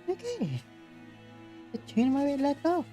Okay. The tune where it left off.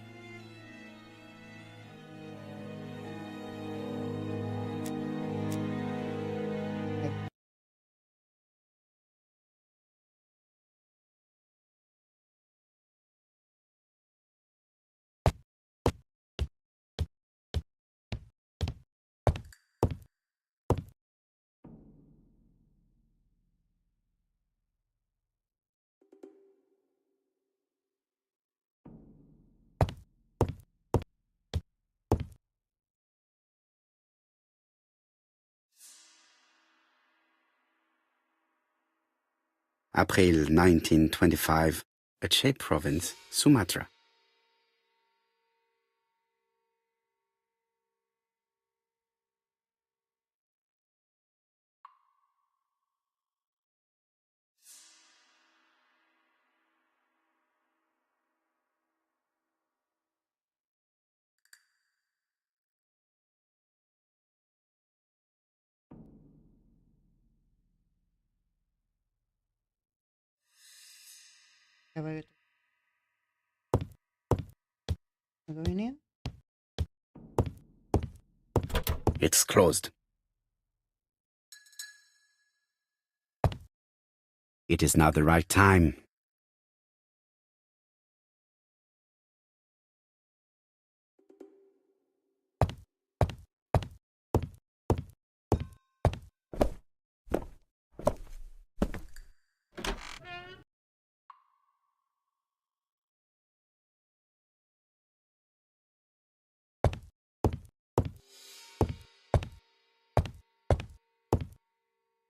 April 1925, Aceh Province, Sumatra. We're going in. It's closed. It is not the right time.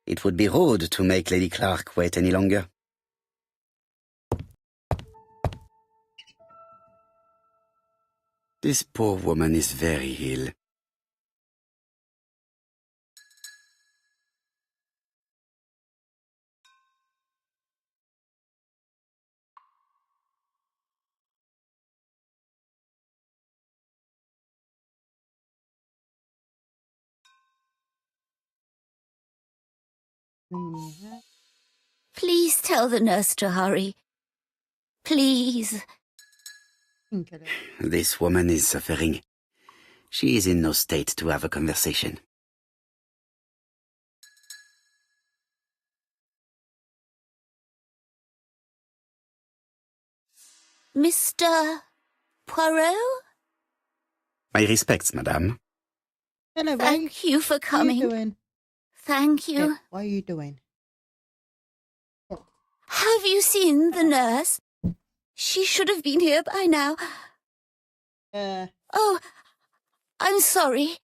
It would be rude to make Lady Clark wait any longer. This poor woman is very ill. Please tell the nurse to hurry. Please. This woman is suffering. She is in no state to have a conversation. Mr. Poirot? My respects, madame. Hello, Thank you for coming. What are you doing? Thank you. Yeah, what are you doing? Have you seen the nurse? She should have been here by now. Oh, I'm sorry.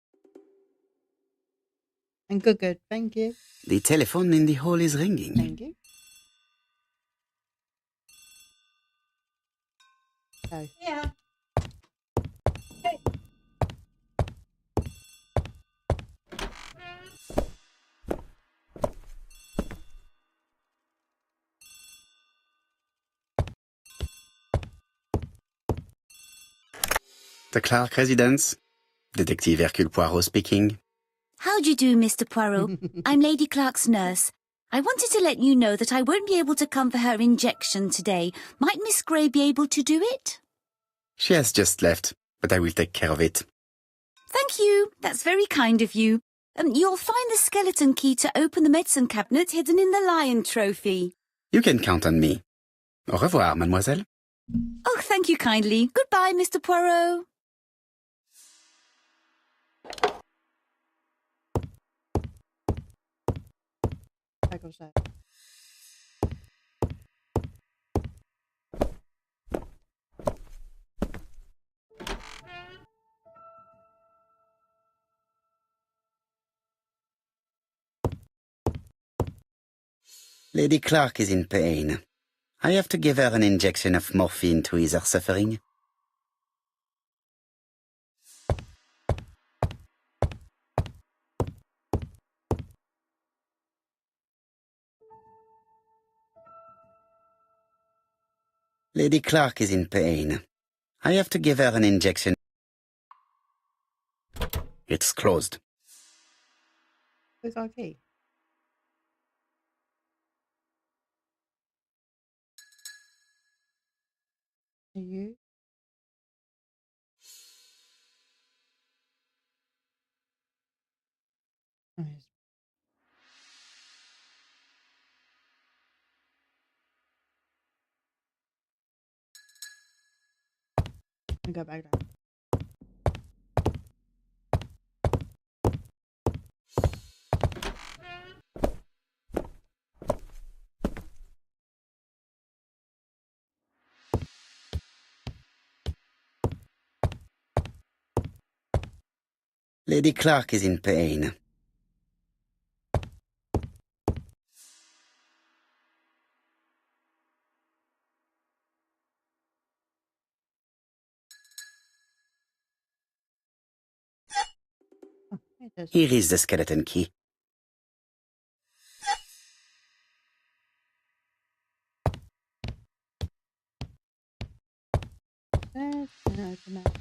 I'm good. Thank you. The telephone in the hall is ringing. Thank you. Oh. Yeah. Hey. The Clark residence. Detective Hercule Poirot speaking. How do you do, Mr. Poirot? I'm Lady Clark's nurse. I wanted to let you know that I won't be able to come for her injection today. Might Miss Gray be able to do it? She has just left, but I will take care of it. Thank you. That's very kind of you. You'll find the skeleton key to open the medicine cabinet hidden in the lion trophy. You can count on me. Au revoir, mademoiselle. Oh, thank you kindly. Goodbye, Mr. Poirot. Lady Clark is in pain. I have to give her an injection of morphine to ease her suffering. Lady Clark is in pain. I have to give her an injection. It's closed. Where's our key? Are you? Oh, yes. I go back down. Lady Clark is in pain. Oh, it is. Here is the skeleton key. Let's open that.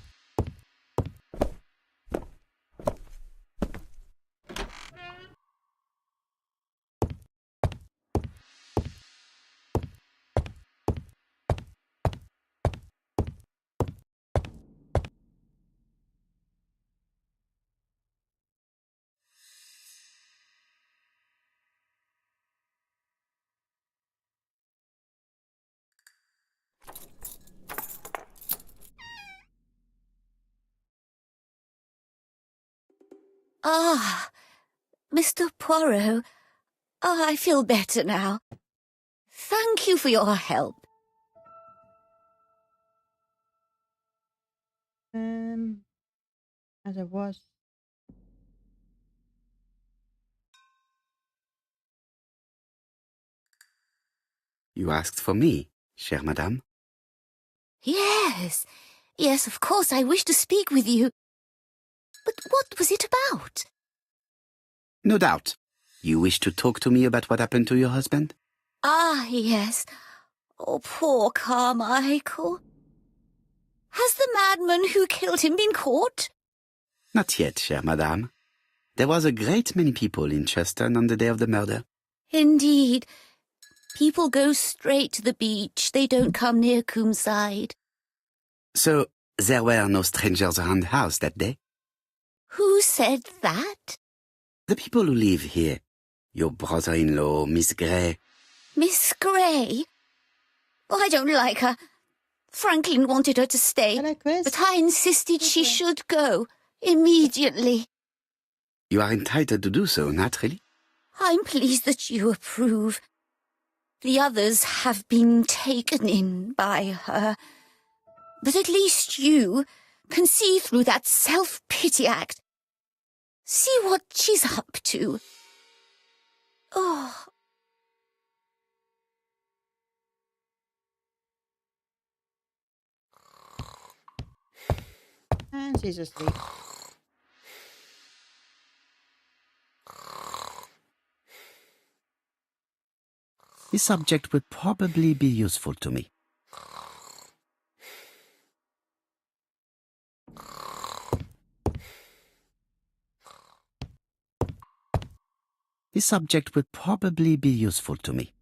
Ah, Mr. Poirot. I feel better now. Thank you for your help. As I was. You asked for me, chère madame. Yes, yes, of course, I wish to speak with you. But what was it about? No doubt. You wish to talk to me about what happened to your husband? Ah, yes. Oh, poor Carmichael. Has the madman who killed him been caught? Not yet, chère madame. There was a great many people in Cheston on the day of the murder. Indeed. People go straight to the beach. They don't come near Coomside. So, there were no strangers around the house that day? Who said that? The people who live here. Your brother-in-law, Miss Gray. Miss Gray? Oh, I don't like her. Franklin wanted her to stay, Hello, Chris. but I insisted she should go immediately. You are entitled to do so, naturally. I'm pleased that you approve. The others have been taken in by her. But at least you can see through that self-pity act. See what she's up to. Oh, And she's asleep. This subject would probably be useful to me. This subject would probably be useful to me.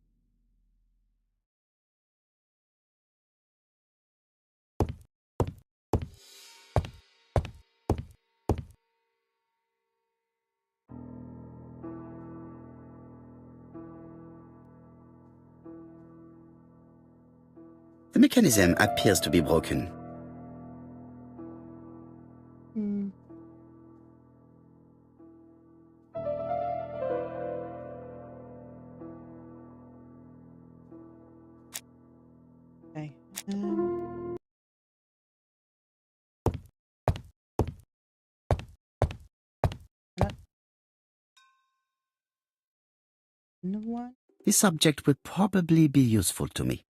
The mechanism appears to be broken. Hmm. Okay. What? Another one? This subject would probably be useful to me.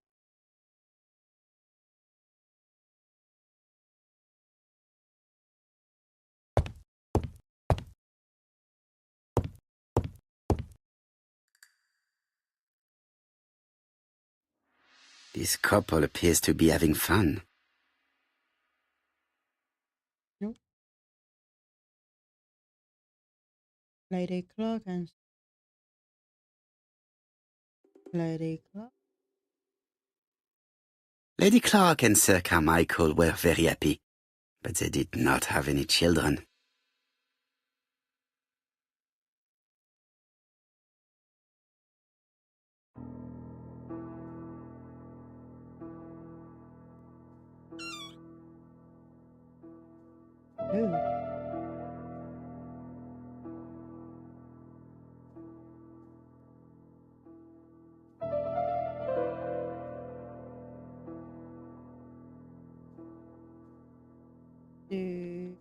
This couple appears to be having fun. Nope. Lady Clark and Lady Clark. Lady Clark and Sir Carmichael were very happy, but they did not have any children. Ooh. Do.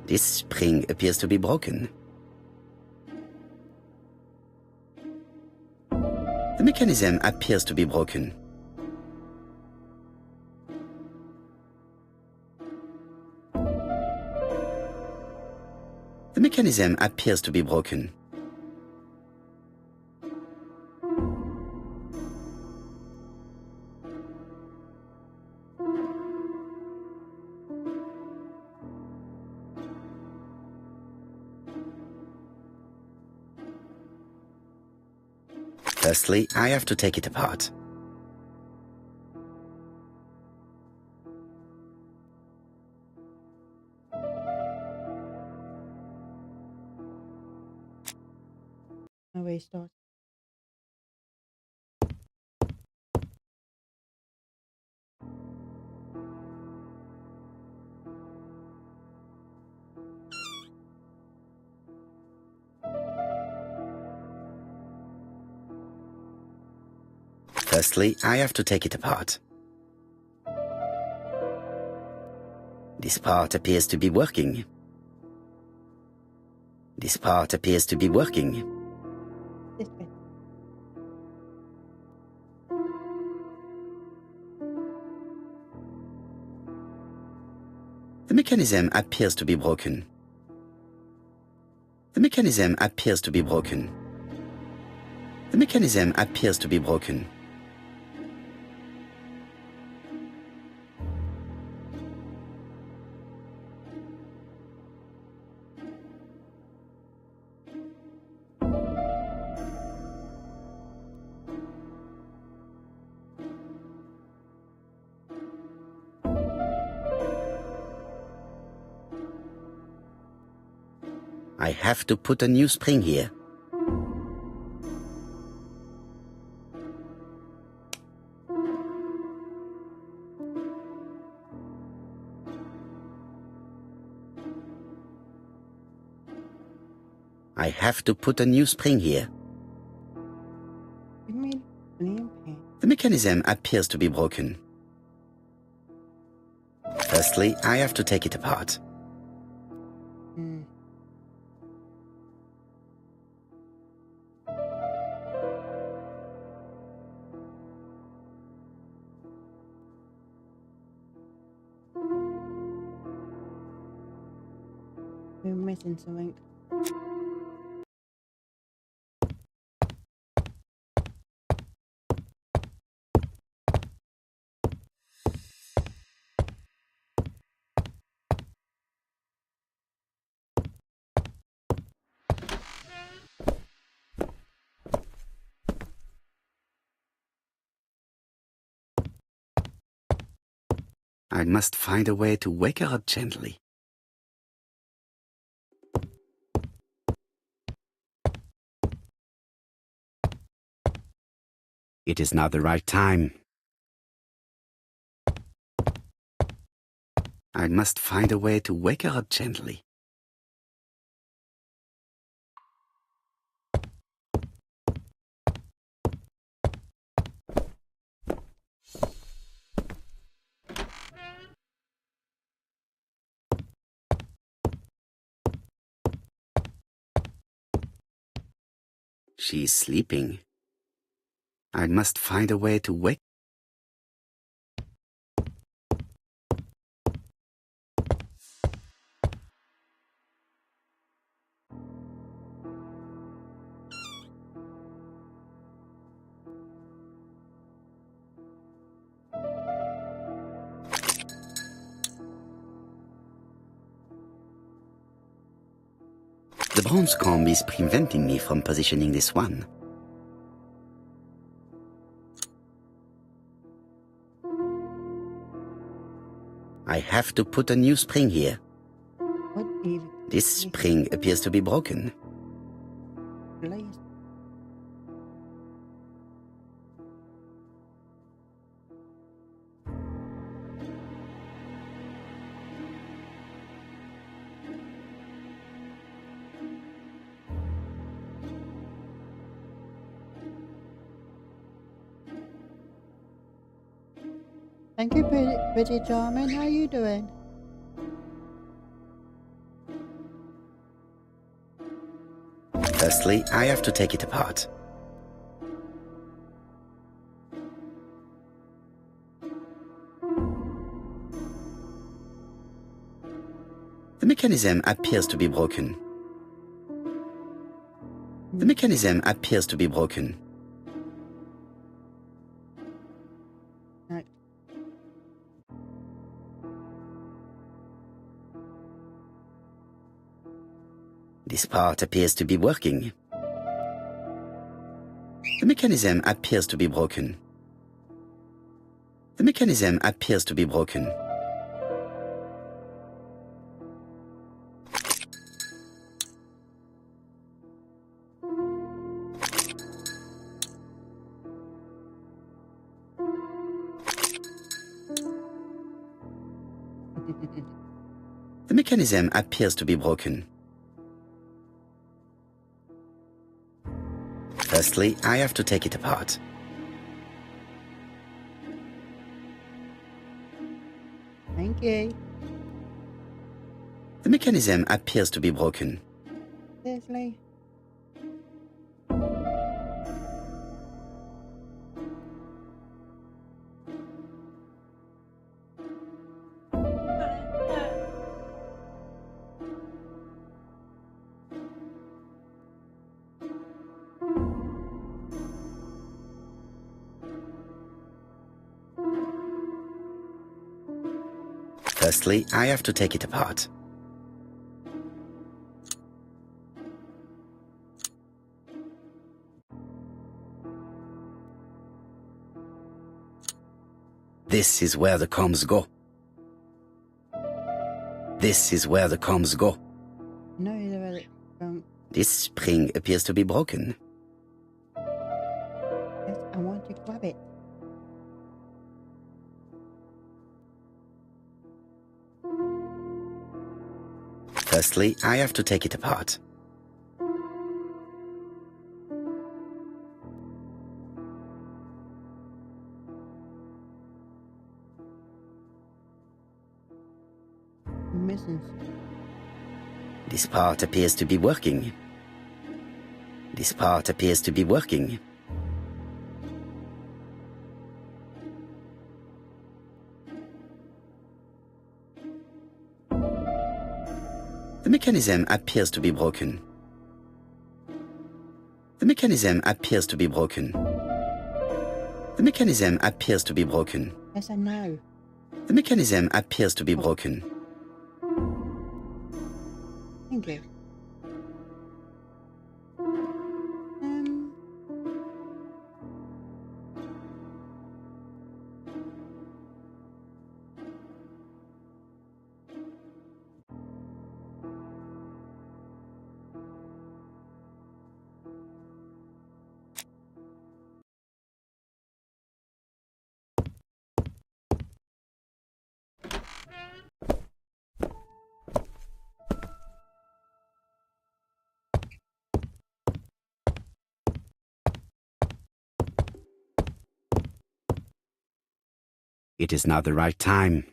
This spring appears to be broken. The mechanism appears to be broken. The mechanism appears to be broken. Firstly, I have to take it apart. No way start. Firstly, I have to take it apart. This part appears to be working. This part appears to be working. This way. The mechanism appears to be broken. The mechanism appears to be broken. The mechanism appears to be broken. I have to put a new spring here. I have to put a new spring here. Give me Liam Payne. The mechanism appears to be broken. Firstly, I have to take it apart. Hmm. We're missing something. I must find a way to wake her up gently. It is not the right time. I must find a way to wake her up gently. She is sleeping. I must find a way to wake. The bronze comb is preventing me from positioning this one. I have to put a new spring here. What is This spring appears to be broken. place? Thank you, pretty charming. How you doing? Firstly, I have to take it apart. The mechanism appears to be broken. The mechanism appears to be broken. Right. This part appears to be working. The mechanism appears to be broken. The mechanism appears to be broken. The mechanism appears to be broken. Firstly, I have to take it apart. Thank you. The mechanism appears to be broken. Seriously. Firstly, I have to take it apart. This is where the combs go. This is where the combs go. No, they're This spring appears to be broken. yes, I want to grab it. Firstly, I have to take it apart. I'm missing. This part appears to be working. This part appears to be working. The mechanism appears to be broken. The mechanism appears to be broken. The mechanism appears to be broken. Yes, I know. The mechanism appears to be broken. Thank you. It is now the right time.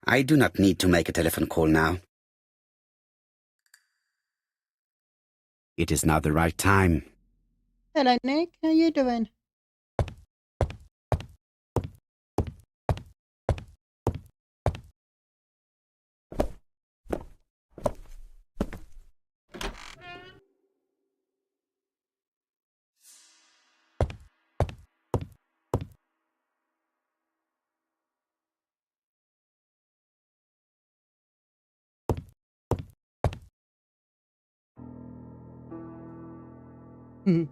I do not need to make a telephone call now. It is now the right time. Hello, Nick. How you doing? Mhm.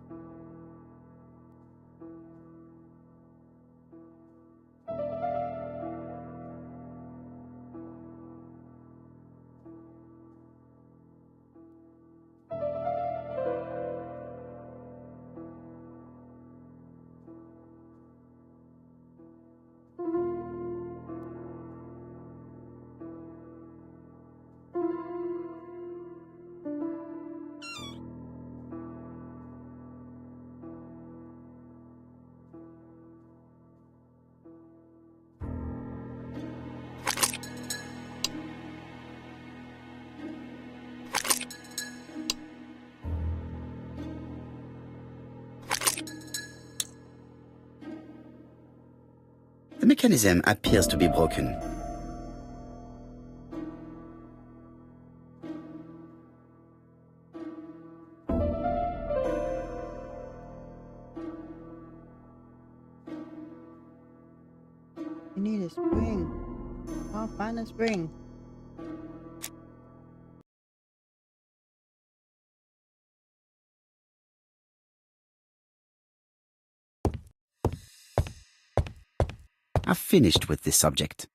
The mechanism appears to be broken. You need a spring. I'll find a spring. I've finished with this subject.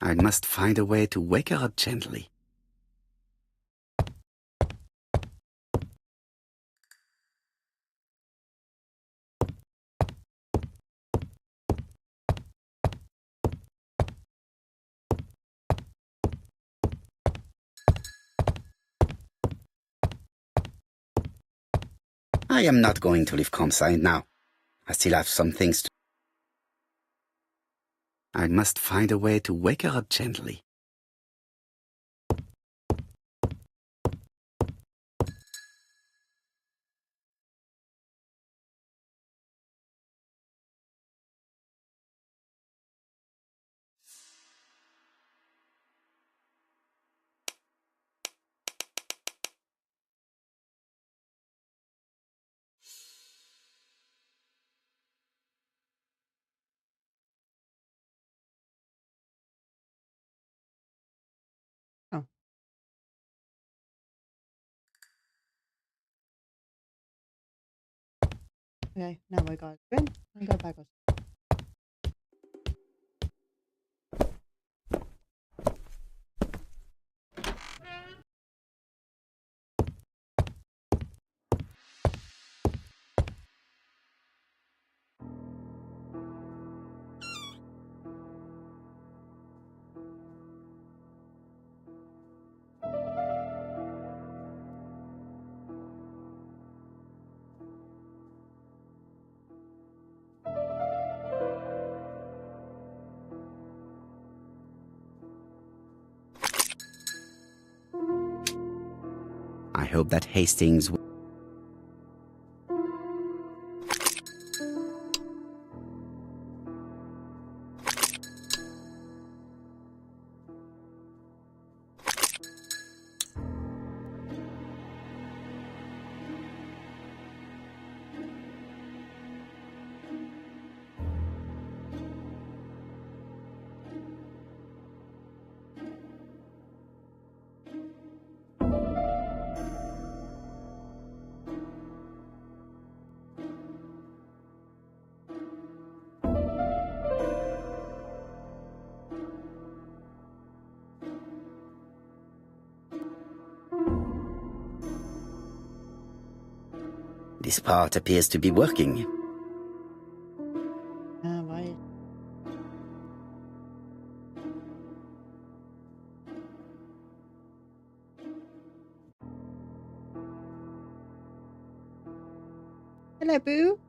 I must find a way to wake her up gently. I am not going to leave campsite now. I still have some things to... I must find a way to wake her up gently. Oh. Okay, now we got a spring. And go backwards. I hope that Hastings... This part appears to be working. Right. Hello, Boo.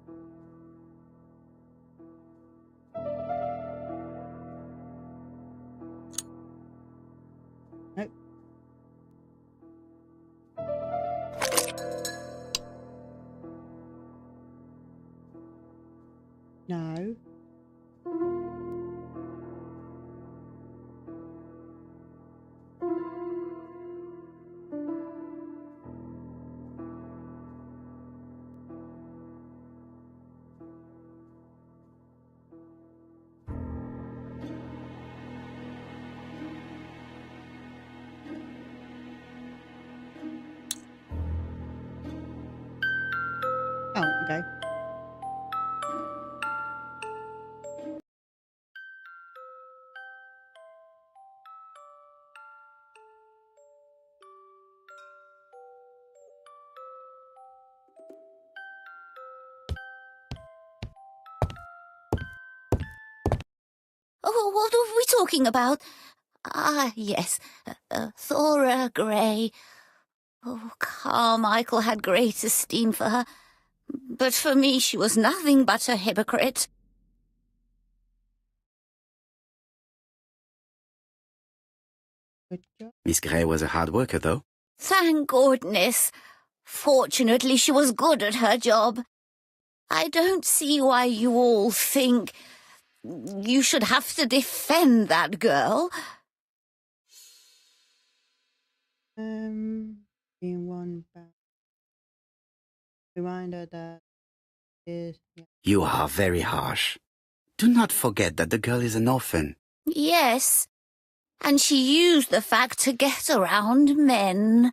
Okay. Oh, what are we talking about? Ah, yes, Thora Grey. Oh, Carmichael had great esteem for her, but for me she was nothing but a hypocrite. Good job. Miss Grey was a hard worker, though. Thank goodness. Fortunately, she was good at her job. I don't see why you all think you should have to defend that girl. Being one back. Reminder that is. Yeah. You are very harsh. Do not forget that the girl is an orphan. Yes, and she used the fact to get around men.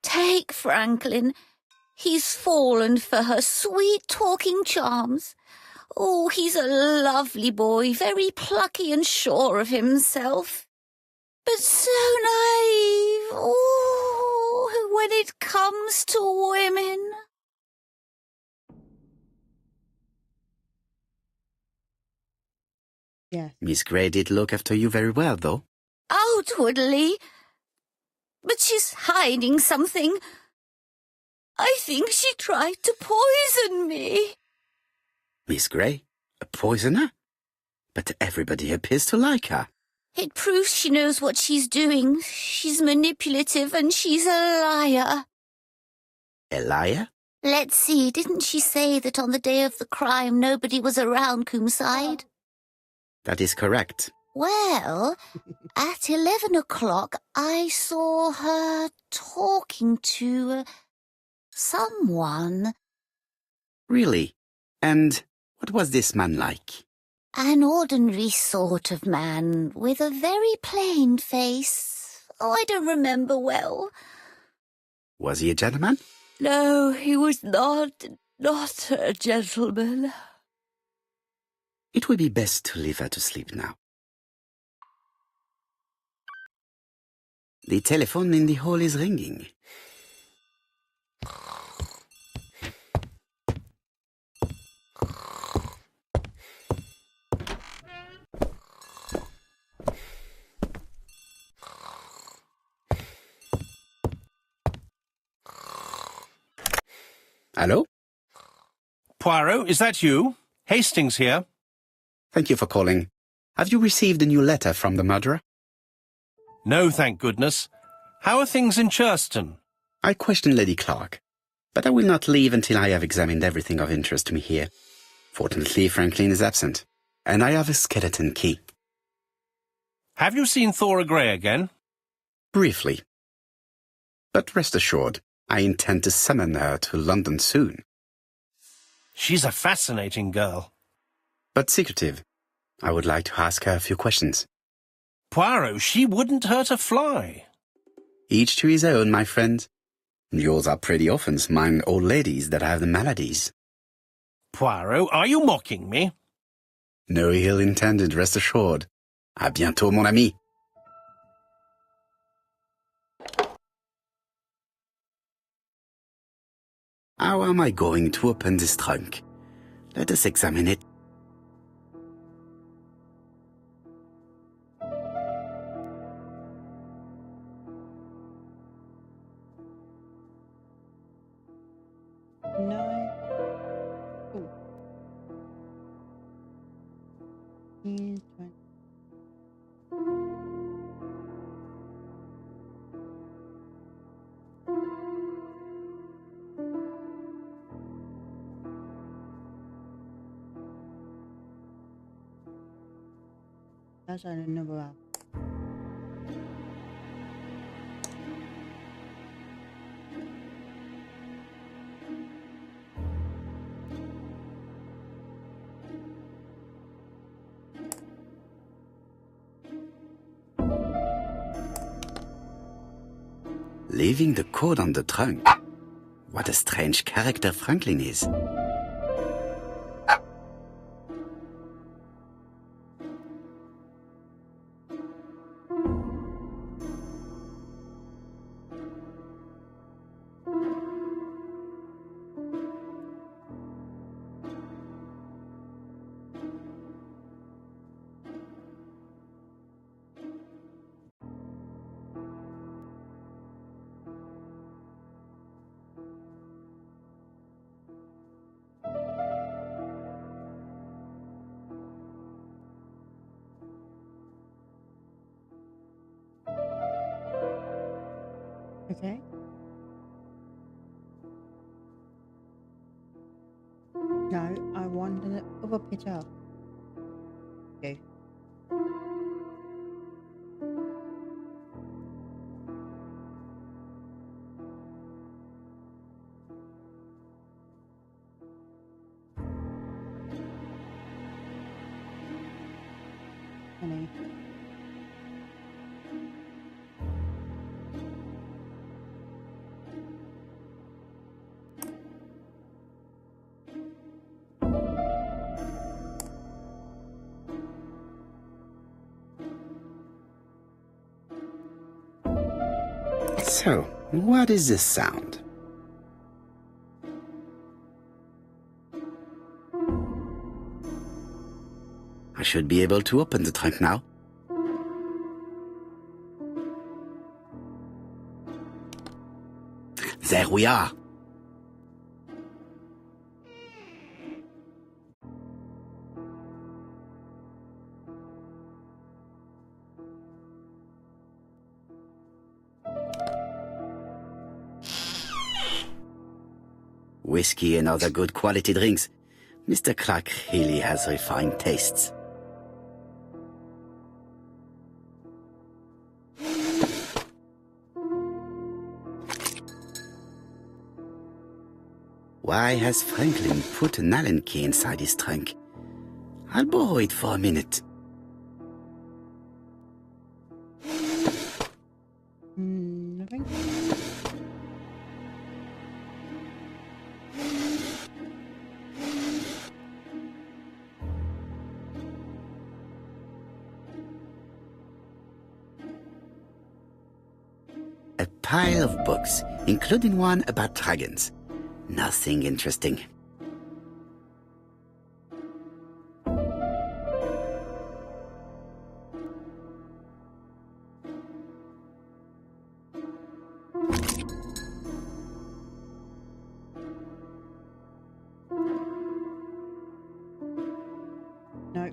Take Franklin. He's fallen for her sweet-talking charms. Oh, he's a lovely boy, very plucky and sure of himself. But so naive. Oh, when it comes to women. Yes. Miss Grey did look after you very well, though. Outwardly. But she's hiding something. I think she tried to poison me. Miss Grey? A poisoner? But everybody appears to like her. It proves she knows what she's doing. She's manipulative and she's a liar. A liar? Let's see, didn't she say that on the day of the crime nobody was around Coomside? That is correct. Well, at 11 o'clock I saw her talking to someone. Really? And what was this man like? An ordinary sort of man with a very plain face. Oh, I don't remember well. Was he a gentleman? No, he was not a gentleman. It would be best to leave her to sleep now. The telephone in the hall is ringing. Hello? Poirot, is that you? Hastings here. Thank you for calling. Have you received a new letter from the murderer? No, thank goodness. How are things in Churston? I questioned Lady Clark, but I will not leave until I have examined everything of interest to me here. Fortunately, Franklin is absent, and I have a skeleton key. Have you seen Thora Grey again? Briefly. But rest assured, I intend to summon her to London soon. She's a fascinating girl. But secretive. I would like to ask her a few questions. Poirot, she wouldn't hurt a fly. Each to his own, my friend. Yours are pretty orphans, mine old ladies that have the maladies. Poirot, are you mocking me? No ill intended, rest assured. À bientôt, mon ami. How am I going to open this trunk? Let us examine it. Nine. Oh. 15, 20. That's another app. Leaving the code on the trunk. What a strange character Franklin is. Okay. No, I want the other picture. Okay. Honey. So, what is this sound? I should be able to open the trunk now. There we are. Whiskey and other good quality drinks. Mr. Clark really has refined tastes. Why has Franklin put an Allen key inside his trunk? I'll borrow it for a minute. Nothing. A pile of books, including one about dragons. Nothing interesting. No.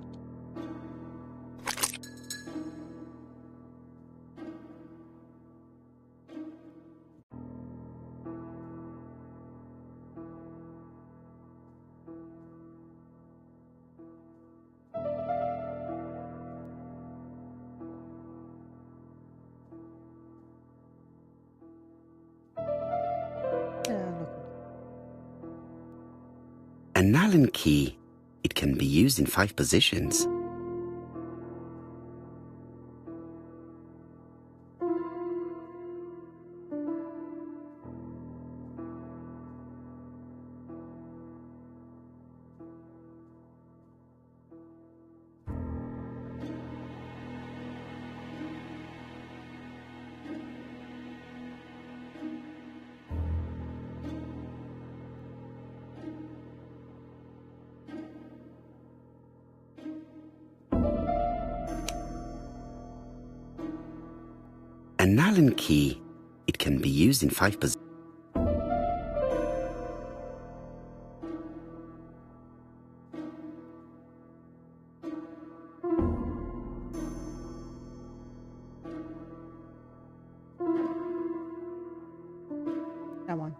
Look. An Allen key. It can be used in 5 positions. An Allen key. It can be used in 5 positions. That one.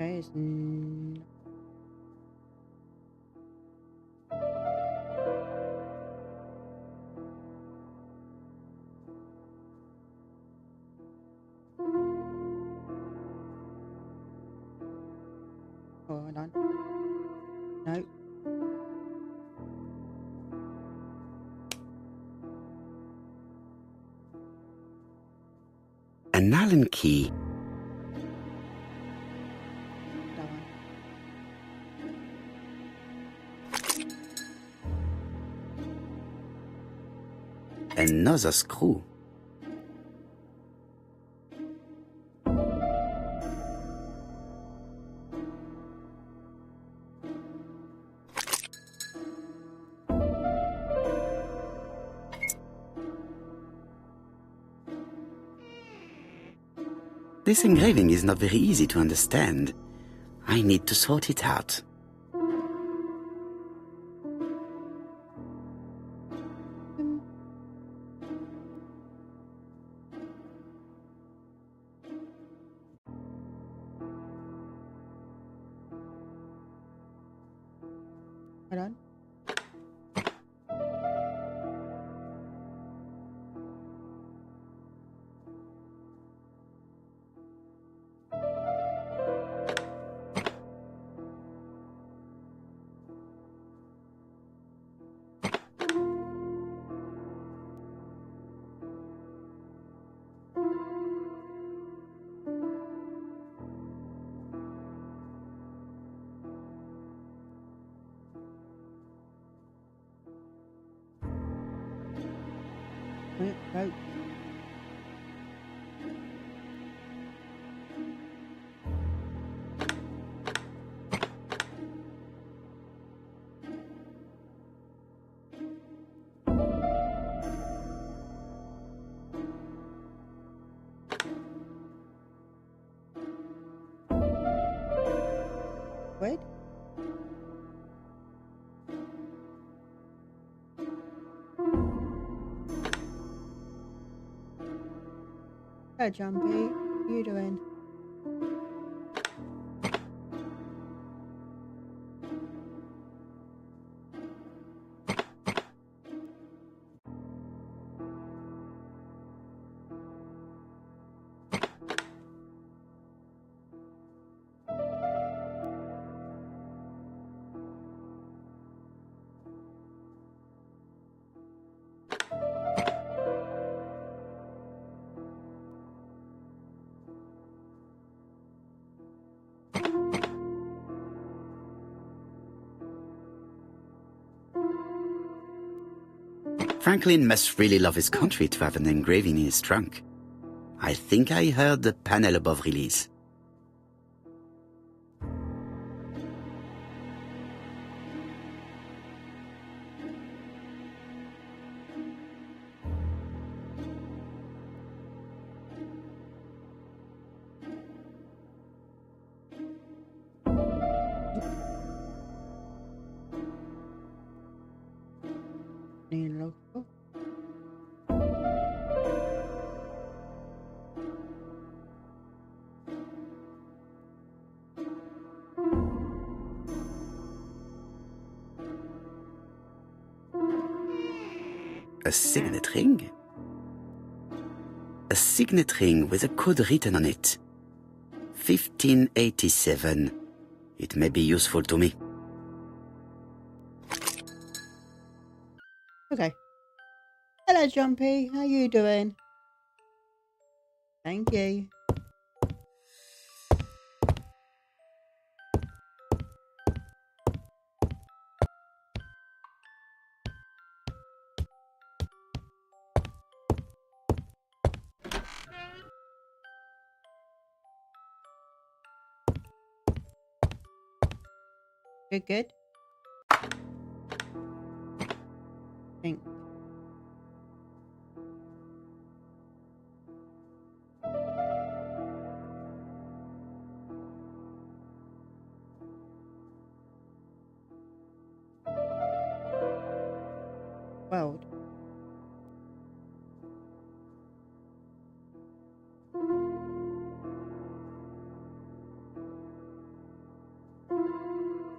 Okay, it's An Allen key. That one. Another screw. This engraving is not very easy to understand. I need to sort it out. Hold on. Go. Wait. Hello, Jumpy. How you doing? Franklin must really love his country to have an engraving in his trunk. I think I heard the panel above release. Need a logo. A signet ring? A signet ring with a code written on it. 1587. It may be useful to me. Okay. Hello, Jumpy. How you doing? Thank you. Good, good. Think. World.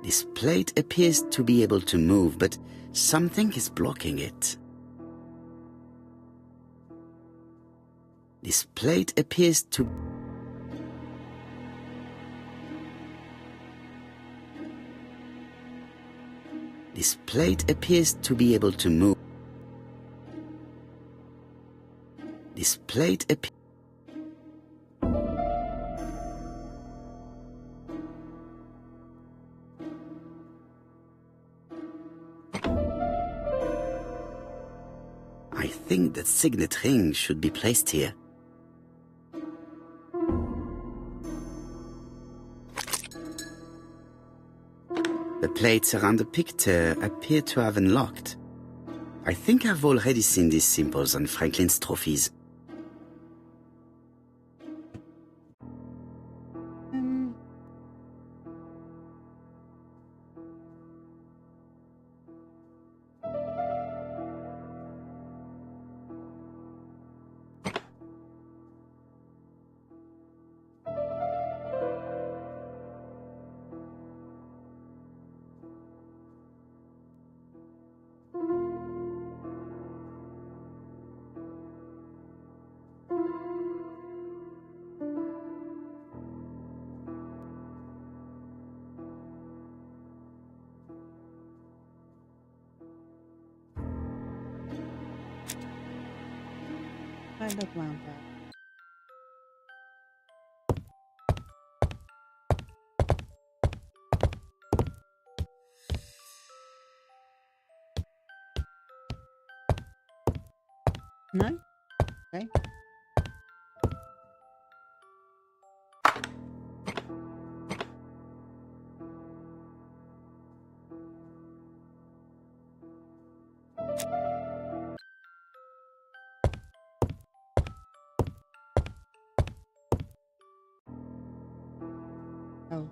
This plate appears to be able to move, but something is blocking it. This plate appears to... This plate appears to be able to move. This plate appears... think that signet ring should be placed here. The plates around the picture appear to have unlocked. I think I've already seen these symbols on Franklin's trophies. Kind of wound up. No? Okay. Oh.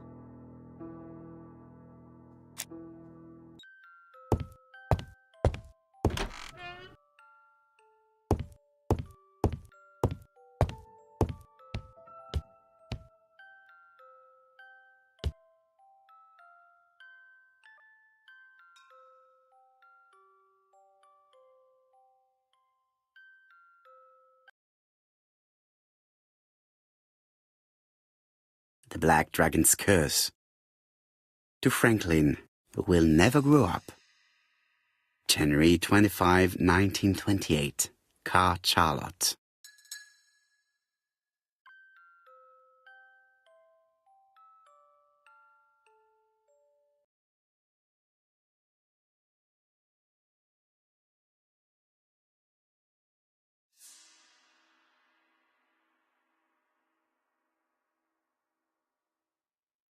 The Black Dragon's Curse. To Franklin, who will never grow up. January 25, 1928. Car Charlotte.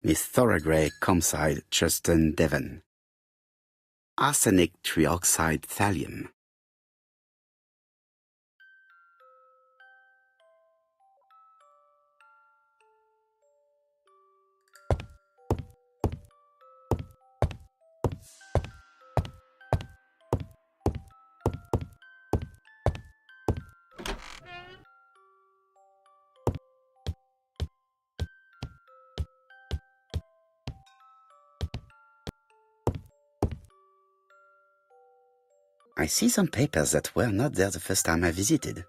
Miss Thoroughgrey, Comside, Chuston, Devon. Arsenic trioxide thallium. I see some papers that were not there the first time I visited.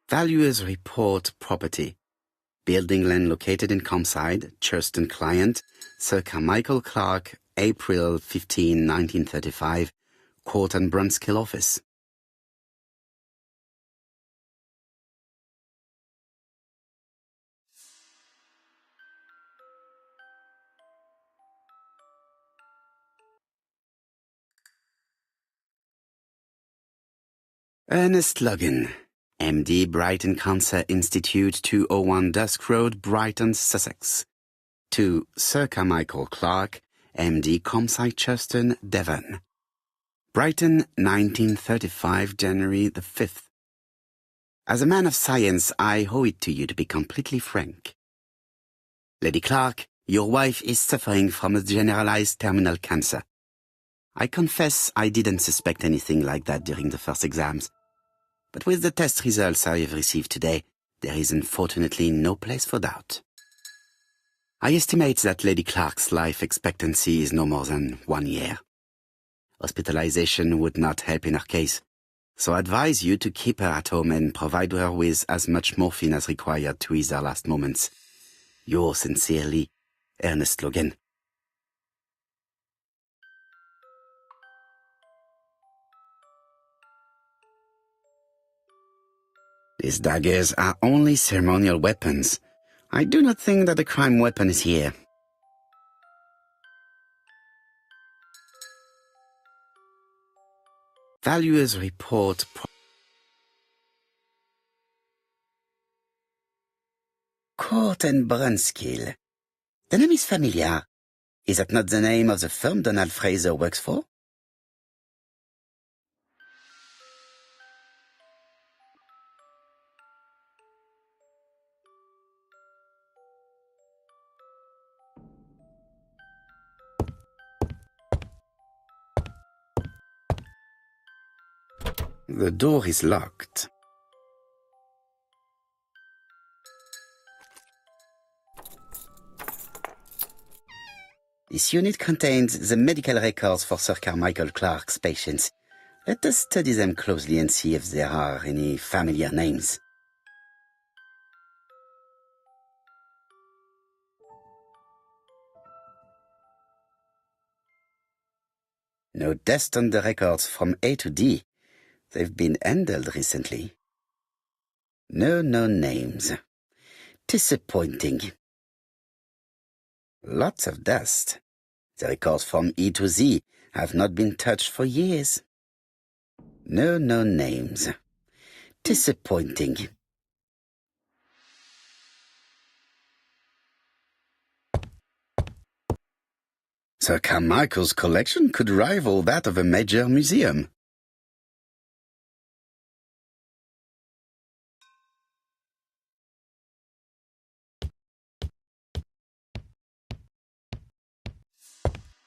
Valuers report property. Building land located in Comside, Churston client, Sir Michael Clark, April 15, 1935, Court and Brunskill office. Ernest Logan, MD, Brighton Cancer Institute, 201 Dusk Road, Brighton, Sussex. To Sir Michael Clark, MD, Comside, Churston, Devon. Brighton, 1935, January the 5th. As a man of science, I owe it to you to be completely frank. Lady Clark, your wife is suffering from a generalized terminal cancer. I confess I didn't suspect anything like that during the first exams. But with the test results I have received today, there is unfortunately no place for doubt. I estimate that Lady Clark's life expectancy is no more than 1 year. Hospitalization would not help in her case, so I advise you to keep her at home and provide her with as much morphine as required to ease her last moments. Yours sincerely, Ernest Logan. These daggers are only ceremonial weapons. I do not think that the crime weapon is here. Valuers report Court and Brunskill. The name is familiar. Is that not the name of the firm Donald Fraser works for? The door is locked. This unit contains the medical records for Sir Carmichael Clark's patients. Let us study them closely and see if there are any familiar names. No dust on the records from A to D. They've been handled recently. No known names. Disappointing. Lots of dust. The records from E to Z have not been touched for years. No known names. Disappointing. Sir Carmichael's collection could rival that of a major museum.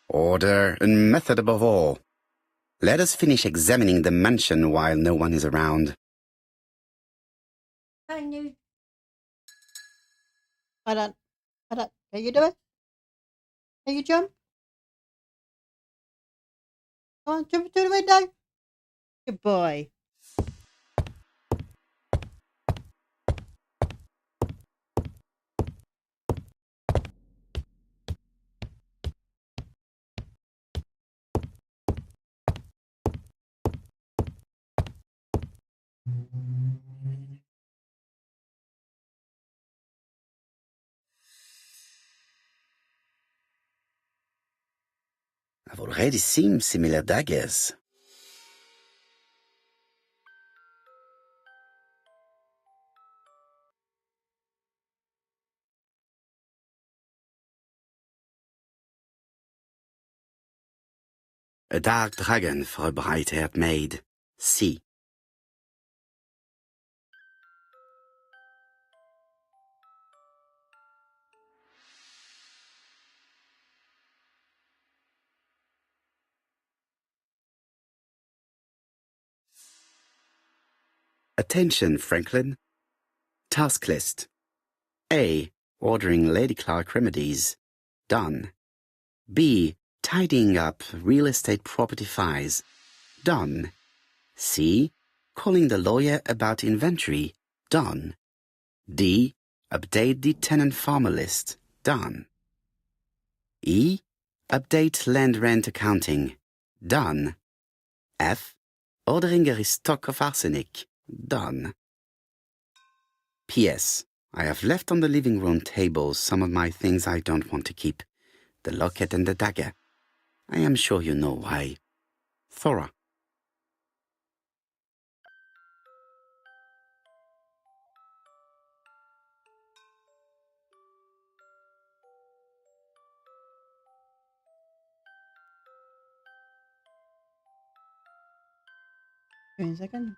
Order and method above all. Let us finish examining the mansion while no one is around. Hold on. Hold on. Can you do it? Can you jump? Come on, jump through the window. Good boy. I've already seen similar daggers. A dark dragon for a bright-haired maid. C. Attention, Franklin. Task list. A. Ordering Lady Clark remedies. Done. B. Tidying up real estate property files. Done. C. Calling the lawyer about inventory. Done. D. Update the tenant-farmer list. Done. E. Update land rent accounting. Done. F. Ordering a restock of arsenic. Done. P.S. I have left on the living room table some of my things I don't want to keep. The locket and the dagger. I am sure you know why. Thora. Give me a second.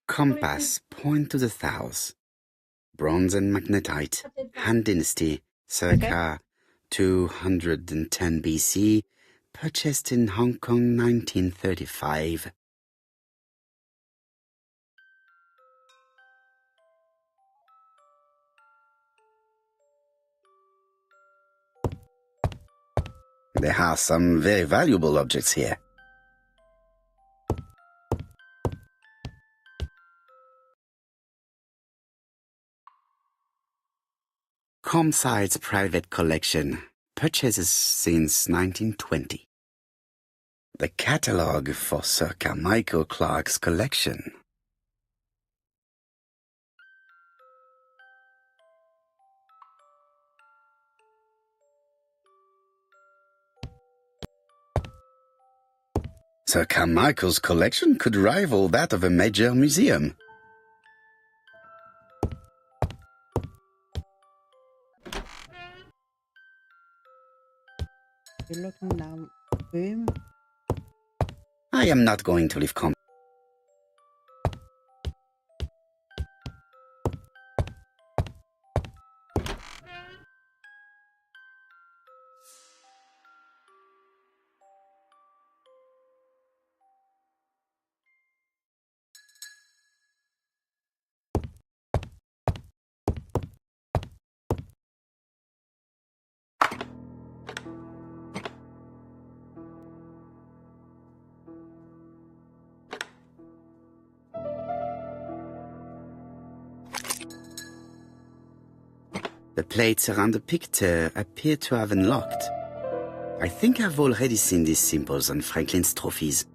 Compass, point to the south. Bronze and magnetite, Han Dynasty, circa 210 BC, purchased in Hong Kong 1935. There are some very valuable objects here. Comside's private collection, purchases since 1920. The catalogue for Sir Carmichael Clark's collection. Sir Carmichael's collection could rival that of a major museum. You're looking now. Boom. I am not going to leave The plates around the picture appear to have unlocked. I think I've already seen these symbols on Franklin's trophies.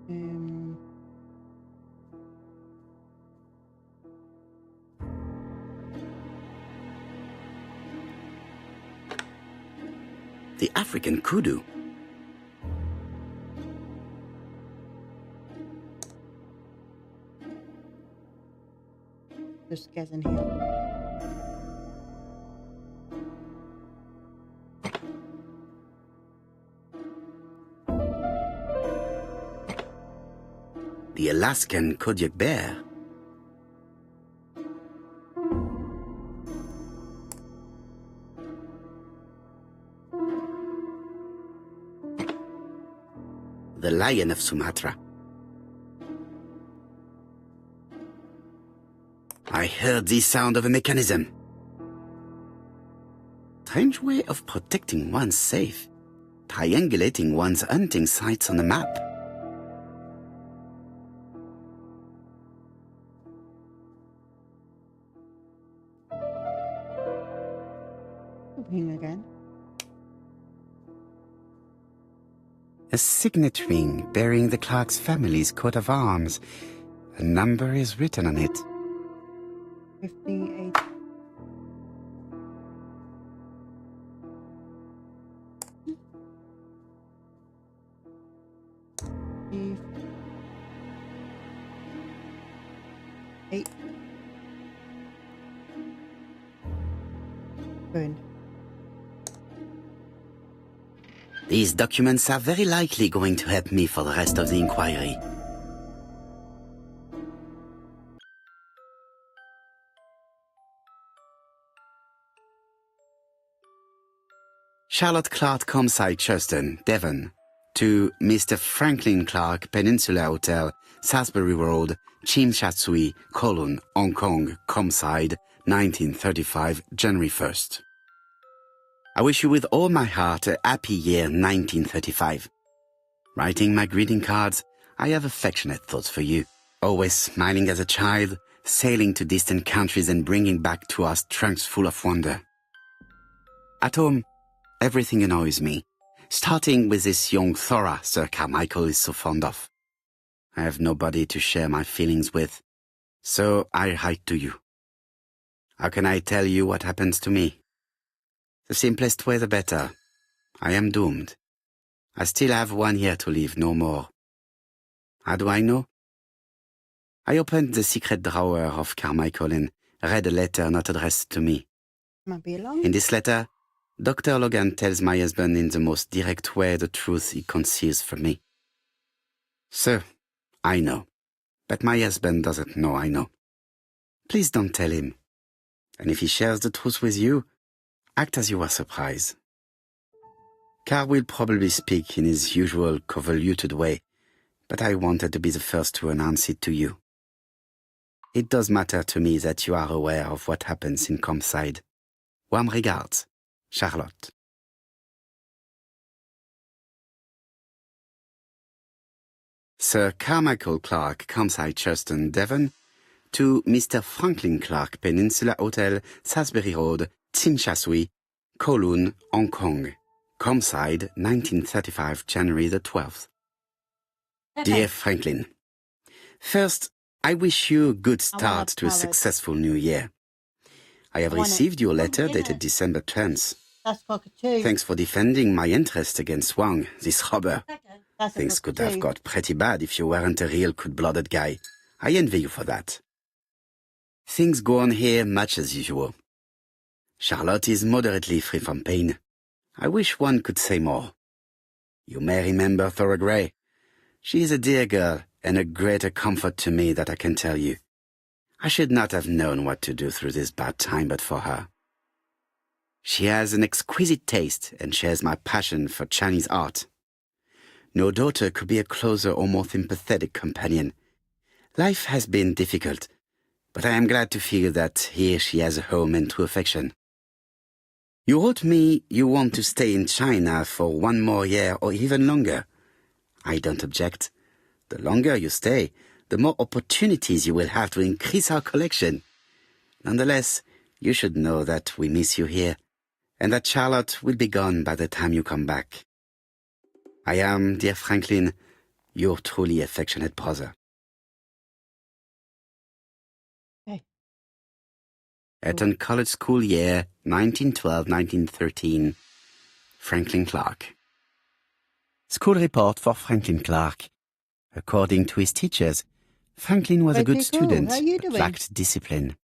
Um, The African kudu. Just guessing here. The Alaskan Kodiak bear. The lion of Sumatra. I heard the sound of a mechanism. Strange way of protecting one's safe. Triangulating one's hunting sites on a map. Ring again. A signet ring bearing the Clark's family's coat of arms. A number is written on it. 58. Eight. Burn. These documents are very likely going to help me for the rest of the inquiry. Charlotte Clark, Comside, Churston, Devon. To Mr. Franklin Clark, Peninsula Hotel, Salisbury Road, Chim Sha Tsui, Kowloon, Hong Kong, Comside, 1935, January 1st. I wish you with all my heart a happy year 1935. Writing my greeting cards, I have affectionate thoughts for you. Always smiling as a child, sailing to distant countries and bringing back to us trunks full of wonder. At home, everything annoys me, starting with this young Thora Sir Carmichael is so fond of. I have nobody to share my feelings with, so I write to you. How can I tell you what happens to me? The simplest way the better. I am doomed. I still have 1 year to live, no more. How do I know? I opened the secret drawer of Carmichael and read a letter not addressed to me. Might be long. In this letter, Dr. Logan tells my husband in the most direct way the truth he conceals from me. So, I know. But my husband doesn't know I know. Please don't tell him. And if he shares the truth with you, act as you were surprised. Carl will probably speak in his usual convoluted way, but I wanted to be the first to announce it to you. It does matter to me that you are aware of what happens in Comside. Warm regards, Charlotte. Sir Carmichael Clark, Campsite Churston, Devon, to Mr. Franklin Clark, Peninsula Hotel, Salisbury Road, Tsim Sha Tsui, Kowloon, Hong Kong. Campsite, 1935, January the 12th. Dear Franklin, first, I wish you a good start to a successful new year. I have received your letter dated December 10th. That's cockatoo. Thanks for defending my interest against Wang, this robber. That's Things could have got pretty bad if you weren't a real cold-blooded guy. I envy you for that. Things go on here much as usual. Charlotte is moderately free from pain. I wish one could say more. You may remember Thora Gray. She is a dear girl and a greater comfort to me that I can tell you. I should not have known what to do through this bad time but for her. She has an exquisite taste and shares my passion for Chinese art. No daughter could be a closer or more sympathetic companion. Life has been difficult, but I am glad to feel that here she has a home and true affection. You wrote me you want to stay in China for 1 more year or even longer. I don't object. The longer you stay, the more opportunities you will have to increase our collection. Nonetheless, you should know that we miss you here, and that Charlotte will be gone by the time you come back. I am, dear Franklin, your truly affectionate brother. Okay. Eton College School Year, 1912-1913. Franklin Clark. School report for Franklin Clark. According to his teachers, Franklin was a good student, How you but doing? lacked discipline.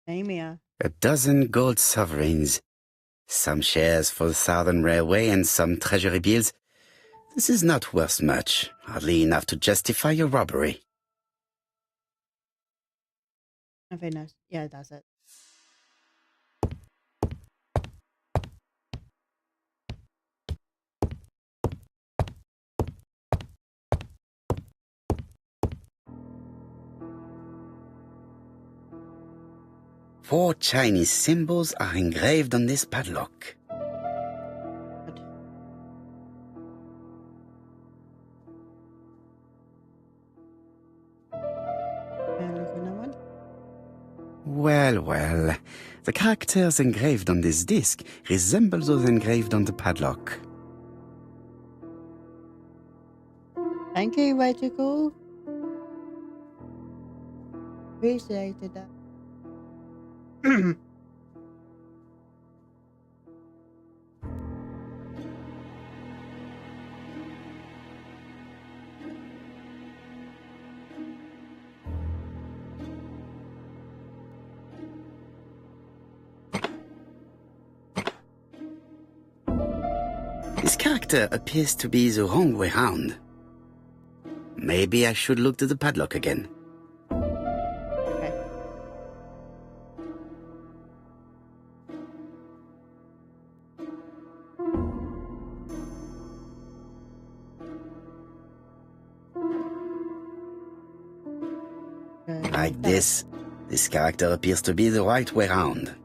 Same here. 12 gold sovereigns. Some shares for the Southern Railway and some treasury bills. This is not worth much, hardly enough to justify your robbery. I think that's, yeah, that's it. Four Chinese symbols are engraved on this padlock. Good. And look at that one. Well, well. The characters engraved on this disc resemble those engraved on the padlock. Thank you, Hercule. Appreciated that. This character appears to be the wrong way round. Maybe I should look to the padlock again. Okay. Like this character appears to be the right way round.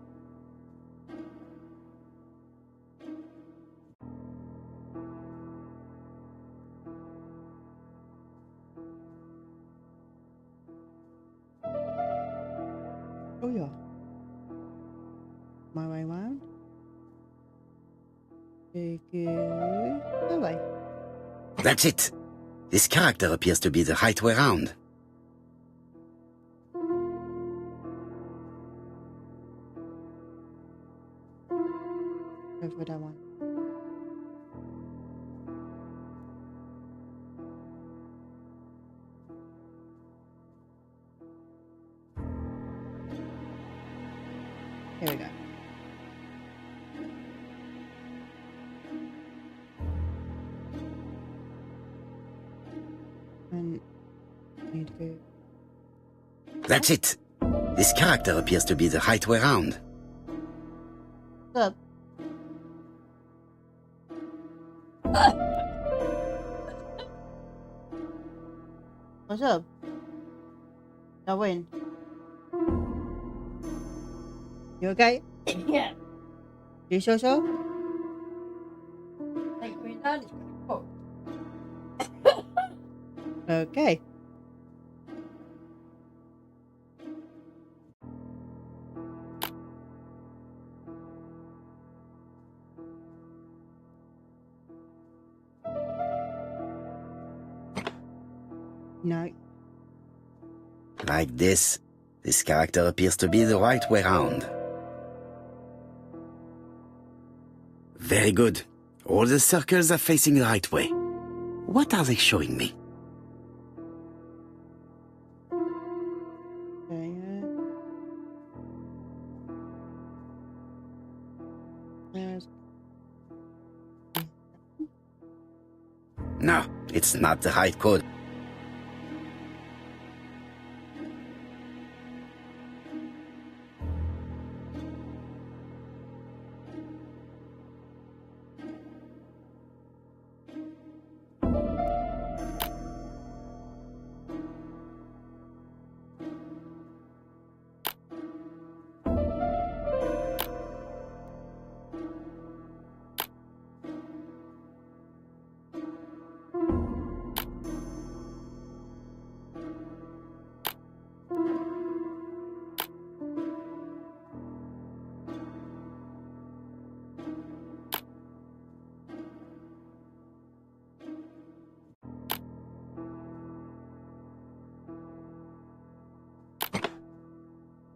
Oh yeah. My way round. Take it that way. That's it. This character appears to be the right way round. Go for that one. Here we go. And need to go. That's it. This character appears to be the right way round. What's up? What's up? I win. You okay? Yeah. You sure? Like, we're done. Oh. Okay. No. Like this. This character appears to be the right way round. Very good. All the circles are facing the right way. What are they showing me? Okay. There's... No, it's not the right code.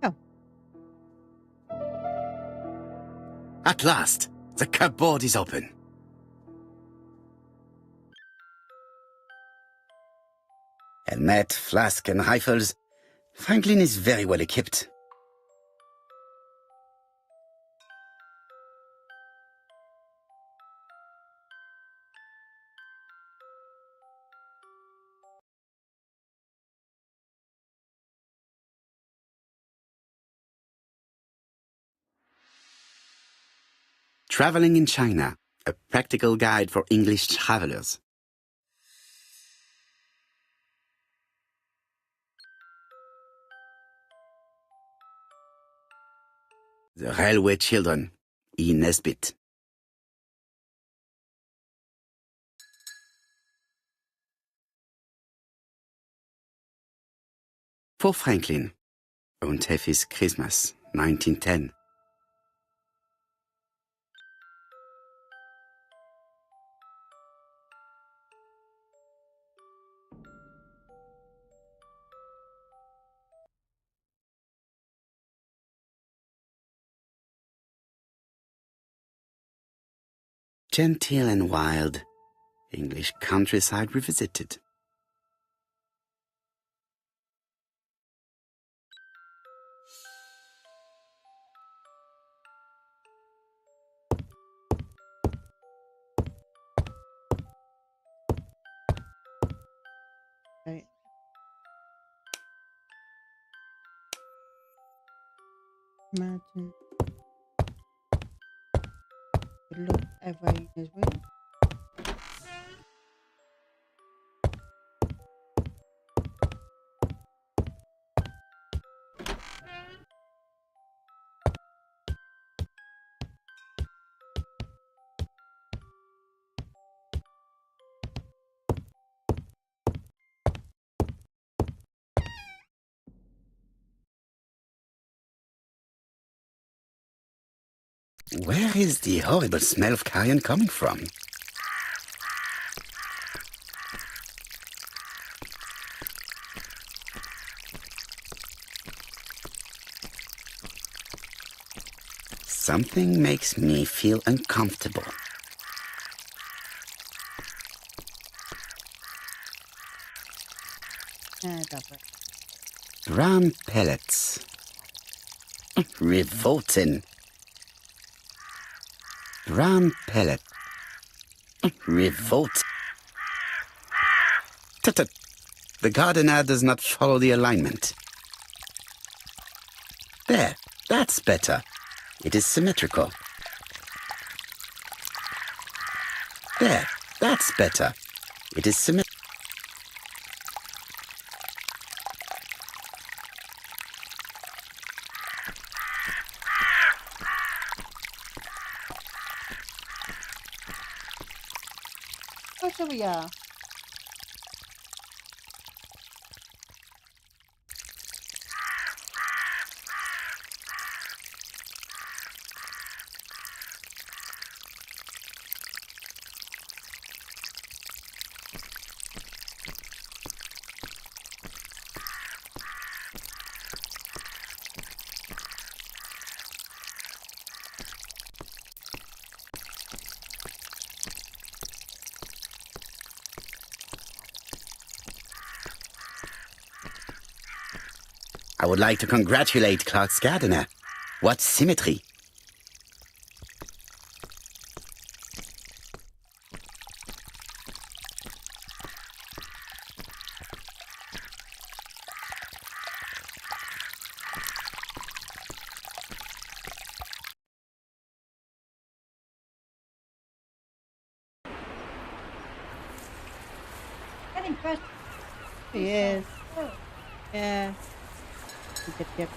Oh. At last, the cupboard is open. Helmet, flask, and rifles. Franklin is very well equipped. Traveling in China, a practical guide for English travelers. The Railway Children, E. Nesbit. For Franklin, Und Effie's Christmas, 1910. Genteel and wild, English countryside revisited. Okay. Imagine. Look every as well. Where is the horrible smell of carrion coming from? Something makes me feel uncomfortable. Double. Brown pellets. Revolting. Brown pellet. Revolt. Tut-tut. The gardener does not follow the alignment. There, that's better. It is symmetrical. There, that's better. It is symmetrical. Oh, so we are. I would like to congratulate Clark's gardener. What symmetry! Getting first. He is. Yeah. Yep.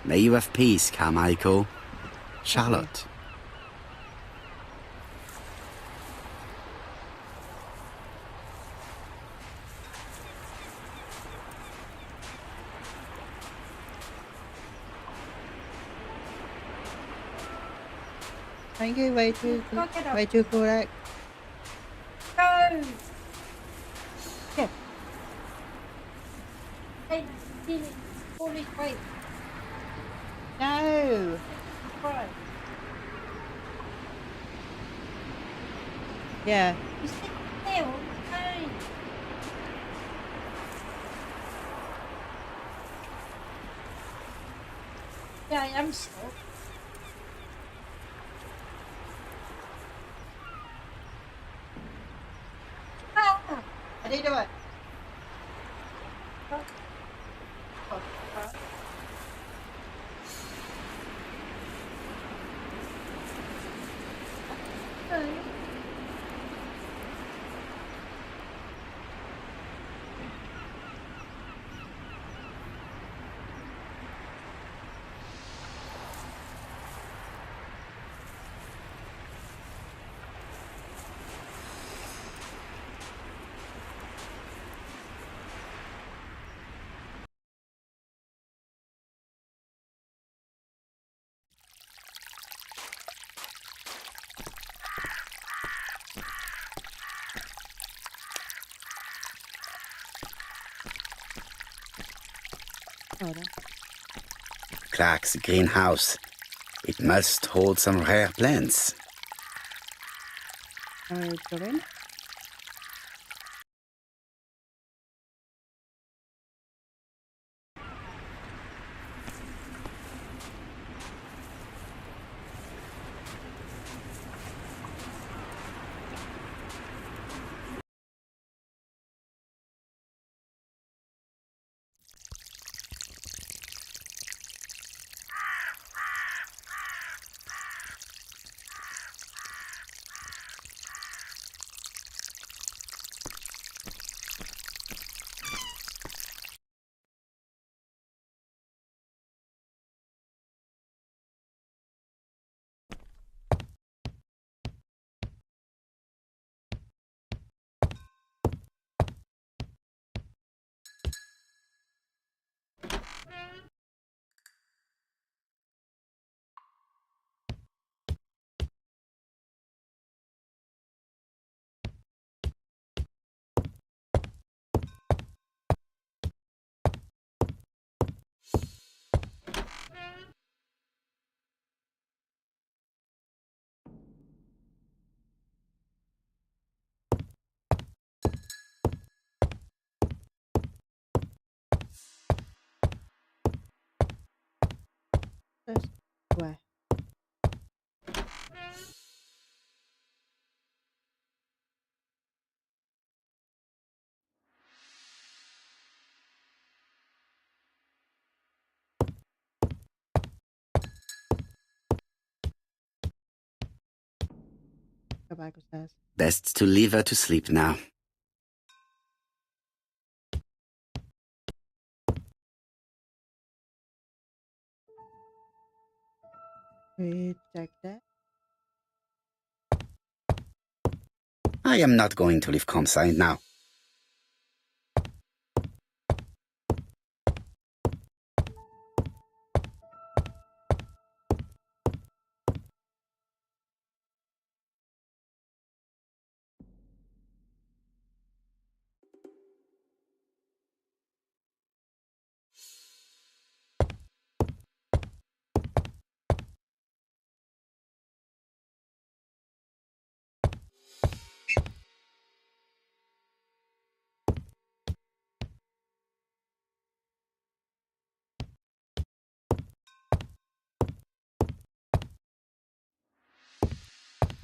May you have peace, Carmichael. Charlotte. Thank you, way too correct. Go! Yeah. Hey, Steely, pull this way. No. Right. Yeah. You sit there all the time. Yeah, I am so. Ah! How do you do it? Hold on. Clark's greenhouse. It must hold some rare plants. Go in. Just where? Go back upstairs. Best to leave her to sleep now. Reject that. I am not going to leave Comside now.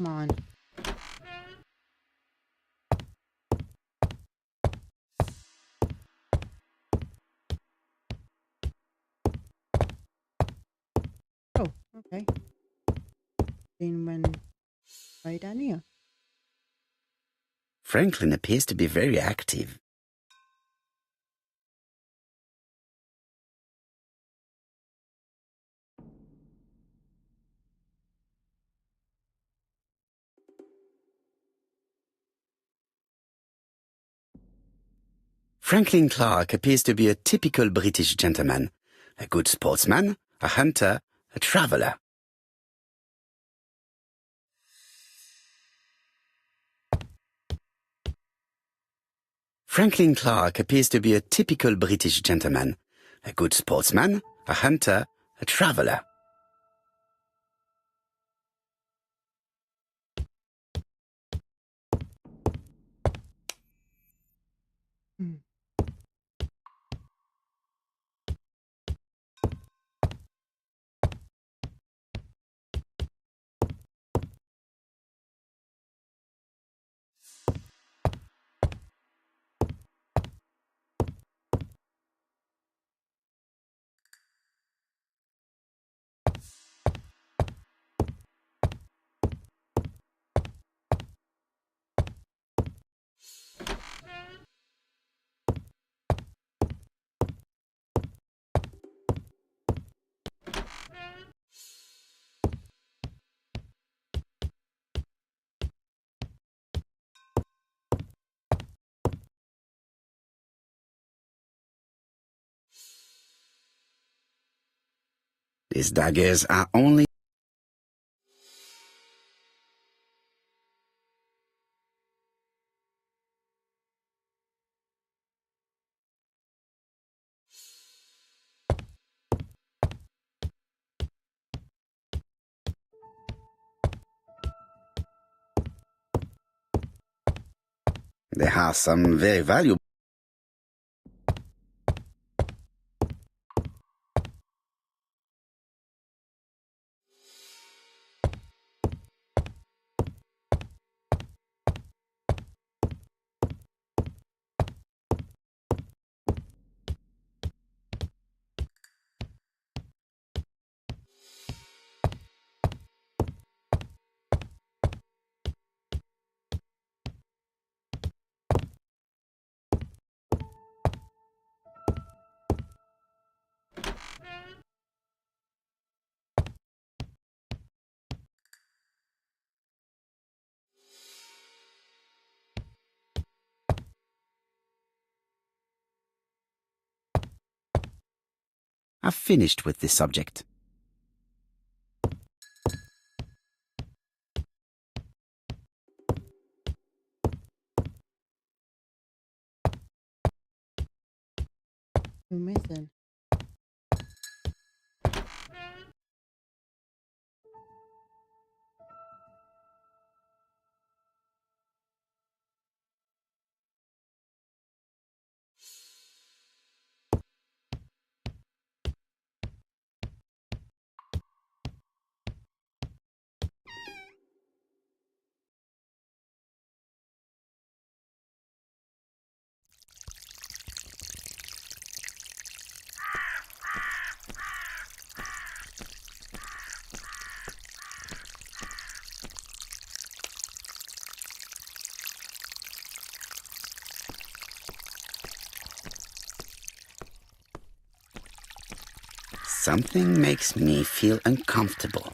Come on. Oh, okay. Then when right down here. Franklin appears to be very active. Franklin Clark appears to be a typical British gentleman, a good sportsman, a hunter, a traveller. Franklin Clark appears to be a typical British gentleman, a good sportsman, a hunter, a traveller. Hmm. These daggers are only They are some very valuable. I've finished with this subject. We're missing. Something makes me feel uncomfortable.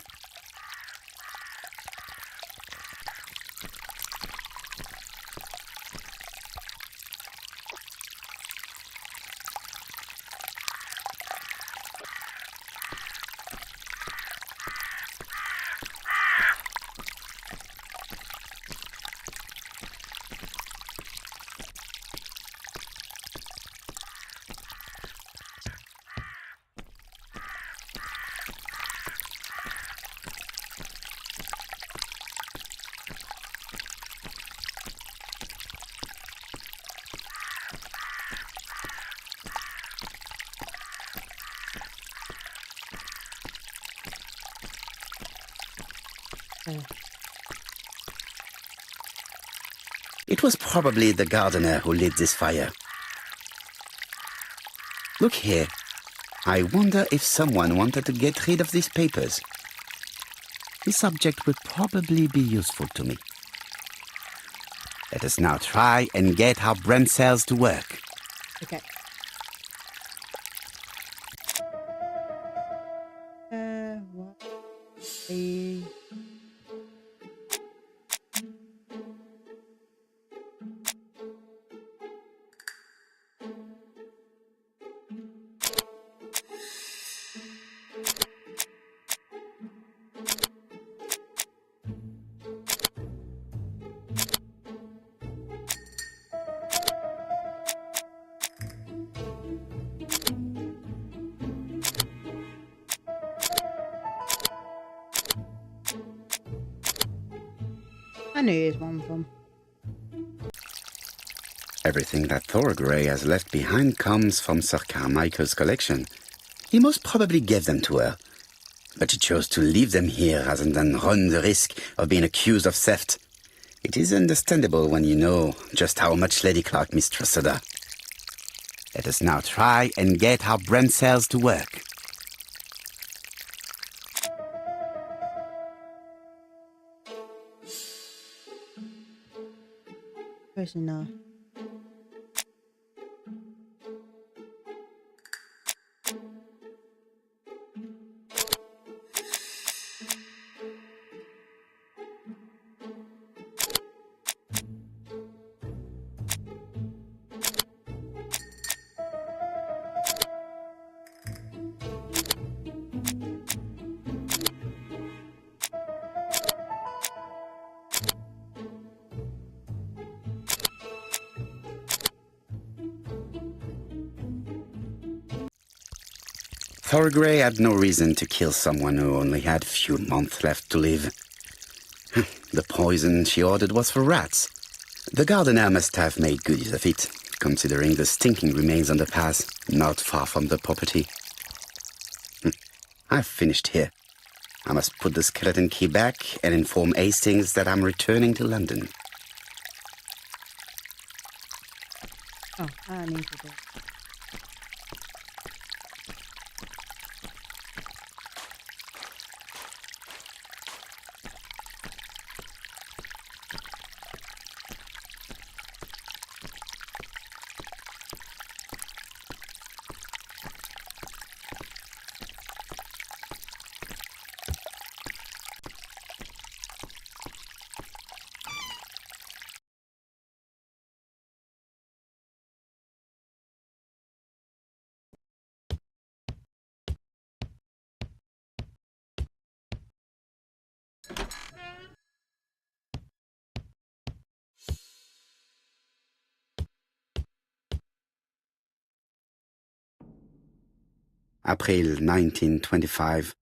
It was probably the gardener who lit this fire. Look here. I wonder if someone wanted to get rid of these papers. This object would probably be useful to me. Let us now try and get our brain cells to work. Okay. What? I knew here's one from. Everything that Thorgray has left behind comes from Sir Carmichael's collection. He most probably gave them to her, but she chose to leave them here rather than run the risk of being accused of theft. It is understandable when you know just how much Lady Clark mistrusted her. Let us now try and get our brain cells to work. Prisoner. Thorgray had no reason to kill someone who only had few months left to live. The poison she ordered was for rats. The gardener must have made good use of it, considering the stinking remains on the path, not far from the property. I've finished here. I must put the skeleton key back and inform Hastings that I'm returning to London. Oh, I need to do. April 1925.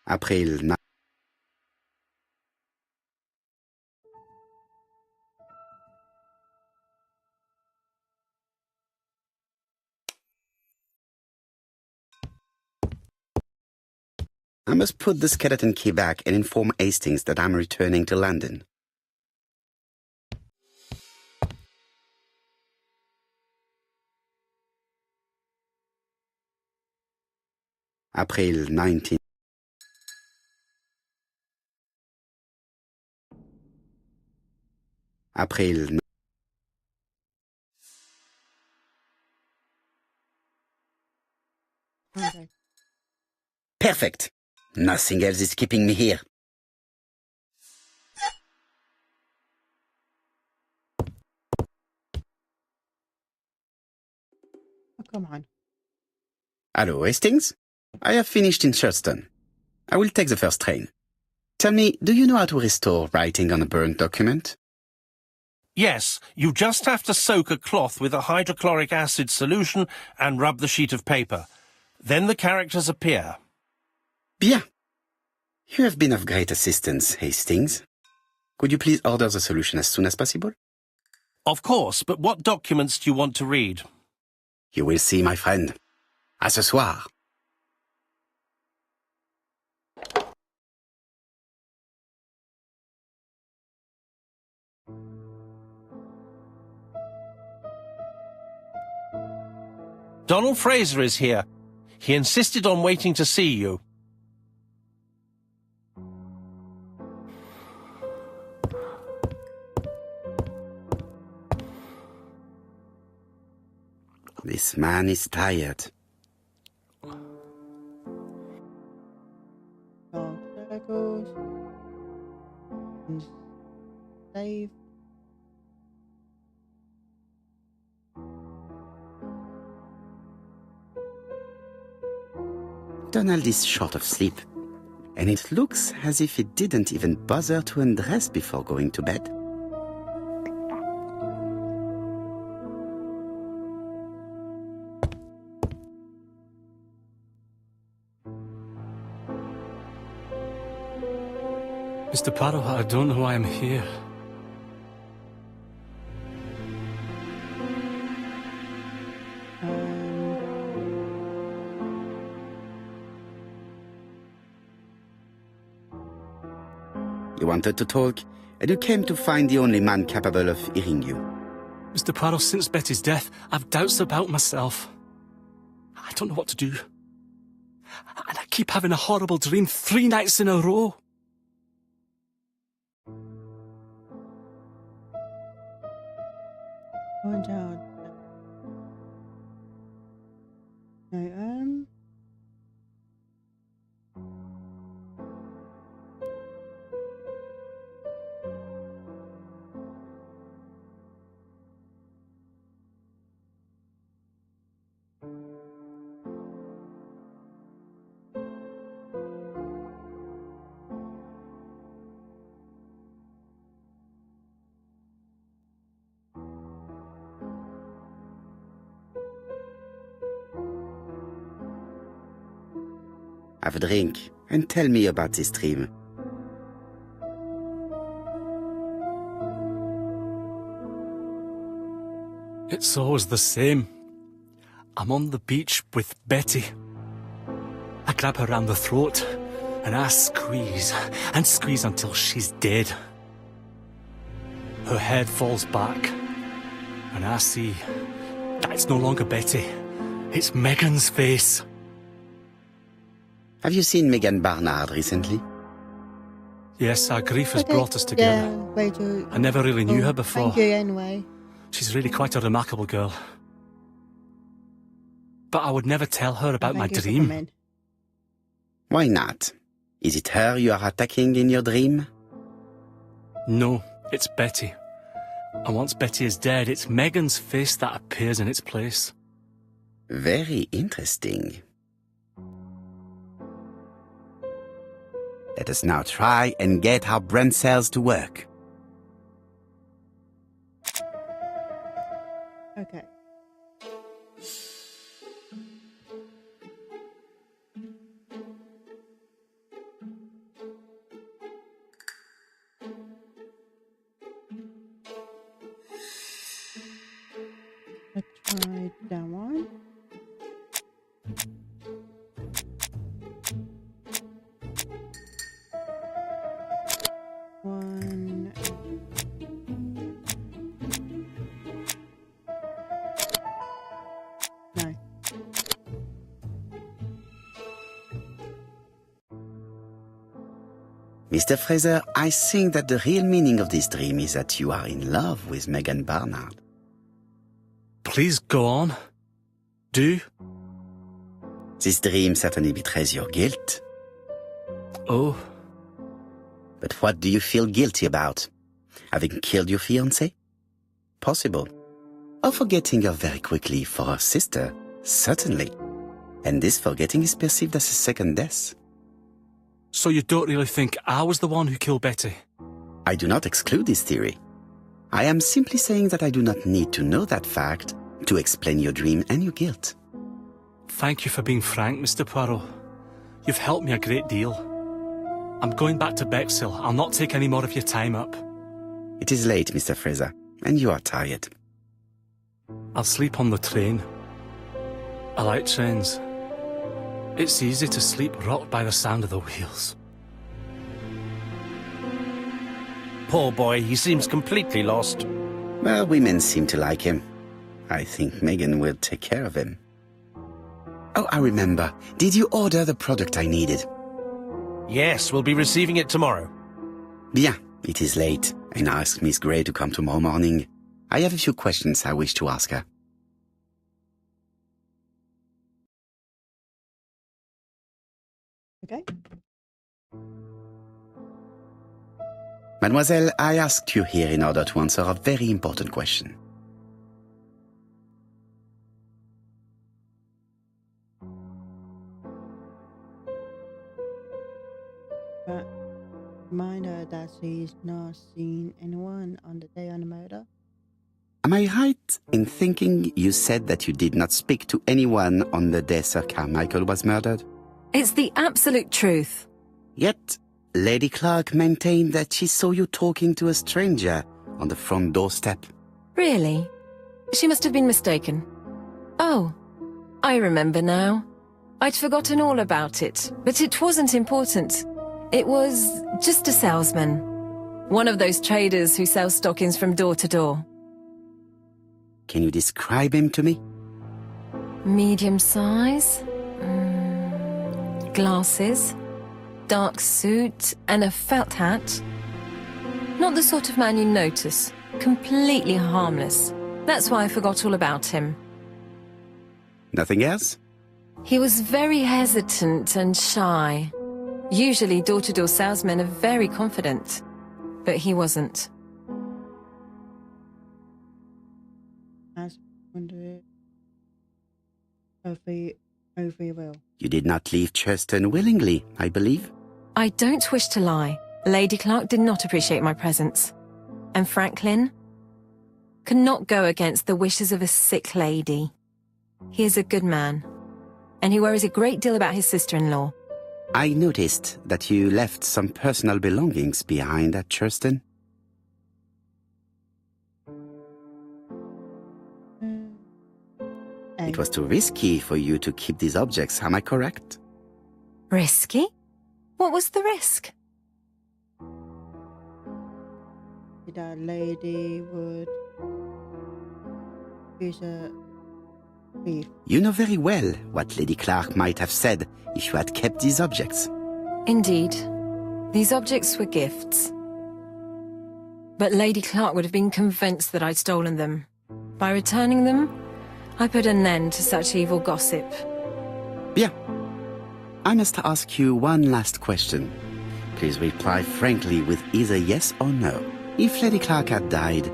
April I must put the skeleton key back and inform Hastings that I'm returning to London. April 19. April. Okay. Perfect. Nothing else is keeping me here. Oh, come on. Hello, Hastings? I have finished in Sherdston. I will take the first train. Tell me, do you know how to restore writing on a burnt document? Yes, you just have to soak a cloth with a hydrochloric acid solution and rub the sheet of paper. Then the characters appear. Bien. You have been of great assistance, Hastings. Could you please order the solution as soon as possible? Of course, but what documents do you want to read? You will see, my friend. À ce soir. Donald Fraser is here. He insisted on waiting to see you. This man is tired. Dark circles. And save. Donald is short of sleep, and it looks as if he didn't even bother to undress before going to bed. Mr. Poirot, I don't know why I'm here. You wanted to talk, and you came to find the only man capable of hearing you. Mr. Poirot, since Betty's death, I've doubts about myself. I don't know what to do. And I keep having a horrible dream 3 nights in a row. Find out. No, Have a drink, and tell me about this dream. It's always the same. I'm on the beach with Betty. I grab her round the throat, and I squeeze, and squeeze until she's dead. Her head falls back, and I see that it's no longer Betty. It's Megan's face. Have you seen Megan Barnard recently? Yes, our grief has brought us together. Yeah, Rachel. I never really knew her before. Thank you anyway. She's really quite a remarkable girl. But I would never tell her about my Thank you for dream. coming. Why not? Is it her you are attacking in your dream? No, it's Betty. And once Betty is dead, it's Megan's face that appears in its place. Very interesting. Let us now try and get our brain cells to work. Okay. Let's try that one. One. No. Mr. Fraser, I think that the real meaning of this dream is that you are in love with Megan Barnard. Please go on. Do. This dream certainly betrays your guilt. Oh. But what do you feel guilty about? Having killed your fiancé? Possible. Or forgetting her very quickly for her sister? Certainly. And this forgetting is perceived as a second death. So you don't really think I was the one who killed Betty? I do not exclude this theory. I am simply saying that I do not need to know that fact to explain your dream and your guilt. Thank you for being frank, Mr. Poirot. You've helped me a great deal. I'm going back to Bexhill. I'll not take any more of your time up. It is late, Mr. Fraser, and you are tired. I'll sleep on the train. I like trains. It's easy to sleep rocked by the sound of the wheels. Poor boy, he seems completely lost. Well, women seem to like him. I think Megan will take care of him. Oh, I remember. Did you order the product I needed? Yes, we'll be receiving it tomorrow. Bien, it is late, and I asked Miss Grey to come tomorrow morning. I have a few questions I wish to ask her. Okay. Mademoiselle, I asked you here in order to answer a very important question. But remind her that she's not seen anyone on the day of the murder. Am I right in thinking you said that you did not speak to anyone on the day Sir Carmichael was murdered? It's the absolute truth. Yet, Lady Clark maintained that she saw you talking to a stranger on the front doorstep. Really? She must have been mistaken. Oh, I remember now. I'd forgotten all about it, but it wasn't important. It was just a salesman. One of those traders who sell stockings from door to door. Can you describe him to me? Medium size, glasses, dark suit, and a felt hat. Not the sort of man you notice. Completely harmless. That's why I forgot all about him. Nothing else? He was very hesitant and shy. Usually door-to-door salesmen are very confident, but he wasn't. As wonder overall. You did not leave Churston willingly, I believe. I don't wish to lie. Lady Clark did not appreciate my presence. And Franklin could not go against the wishes of a sick lady. He is a good man, and he worries a great deal about his sister-in-law. I noticed that you left some personal belongings behind at Churston. It was too risky for you to keep these objects, am I correct? Risky? What was the risk? That lady would be a thief. You know very well what Lady Clark might have said if you had kept these objects. Indeed. These objects were gifts. But Lady Clark would have been convinced that I'd stolen them. By returning them, I put an end to such evil gossip. Bien. I must ask you one last question. Please reply frankly with either yes or no. If Lady Clark had died,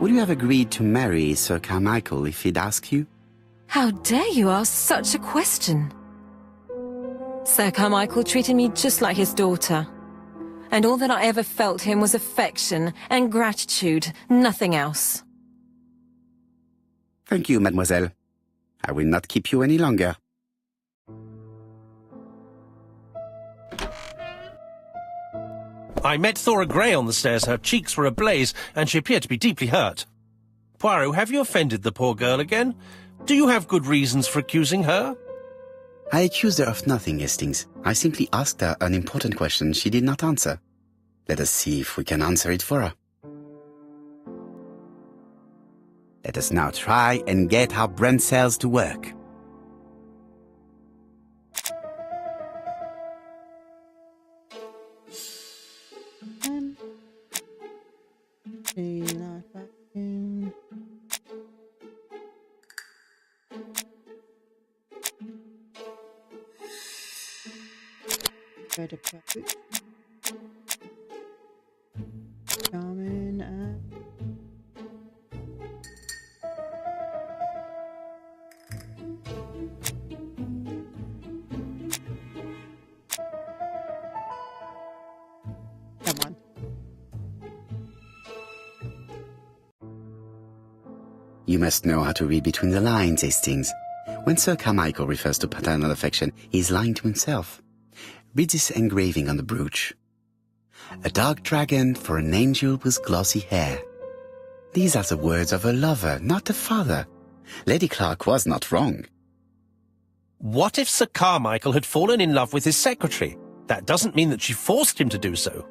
would you have agreed to marry Sir Carmichael if he'd asked you? How dare you ask such a question? Sir Carmichael treated me just like his daughter. And all that I ever felt him was affection and gratitude, nothing else. Thank you, mademoiselle. I will not keep you any longer. I met Thora Grey on the stairs. Her cheeks were ablaze, and she appeared to be deeply hurt. Poirot, have you offended the poor girl again? Do you have good reasons for accusing her? I accused her of nothing, Hastings. I simply asked her an important question she did not answer. Let us see if we can answer it for her. Let us now try and get our brain cells to work. Go to prep. Charming and come on. You must know how to read between the lines, Hastings. When Sir Carmichael refers to paternal affection, he is lying to himself. Read this engraving on the brooch. A dark dragon for an angel with glossy hair. These are the words of a lover, not a father. Lady Clark was not wrong. What if Sir Carmichael had fallen in love with his secretary? That doesn't mean that she forced him to do so.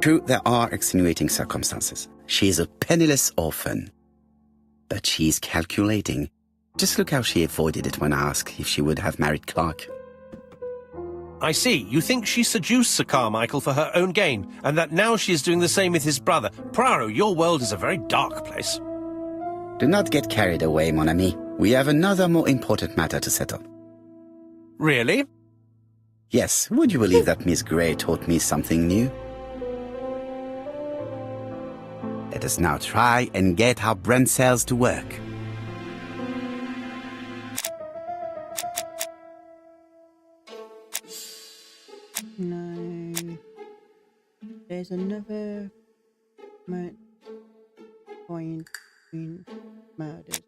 True, there are extenuating circumstances. She is a penniless orphan. But she is calculating. Just look how she avoided it when asked if she would have married Clark. I see. You think she seduced Sir Carmichael for her own gain, and that now she is doing the same with his brother. Poirot, your world is a very dark place. Do not get carried away, mon ami. We have another more important matter to settle. Really? Yes, would you believe that Miss Grey taught me something new? Let us now try and get our brain cells to work. No. There's another point between murders.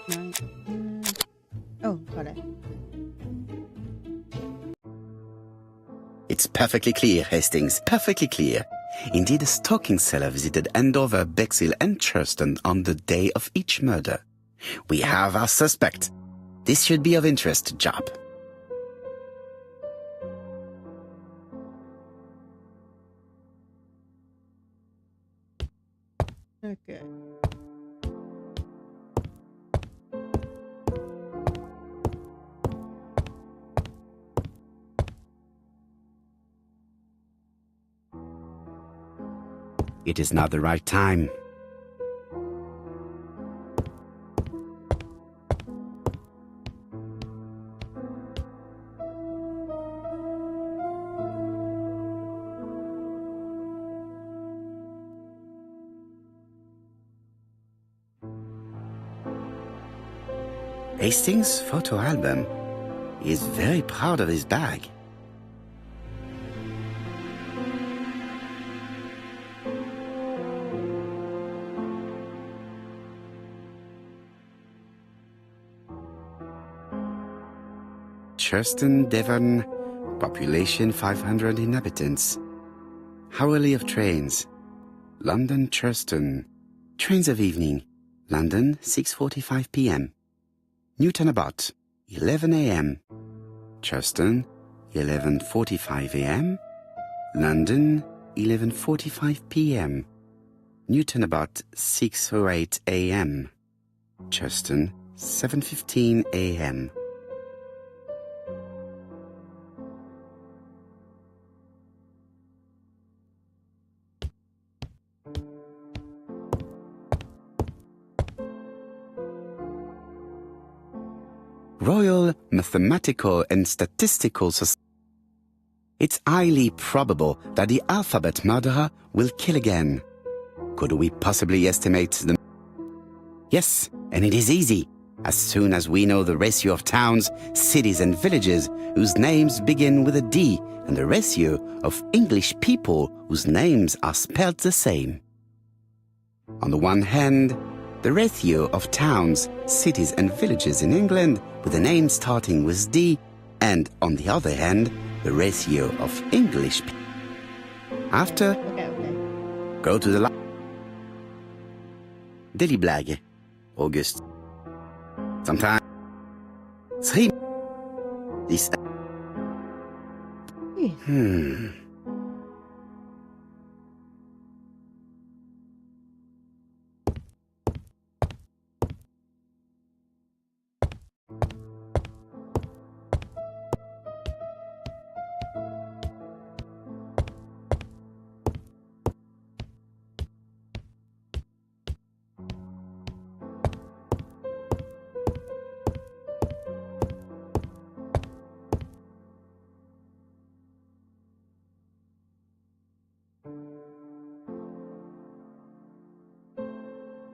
No. Oh, got it. It's perfectly clear, Hastings, perfectly clear. Indeed, a stocking seller visited Andover, Bexhill and Churston on the day of each murder. We have our suspect. This should be of interest to Job. Okay. It is not the right time. Hastings' photo album. He is very proud of his bag. Churston, Devon, population 500 inhabitants. Hourly of trains. London, Churston. Trains of evening. London, 6:45 p.m. Newton about 11 a.m. Churston, 11:45 a.m. London, 11:45 p.m. Newton about 6:08 a.m. Churston, 7:15 a.m. Royal Mathematical and Statistical Society. It's highly probable that the alphabet murderer will kill again. Could we possibly estimate the... Yes, and it is easy. As soon as we know the ratio of towns, cities and villages whose names begin with a D and the ratio of English people whose names are spelled the same. On the one hand, the ratio of towns, cities and villages in England with a name starting with D, and on the other hand, the ratio of English people. After, Okay. go to the Daily Blag, August. Sometimes, three. This.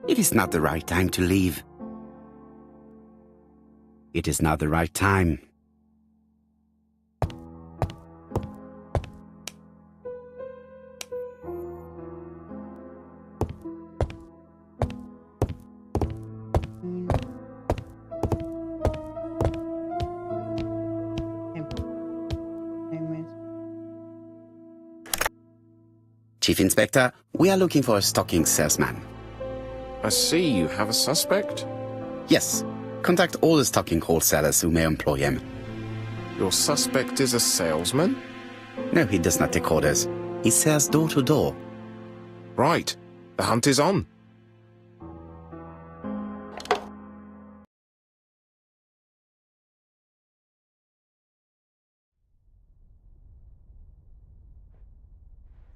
It is not the right time to leave. It is not the right time. Chief Inspector, we are looking for a stocking salesman. I see you have a suspect. Yes. Contact all the stocking wholesalers who may employ him. Your suspect is a salesman? No, he does not take orders. He sells door to door. Right. The hunt is on.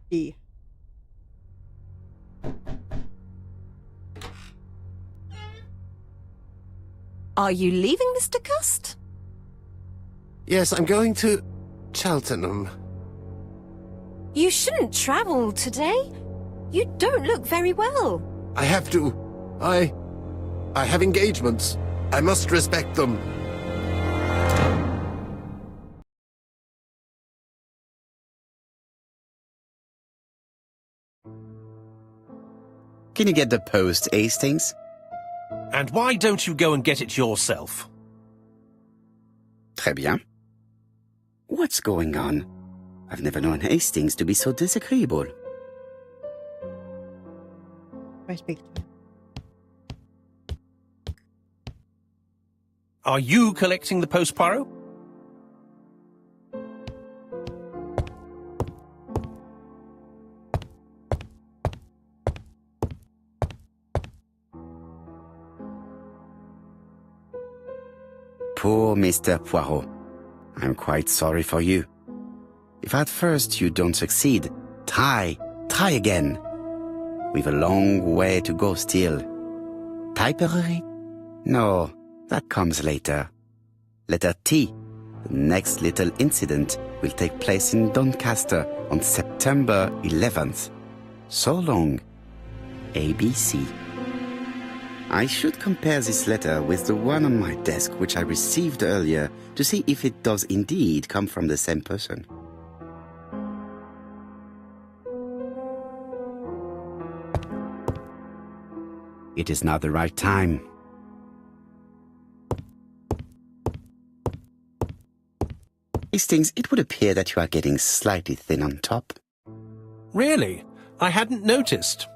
D. Are you leaving, Mr. Cust? Yes, I'm going to Cheltenham. You shouldn't travel today. You don't look very well. I have to. I have engagements. I must respect them. Can you get the post, Hastings? And why don't you go and get it yourself? Très bien. What's going on? I've never known Hastings to be so disagreeable. I speak to him. Are you collecting the post, Poirot? Poor Mr. Poirot. I'm quite sorry for you. If at first you don't succeed, try again. We've a long way to go still. Typery? No, that comes later. Letter T. The next little incident will take place in Doncaster on September 11th. So long. ABC. I should compare this letter with the one on my desk which I received earlier to see if it does indeed come from the same person. It is now the right time. Hastings, it would appear that you are getting slightly thin on top. Really? I hadn't noticed.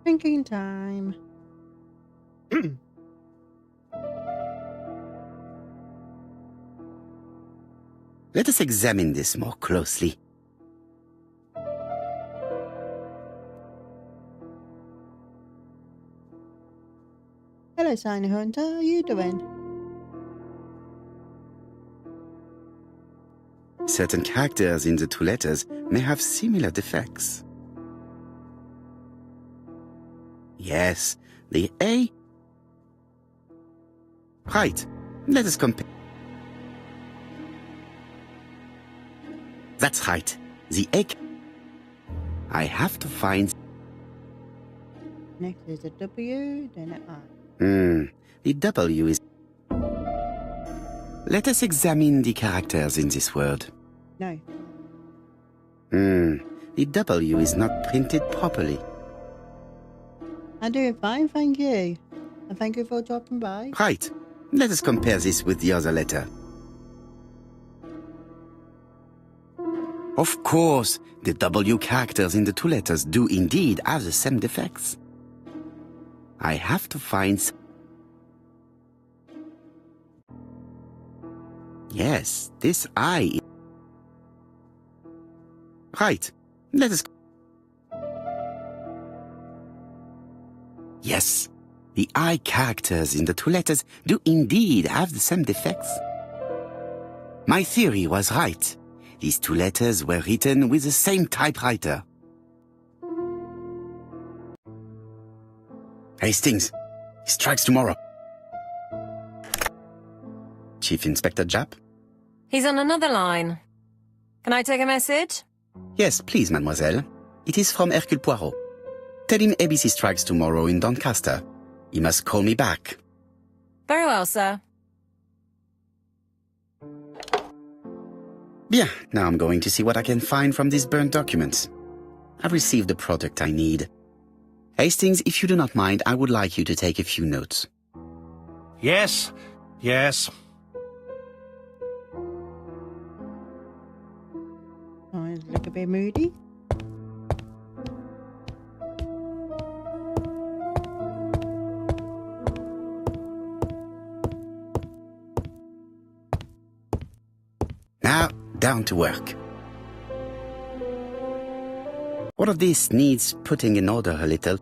Drinking time. Let us examine this more closely. Hello, Sign Hunter. How are you doing? Certain characters in the two letters may have similar defects. Yes, the A. Right, let us compare. That's right, the A. I have to find... Next is a W, then an I. The W is... Let us examine the characters in this word. No. The W is not printed properly. I'm doing fine, thank you. And thank you for dropping by. Right. Let us compare this with the other letter. Of course, the W characters in the two letters do indeed have the same defects. I have to find... Yes, this I... Right. Let us... Yes, the I characters in the two letters do indeed have the same defects. My theory was right. These two letters were written with the same typewriter. Hastings, he strikes tomorrow. Chief Inspector Japp? He's on another line. Can I take a message? Yes, please, mademoiselle. It is from Hercule Poirot. Tell him ABC strikes tomorrow in Doncaster. He must call me back. Very well, sir. Bien, now I'm going to see what I can find from these burnt documents. I've received the product I need. Hastings, if you do not mind, I would like you to take a few notes. Yes, yes. I look a bit moody. Now, down to work. What of this needs putting in order a little?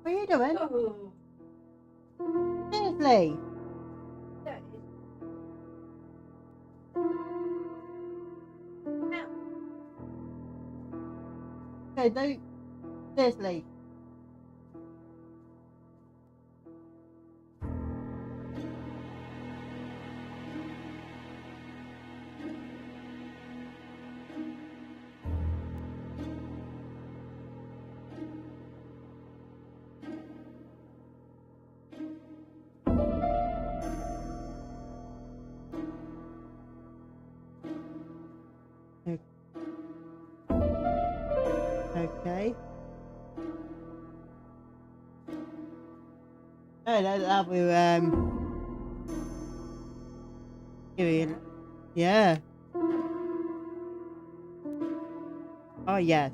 What are you doing? Oh, Seriously? that is. Okay, don't. Seriously. Okay. Oh, that will give you. Yeah. Oh yes.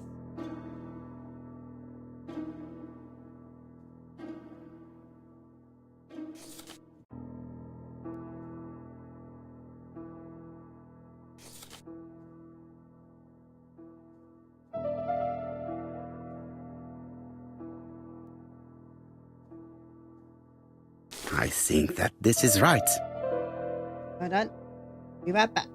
I think that this is right. Hold on. Be right back.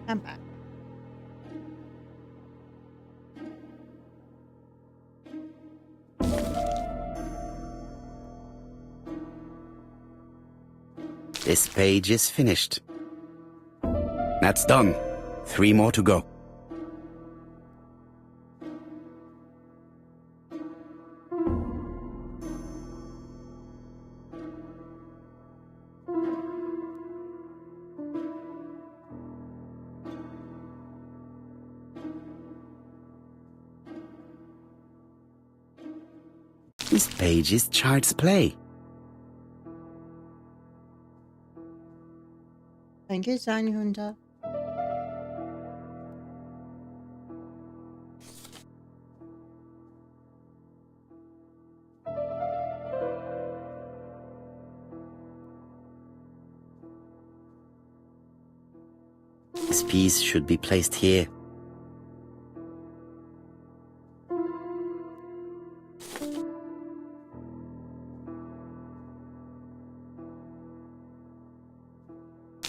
I'm back. This page is finished. That's done. 3 more to go. This page is child's play. Thank you, Shiny Hunter. This piece should be placed here.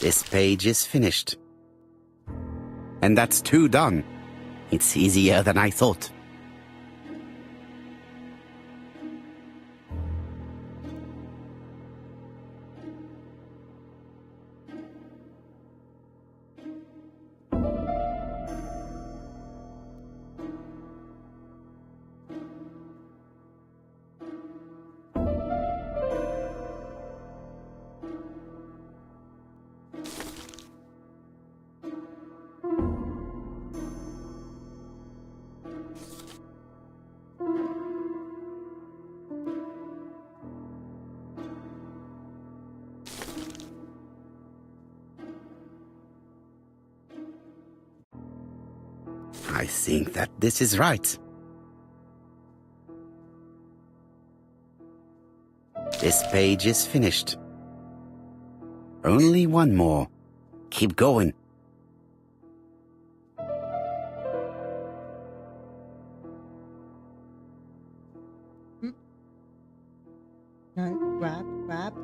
This page is finished. And that's 2 done. It's easier than I thought. I think that this is right. This page is finished. Only 1 more. Keep going. No, grab.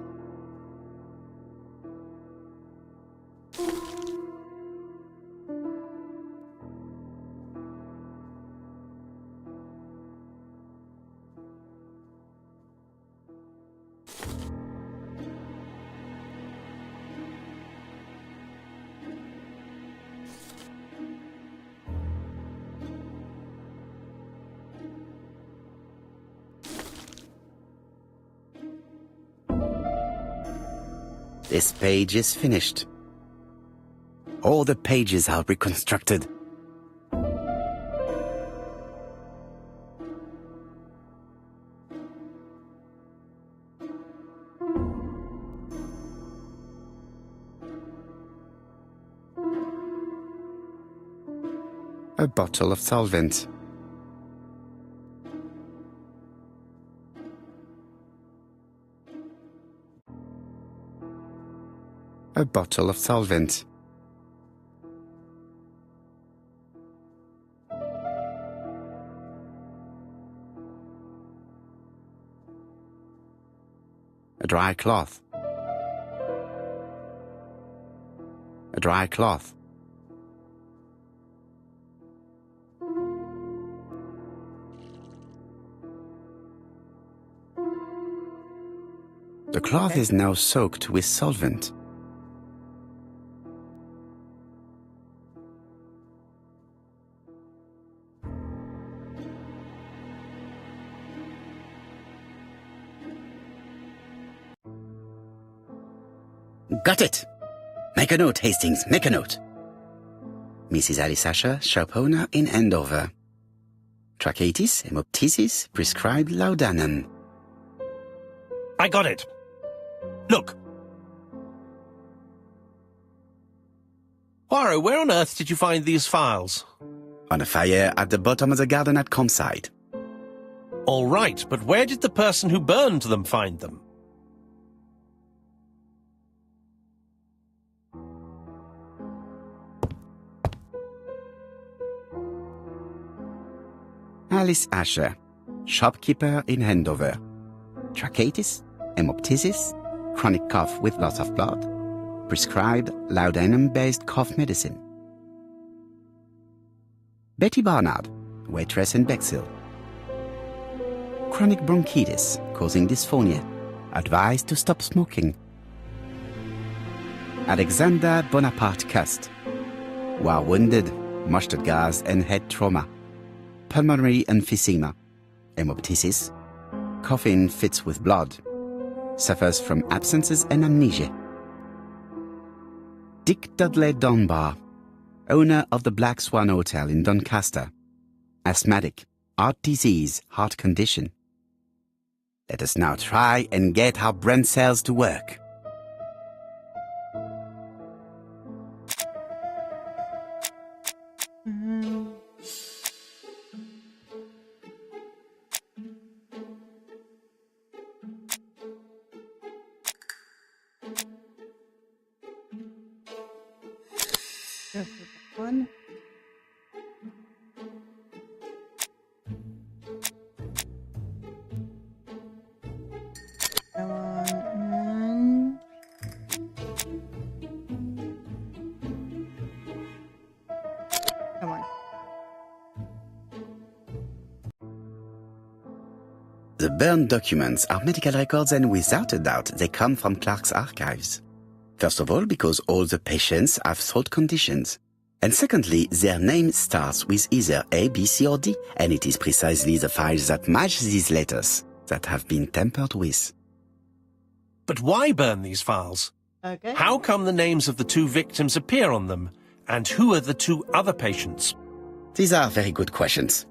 This page is finished. All the pages are reconstructed. A bottle of solvent. A bottle of solvent. A dry cloth. A dry cloth. The cloth is now soaked with solvent. Got it! Make a note, Hastings, make a note. Mrs. Alice Asher, shop owner in Andover. Tracheitis, hemoptysis, prescribed laudanum. I got it. Look. Poirot, where on earth did you find these files? On a fire at the bottom of the garden at Comside. All right, but where did the person who burned them find them? Alice Asher, shopkeeper in Andover. Tracheitis, hemoptysis, chronic cough with loss of blood. Prescribed laudanum-based cough medicine. Betty Barnard, waitress in Bexhill. Chronic bronchitis causing dysphonia. Advised to stop smoking. Alexander Bonaparte Cust. War wounded, mustard gas and head trauma. Pulmonary emphysema. Hemoptysis. Coughing fits with blood. Suffers from absences and amnesia. Dick Dudley Dunbar, owner of the Black Swan Hotel in Doncaster. Asthmatic, heart disease, heart condition. Let us now try and get our brain cells to work. Just with one. Come on, and come on. The burned documents are medical records, and without a doubt they come from Clark's archives. First of all, because all the patients have throat conditions. And secondly, their name starts with either A, B, C, or D, and it is precisely the files that match these letters that have been tampered with. But why burn these files? Okay. How come the names of the 2 victims appear on them? And who are the 2 other patients? These are very good questions.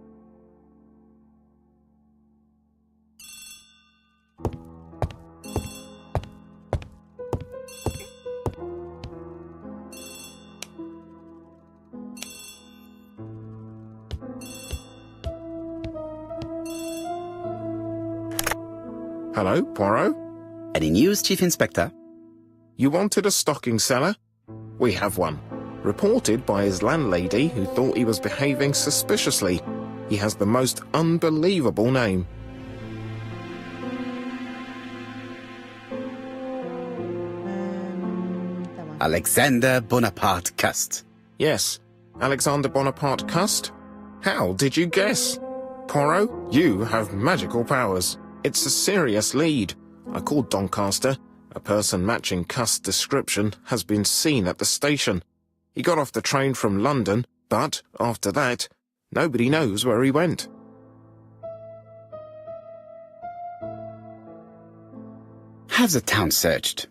Hello, Poirot? Any news, Chief Inspector? You wanted a stocking seller? We have one. Reported by his landlady who thought he was behaving suspiciously. He has the most unbelievable name. That one. Alexander Bonaparte Cust. Yes, Alexander Bonaparte Cust? How did you guess? Poirot, you have magical powers. It's a serious lead. I called Doncaster. A person matching Cust's description has been seen at the station. He got off the train from London, but after that, nobody knows where he went. Have the town searched.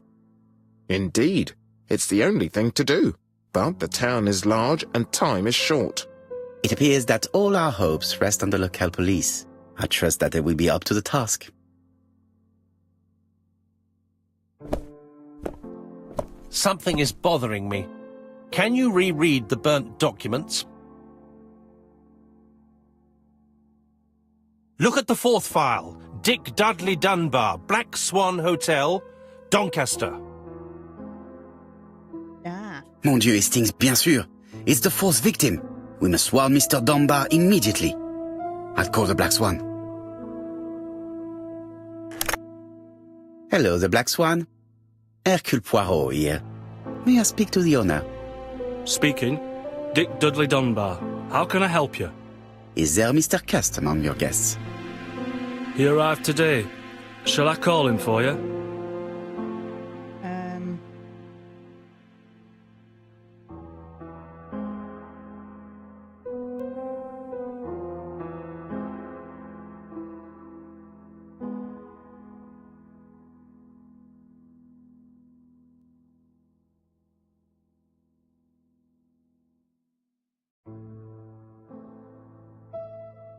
Indeed, it's the only thing to do. But the town is large and time is short. It appears that all our hopes rest on the local police. I trust that they will be up to the task. Something is bothering me. Can you reread the burnt documents? Look at the 4th file. Dick Dudley Dunbar, Black Swan Hotel, Doncaster. Ah. Mon Dieu, Hastings, bien sûr. It's the 4th victim. We must warn Mr. Dunbar immediately. I'll call the Black Swan. Hello, the Black Swan. Hercule Poirot here. May I speak to the owner? Speaking. Dick Dudley Dunbar. How can I help you? Is there Mr. Cust among your guests? He arrived today. Shall I call him for you?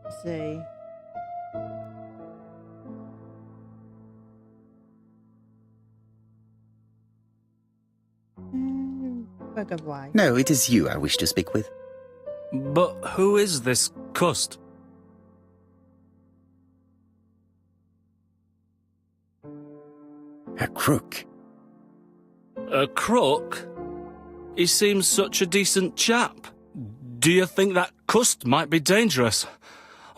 Let's see. Book of why? No, it is you I wish to speak with. But who is this Cust? A crook. A crook? He seems such a decent chap. Do you think that Cust might be dangerous?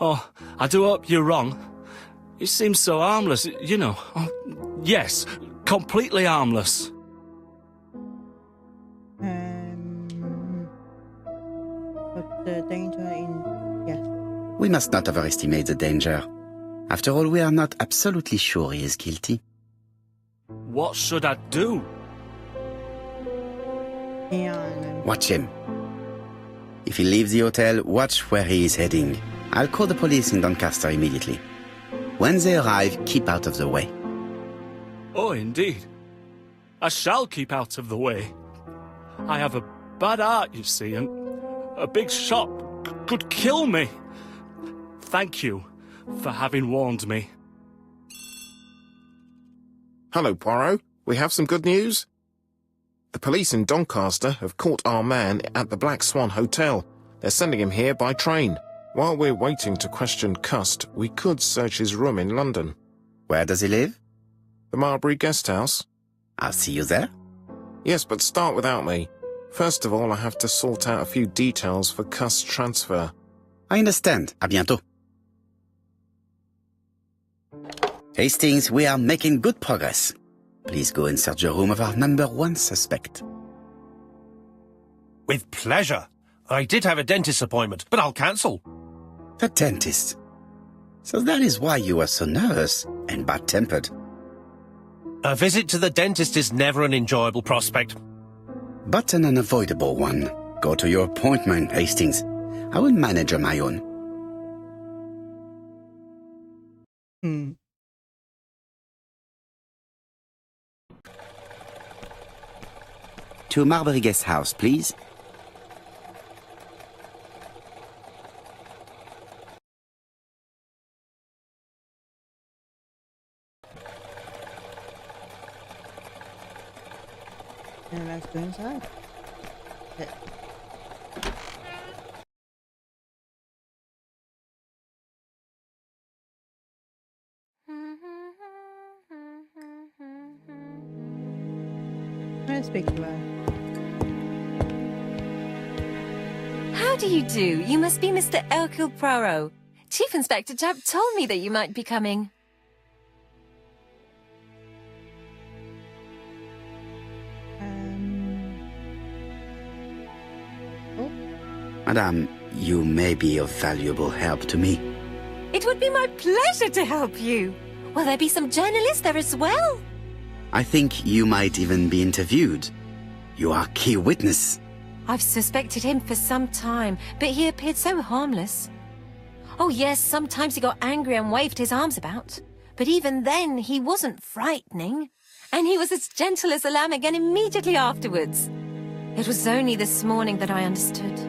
Oh, I do hope you're wrong. He seems so harmless, you know. Oh, yes, completely harmless. But the danger in... Yes. We must not overestimate the danger. After all, we are not absolutely sure he is guilty. What should I do? Watch him. If he leaves the hotel, watch where he is heading. I'll call the police in Doncaster immediately. When they arrive, keep out of the way. Oh, indeed. I shall keep out of the way. I have a bad heart, you see, and a big shot could kill me. Thank you for having warned me. Hello, Poirot. We have some good news. The police in Doncaster have caught our man at the Black Swan Hotel. They're sending him here by train. While we're waiting to question Cust, we could search his room in London. Where does he live? The Marbury Guest House. I'll see you there. Yes, but start without me. First of all, I have to sort out a few details for Cust's transfer. I understand. À bientôt. Hastings, we are making good progress. Please go and search the room of our #1 suspect. With pleasure. I did have a dentist appointment, but I'll cancel. The dentist. So that is why you were so nervous and bad-tempered. A visit to the dentist is never an enjoyable prospect. But an unavoidable one. Go to your appointment, Hastings. I will manage on my own. To Marbury Guest House, please. And let's go inside. Yeah. Let's speak to her. How do you do? You must be Mr. Hercule Poirot. Chief Inspector Jupp told me that you might be coming. Oh. Madame, you may be of valuable help to me. It would be my pleasure to help you. Will there be some journalists there as well? I think you might even be interviewed. You are key witness. I've suspected him for some time, but he appeared so harmless. Oh yes, sometimes he got angry and waved his arms about. But even then, he wasn't frightening. And he was as gentle as a lamb again immediately afterwards. It was only this morning that I understood.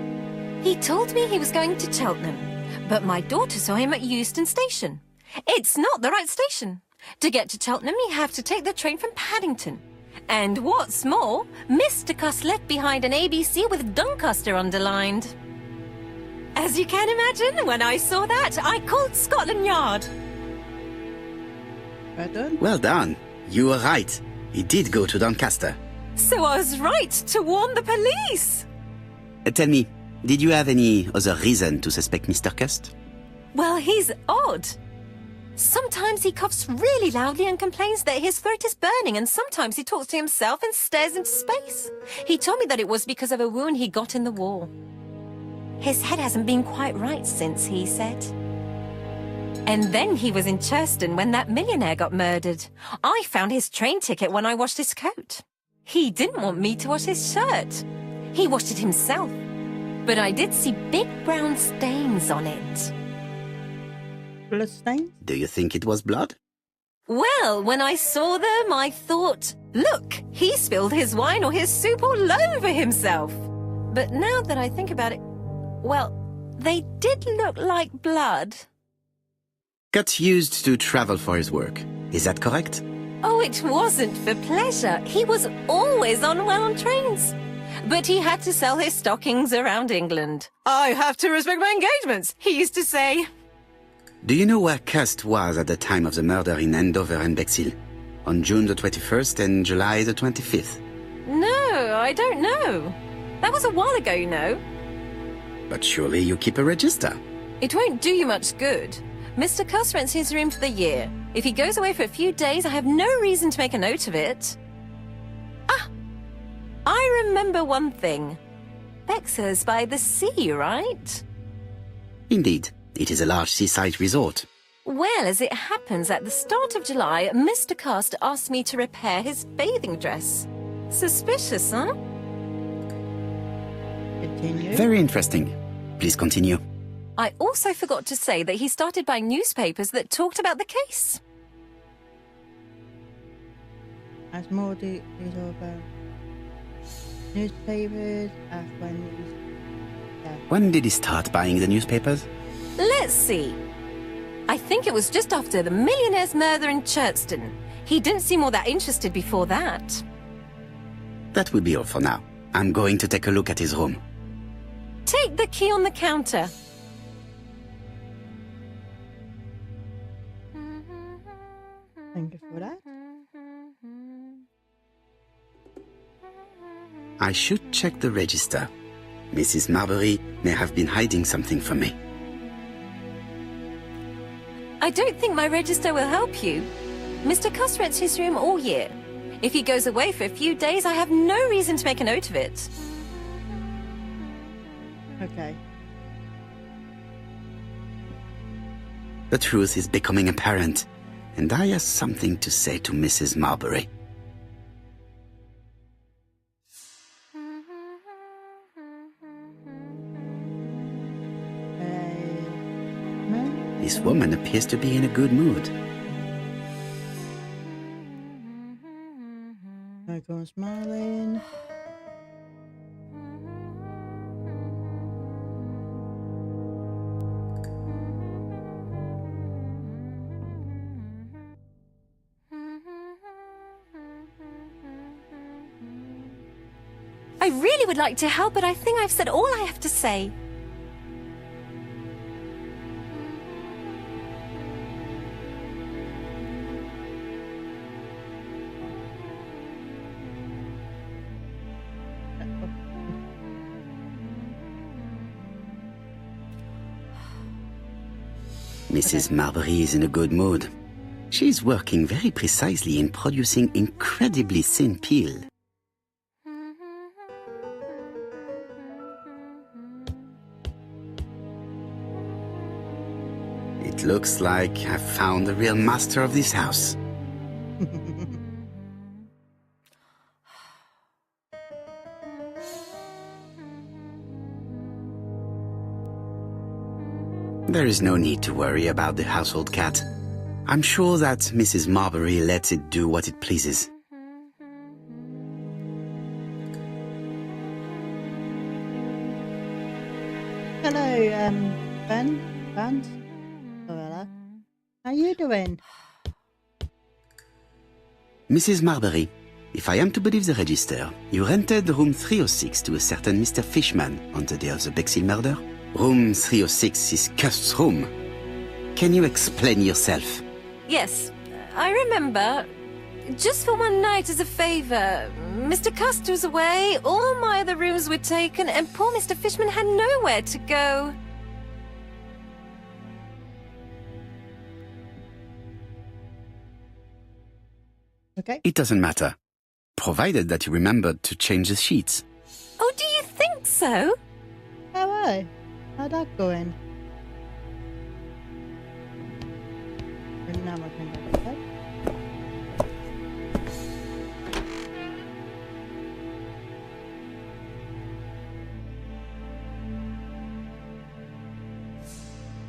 He told me he was going to Cheltenham, but my daughter saw him at Euston Station. It's not the right station. To get to Cheltenham, you have to take the train from Paddington. And what's more, Mr. Cust left behind an ABC with Doncaster underlined. As you can imagine, when I saw that, I called Scotland Yard. Well done. Well done. You were right. He did go to Doncaster. So I was right to warn the police. Tell me, did you have any other reason to suspect Mr. Cust? Well, he's odd. Sometimes he coughs really loudly and complains that his throat is burning, and sometimes he talks to himself and stares into space. He told me that it was because of a wound he got in the war. His head hasn't been quite right since, he said. And then he was in Churston when that millionaire got murdered. I found his train ticket when I washed his coat. He didn't want me to wash his shirt. He washed it himself. But I did see big brown stains on it. Blood stains? Do you think it was blood? Well, when I saw them, I thought, look, he spilled his wine or his soup all over himself. But now that I think about it, well, they did look like blood. Cust used to travel for his work. Is that correct? Oh, it wasn't for pleasure. He was always unwell on trains. But he had to sell his stockings around England. I have to respect my engagements, he used to say. Do you know where Cust was at the time of the murder in Andover and Bexhill? On June the 21st and July the 25th? No, I don't know. That was a while ago, you know. But surely you keep a register. It won't do you much good. Mr. Cust rents his room for the year. If he goes away for a few days, I have no reason to make a note of it. Ah! I remember one thing. Bexer's by the sea, right? Indeed, it is a large seaside resort. Well, as it happens, at the start of July, Mr. Cast asked me to repair his bathing dress. Suspicious, huh? Continue. Very interesting. Please continue. I also forgot to say that he started buying newspapers that talked about the case. As more details about newspapers, When did he start buying the newspapers? Let's see. I think it was just after the millionaire's murder in Chertston. He didn't seem all that interested before that. That will be all for now. I'm going to take a look at his room. Take the key on the counter. Thank you for that. I should check the register. Mrs. Marbury may have been hiding something from me. I don't think my register will help you. Mr. Cuss rents his room all year. If he goes away for a few days, I have no reason to make a note of it. Okay. The truth is becoming apparent, and I have something to say to Mrs. Marbury. This woman appears to be in a good mood. I go smiling. I really would like to help, but I think I've said all I have to say. Mrs. Marbury is in a good mood. She is working very precisely in producing incredibly thin peel. It looks like I've found the real master of this house. There is no need to worry about the household cat. I'm sure that Mrs. Marbury lets it do what it pleases. Hello, Ben. Vance. Sorry, how you doing? Mrs. Marbury, if I am to believe the register, you rented room 306 to a certain Mr. Fishman on the day of the Bexhill murder? Room 306 is Cust's room. Can you explain yourself? Yes, I remember. Just for one night as a favour. Mr. Cust was away, all my other rooms were taken, and poor Mr. Fishman had nowhere to go. Okay. It doesn't matter, provided that you remembered to change the sheets. Oh, do you think so? How are you? How'd that going? And now I can go to bed.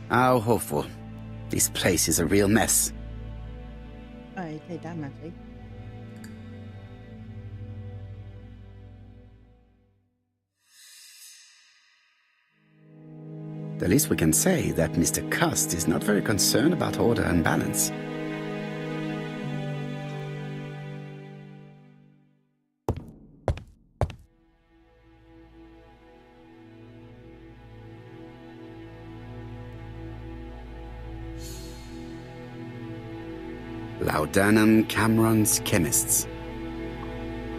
How awful. This place is a real mess. Oh, you take that, Matty. The least we can say is that Mr. Cust is not very concerned about order and balance. Laudanum Cameron's Chemists.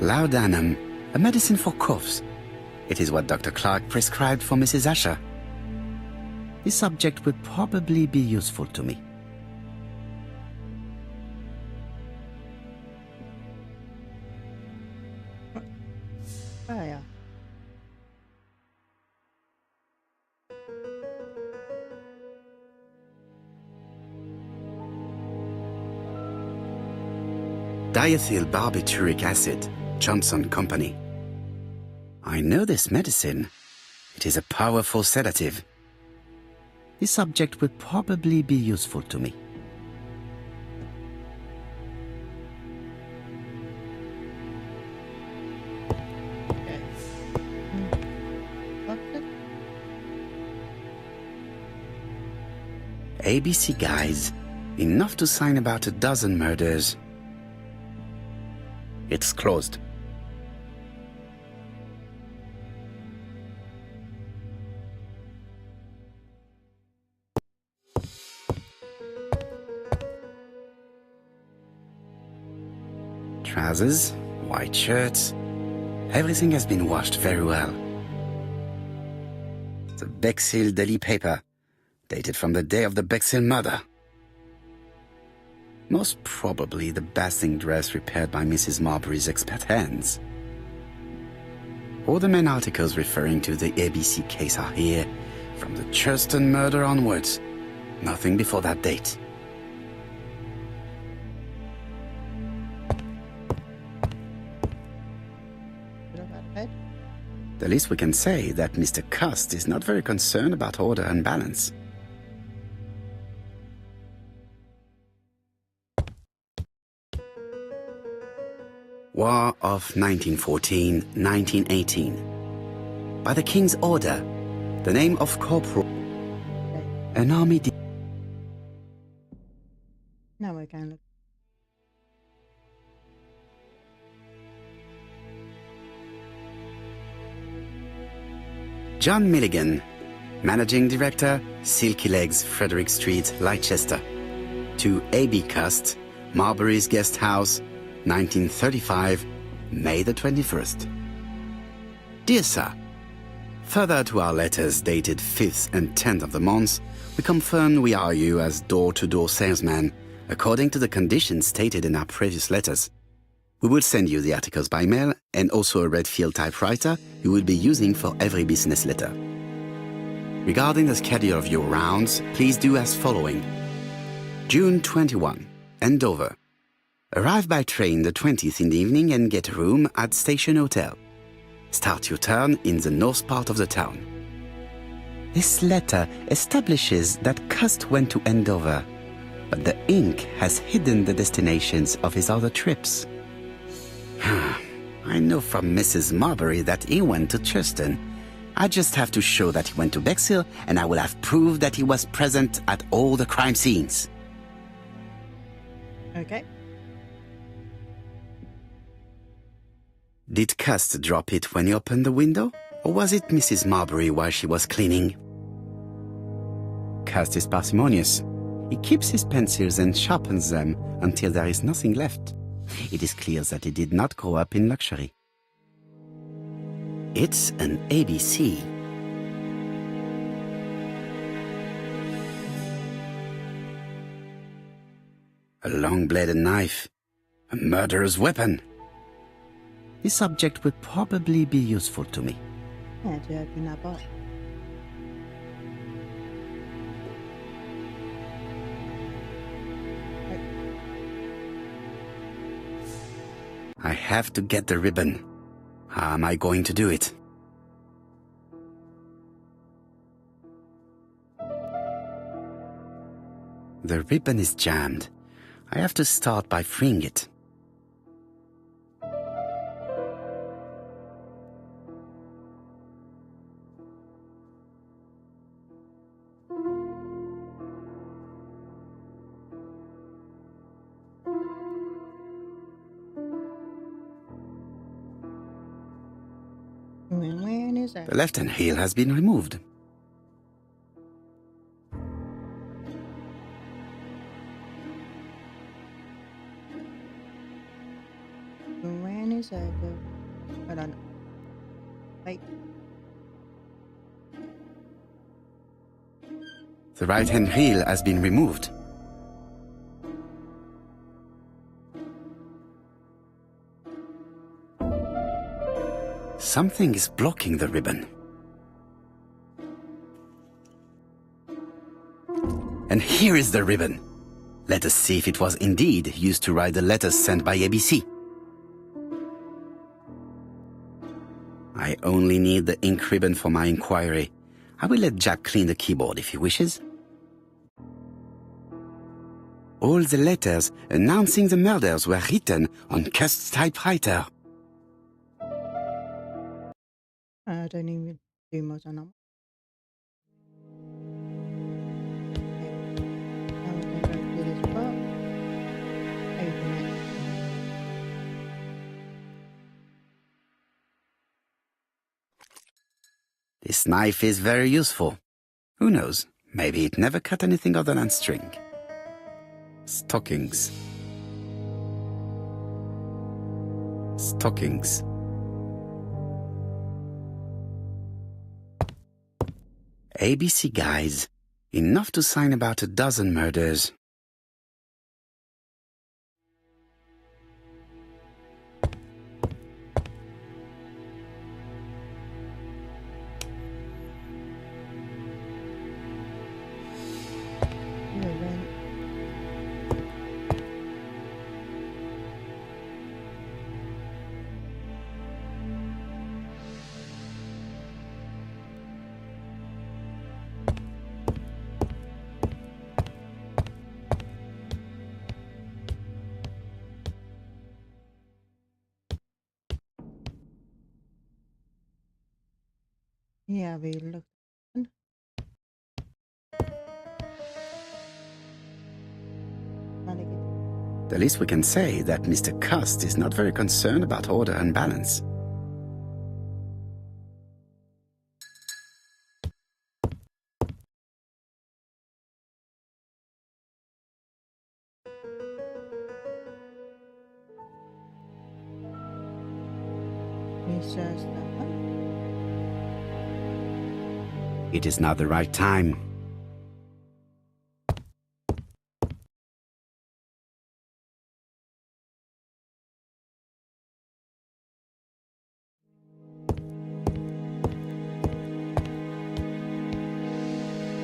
Laudanum, a medicine for coughs. It is what Dr. Clark prescribed for Mrs. Asher. This subject would probably be useful to me. Oh, yeah. Diethyl barbituric acid, Johnson Company. I know this medicine. It is a powerful sedative. This subject will probably be useful to me. Okay. What's it? ABC guys, enough to sign about a dozen murders. It's closed. Trousers, white shirts, everything has been washed very well. The Bexhill daily paper, dated from the day of the Bexhill murder. Most probably the basting dress repaired by Mrs. Marbury's expert hands. All the main articles referring to the ABC case are here, from the Churston murder onwards. Nothing before that date. The least we can say that Mr. Cust is not very concerned about order and balance. War of 1914-1918. By the King's order, the name of Corporal, an army... Now we're going to look. John Milligan, Managing Director, Silky Legs, Frederick Street, Leicester. To A.B. Cust, Marbury's Guest House, 1935, May the 21st. Dear Sir, further to our letters dated 5th and 10th of the month, we confirm we are you as door-to-door salesman, according to the conditions stated in our previous letters. We will send you the articles by mail and also a Redfield typewriter you will be using for every business letter. Regarding the schedule of your rounds, please do as following. June 21, Andover. Arrive by train the 20th in the evening and get a room at Station Hotel. Start your turn in the north part of the town. This letter establishes that Cust went to Andover, but the ink has hidden the destinations of his other trips. I know from Mrs. Marbury that he went to Churston. I just have to show that he went to Bexhill, and I will have proved that he was present at all the crime scenes. Okay. Did Cust drop it when he opened the window, or was it Mrs. Marbury while she was cleaning? Cust is parsimonious. He keeps his pencils and sharpens them until there is nothing left. It is clear that he did not grow up in luxury. It's an ABC. A long-bladed knife. A murderer's weapon. This subject will probably be useful to me. Yeah, to open that box. I have to get the ribbon. How am I going to do it? The ribbon is jammed. I have to start by freeing it. When is that? The left-hand heel has been removed. When is that? Hold on. Wait. The right-hand heel has been removed. Something is blocking the ribbon. And here is the ribbon. Let us see if it was indeed used to write the letters sent by ABC. I only need the ink ribbon for my inquiry. I will let Jack clean the keyboard if he wishes. All the letters announcing the murders were written on Cust's typewriter. I don't even do much on them. Now we're going to go to this book. Open it. This knife is very useful. Who knows? Maybe it never cut anything other than string. Stockings. Stockings. ABC guys. Enough to sign about a dozen murders. Yeah, we look. The least we can say that Mr. Cust is not very concerned about order and balance. Research that one. It is not the right time.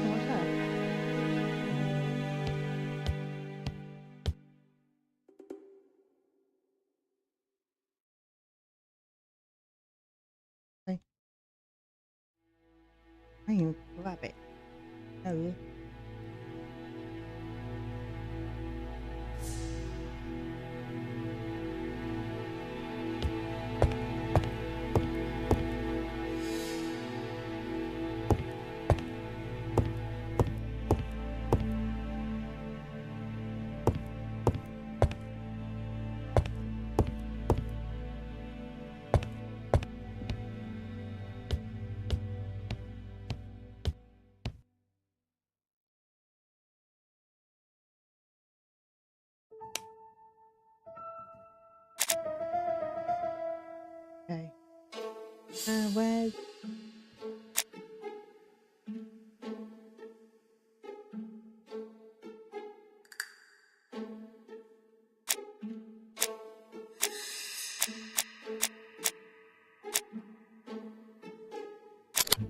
What's that? Hey. I can grab it. No. Okay. Where's...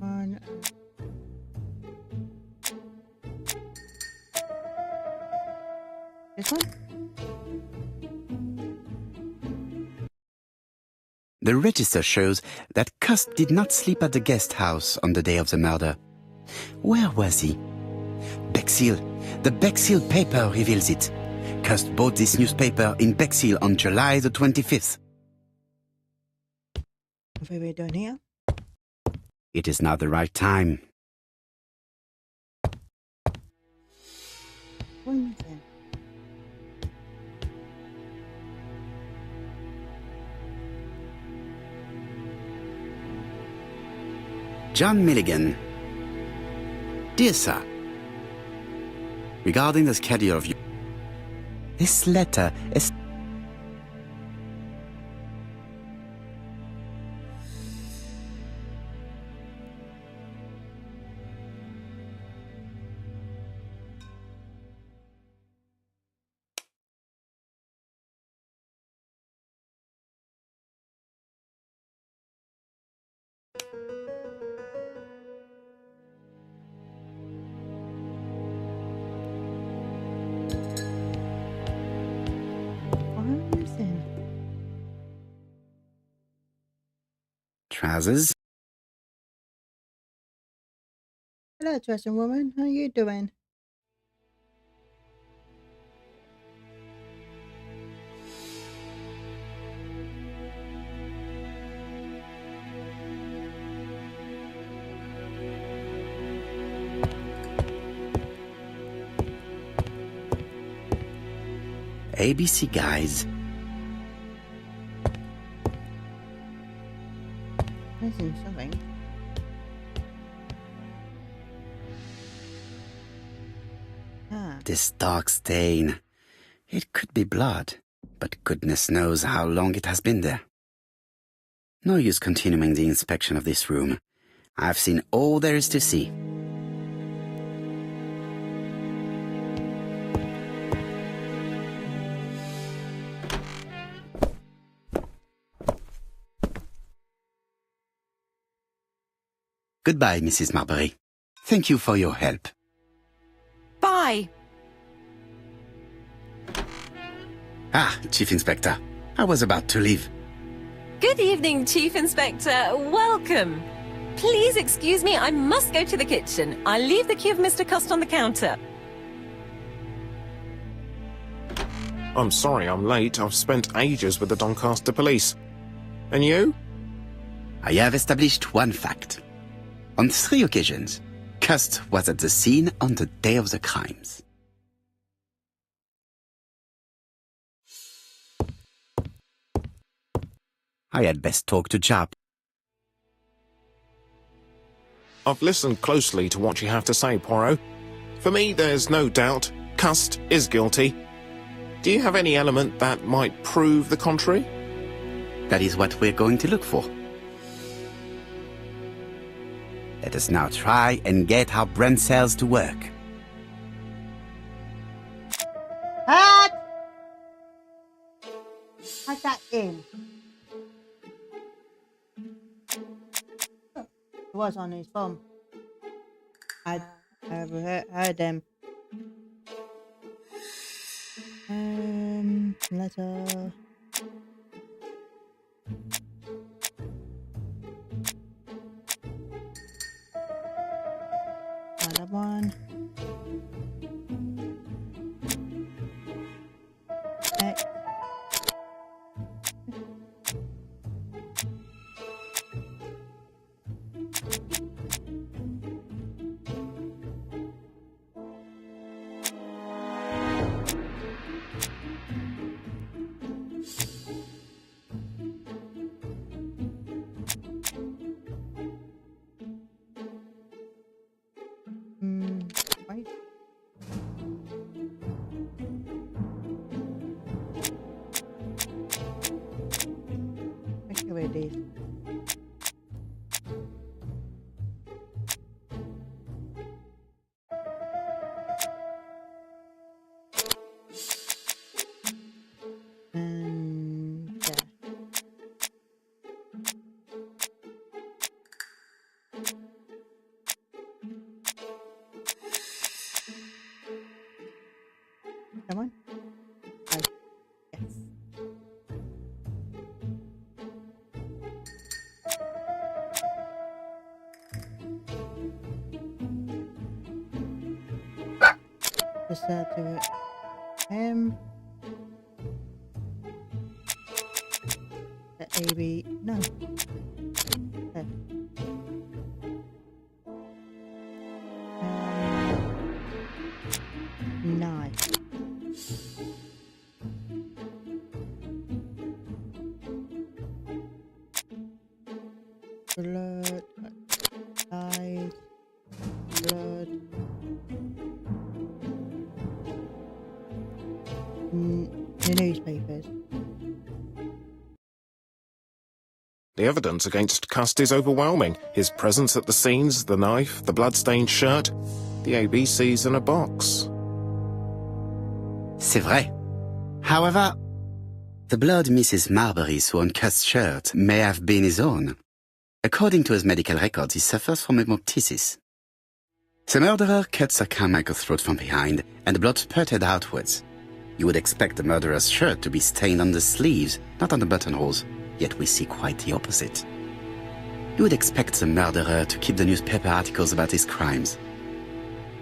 One. This one? The register shows that Cust did not sleep at the guest house on the day of the murder. Where was he? Bexhill. The Bexhill paper reveals it. Cust bought this newspaper in Bexhill on July the 25th. What are we doing here? It is not the right time. One then. John Milligan. Dear Sir, regarding the schedule of you, this letter is... trousers. Hello, dressing woman. How you doing? ABC guys. Missing something. Ah, This dark stain. It could be blood, but goodness knows how long it has been there. No use continuing the inspection of this room. I've seen all there is to see. Goodbye, Mrs. Marbury. Thank you for your help. Bye. Ah, Chief Inspector. I was about to leave. Good evening, Chief Inspector. Welcome. Please excuse me, I must go to the kitchen. I'll leave the key of Mr. Cust on the counter. I'm sorry I'm late. I've spent ages with the Doncaster police. And you? I have established one fact. On 3 occasions, Cust was at the scene on the day of the crimes. I had best talk to Jap. I've listened closely to what you have to say, Poirot. For me, there's no doubt Cust is guilty. Do you have any element that might prove the contrary? That is what we're going to look for. Let us now try and get our brain cells to work. Cut! Cut that in. It was on his phone. I heard them. Letter. Another one. X. Right. Take away these. And yeah. Come on. Oh, yes. Just do it. The AB. No. Okay. Nice. Blood, eyes, blood, the newspapers. The evidence against Cust is overwhelming. His presence at the scenes, the knife, the blood-stained shirt, the ABCs in a box. C'est vrai. However, the blood Mrs. Marbury saw on Cust's shirt may have been his own. According to his medical records, he suffers from hemoptysis. The murderer cut Sir Carmichael's throat from behind, and the blood spurted outwards. You would expect the murderer's shirt to be stained on the sleeves, not on the buttonholes, yet we see quite the opposite. You would expect the murderer to keep the newspaper articles about his crimes.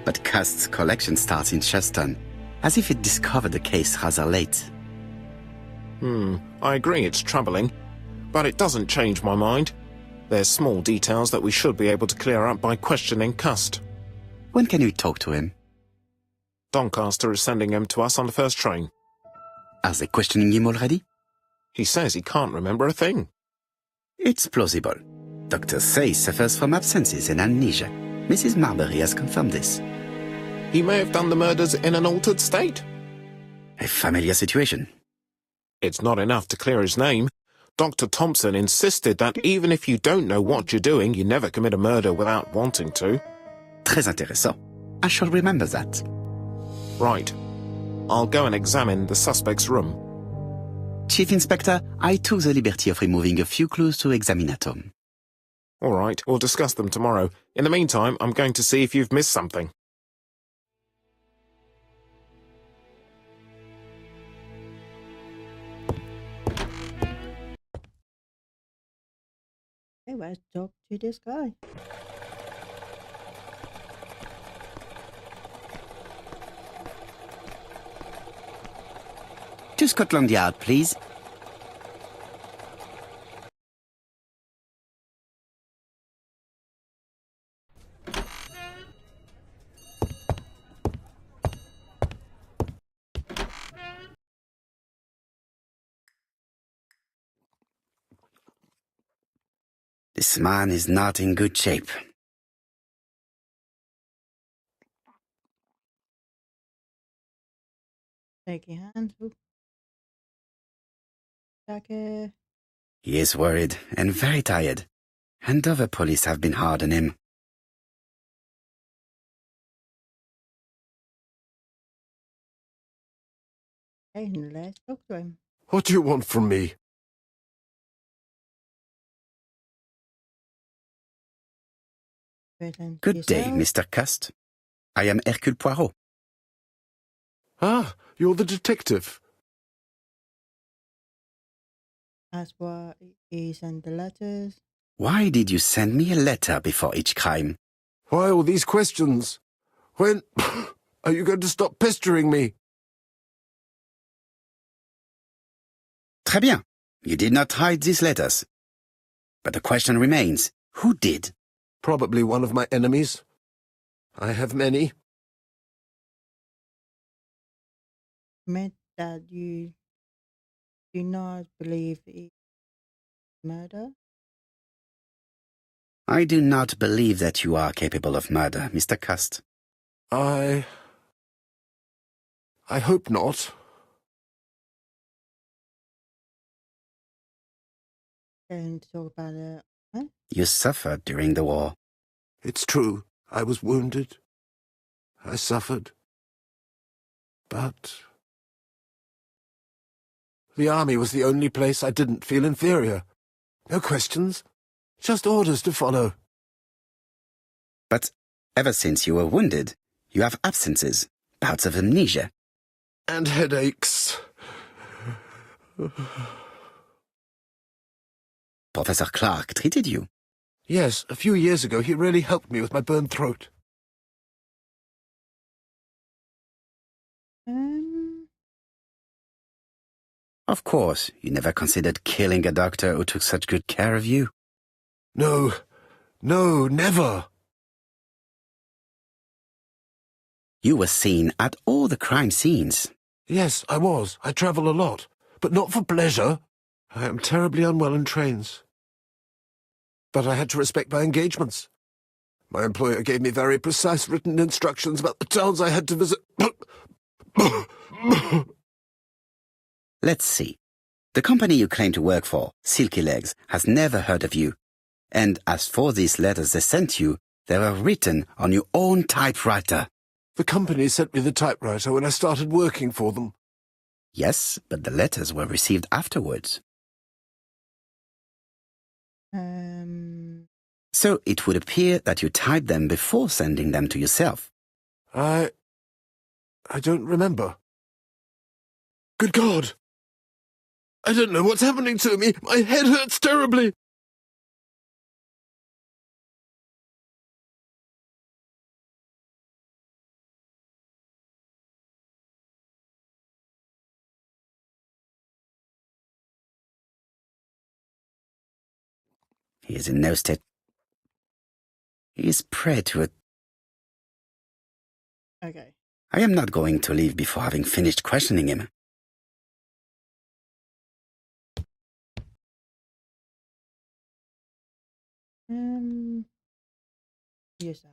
But Cust's collection starts in Cheston, as if it discovered the case rather late. I agree it's troubling, but it doesn't change my mind. There's small details that we should be able to clear up by questioning Cust. When can we talk to him? Doncaster is sending him to us on the first train. Are they questioning him already? He says he can't remember a thing. It's plausible. Doctors say he suffers from absences and amnesia. Mrs. Marbury has confirmed this. He may have done the murders in an altered state. A familiar situation. It's not enough to clear his name. Dr. Thompson insisted that even if you don't know what you're doing, you never commit a murder without wanting to. Très intéressant. I shall remember that. Right. I'll go and examine the suspect's room. Chief Inspector, I took the liberty of removing a few clues to examinatum. All right, we'll discuss them tomorrow. In the meantime, I'm going to see if you've missed something. Hey, let's talk to this guy. To Scotland Yard, please. This man is not in good shape. Shake your hand. Ooh. Jacket. He is worried and very tired, and other police have been hard on him. Hey, let's talk to him. What do you want from me? Good day, Mr. Cust. I am Hercule Poirot. Ah, you're the detective. That's why he sent the letters. Why did you send me a letter before each crime? Why all these questions? When are you going to stop pestering me? Très bien. You did not hide these letters. But the question remains, who did? Probably one of my enemies. I have many. Meant that you do not believe it's murder? I do not believe that you are capable of murder, Mr. Cust. I hope not. And talk about it. Huh? You suffered during the war. It's true. I was wounded. I suffered. But the army was the only place I didn't feel inferior. No questions. Just orders to follow. But ever since you were wounded, you have absences, bouts of amnesia. And headaches. Professor Clark treated you. Yes, a few years ago he really helped me with my burned throat. Of course, you never considered killing a doctor who took such good care of you. No, never. You were seen at all the crime scenes. Yes, I was. I travel a lot, but not for pleasure. I am terribly unwell in trains. But I had to respect my engagements. My employer gave me very precise written instructions about the towns I had to visit. Let's see. The company you claim to work for, Silky Legs, has never heard of you. And as for these letters they sent you, they were written on your own typewriter. The company sent me the typewriter when I started working for them. Yes, but the letters were received afterwards. So it would appear that you typed them before sending them to yourself. I don't remember. Good God! I don't know what's happening to me. My head hurts terribly. He is in no state. He is prey to it. Okay. I am not going to leave before having finished questioning him. Yes, sir.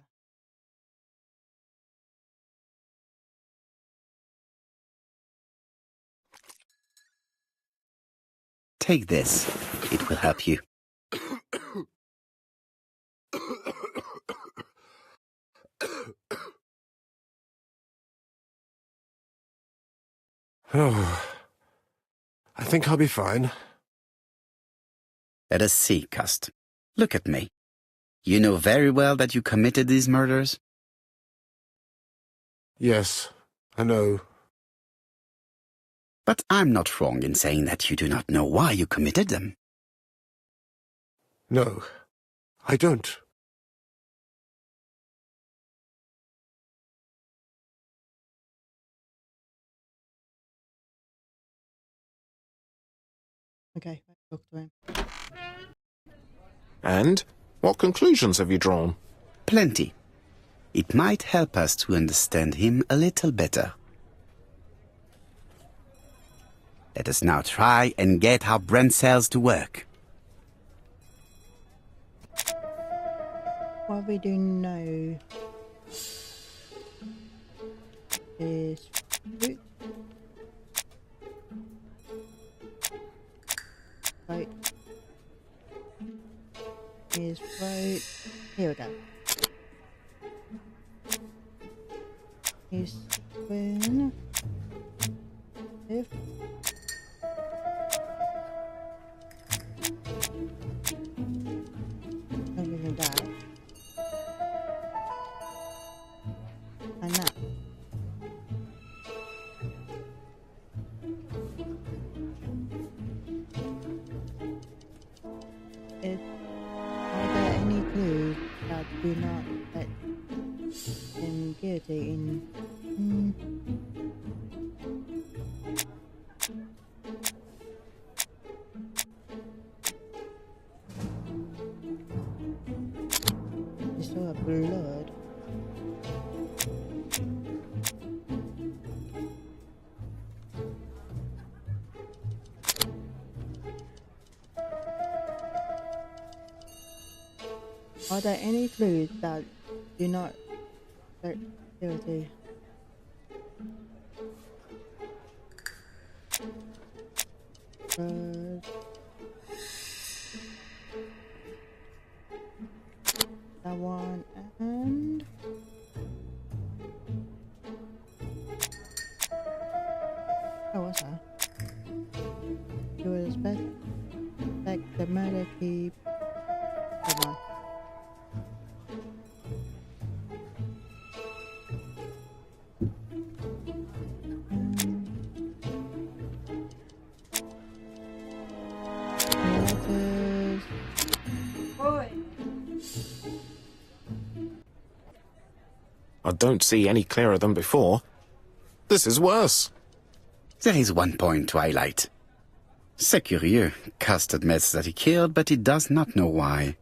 Take this. It will help you. Oh, I think I'll be fine. Let us see, Cust. Look at me. You know very well that you committed these murders? Yes, I know. But I'm not wrong in saying that you do not know why you committed them. No, I don't. Okay, let's talk to him. And? What conclusions have you drawn? Plenty. It might help us to understand him a little better. Let us now try and get our brain cells to work. What we do know is fruit. Right. Is fruit. Here we go. Is spoon. If. Other than that. And that. Are there any clues that do not let him guilty in? You saw blood. Are there any clues that do not let guilty? That one and what's that? You would expect the murder keep. Come on. I don't see any clearer than before. This is worse. There is one point to highlight. C'est curieux. Cust admits that he killed, but he does not know why.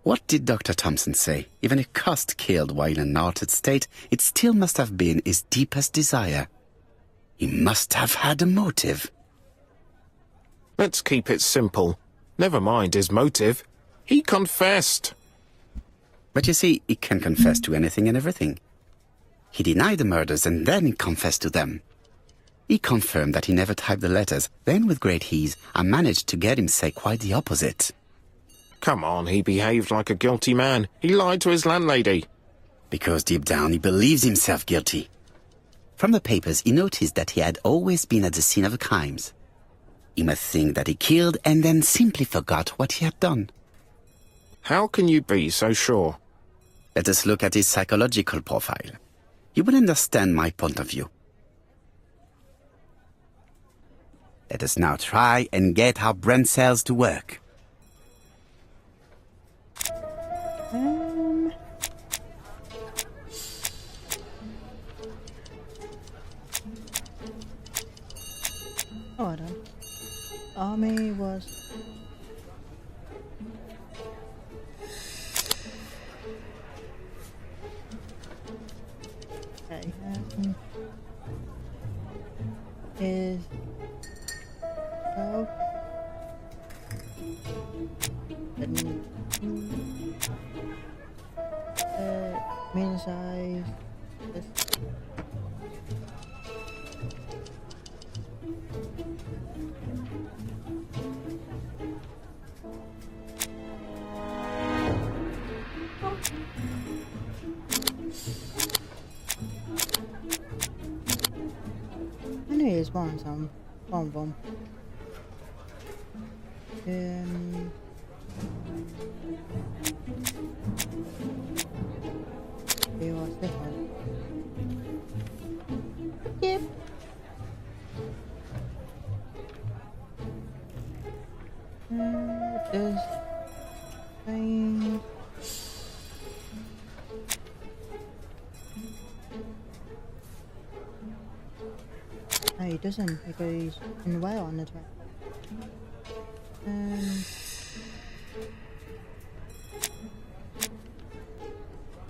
What did Dr. Thompson say? Even if Cust killed while in an altered state, it still must have been his deepest desire. He must have had a motive. Let's keep it simple. Never mind his motive. He confessed. But you see, he can confess to anything and everything. He denied the murders and then he confessed to them. He confirmed that he never typed the letters, then with great ease, I managed to get him say quite the opposite. Come on, he behaved like a guilty man. He lied to his landlady. Because deep down he believes himself guilty. From the papers, he noticed that he had always been at the scene of the crimes. He must think that he killed and then simply forgot what he had done. How can you be so sure? Let us look at his psychological profile. You will understand my point of view. Let us now try and get our brain cells to work. Hold on. Army was Mean size. This. I knew he was wanting some. One of them. See what's this one? Yep. Does thing. No, he doesn't because he's in the way on the track.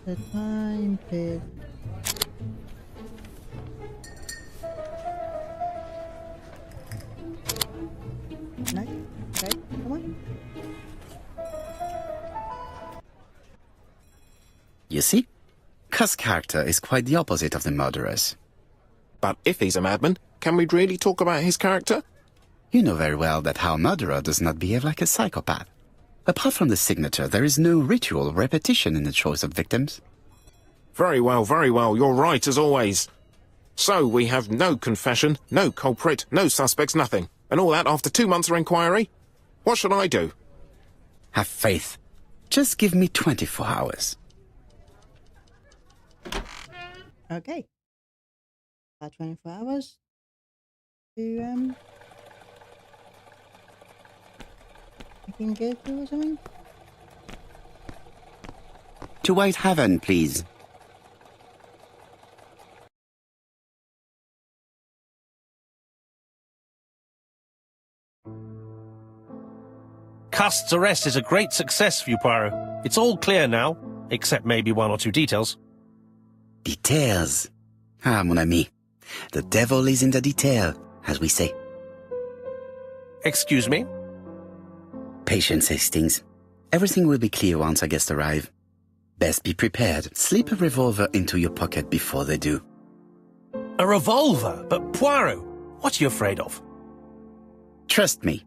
The time pit. No? Okay, come on. You see? Cuss' character is quite the opposite of the murderer's. But if he's a madman, can we really talk about his character? You know very well that our murderer does not behave like a psychopath. Apart from the signature, there is no ritual or repetition in the choice of victims. Very well, you're right as always. So we have no confession, no culprit, no suspects, nothing. And all that after 2 months of inquiry? What should I do? Have faith. Just give me 24 hours. Okay. About 24 hours to you can get to or something? To White Haven, please. Cust's arrest is a great success for you, Poirot. It's all clear now, except maybe 1 or 2 details. Details. Ah, mon ami. The devil is in the detail, as we say. Excuse me? Patience, Hastings. Everything will be clear once our guests arrive. Best be prepared. Slip a revolver into your pocket before they do. A revolver? But Poirot, what are you afraid of? Trust me.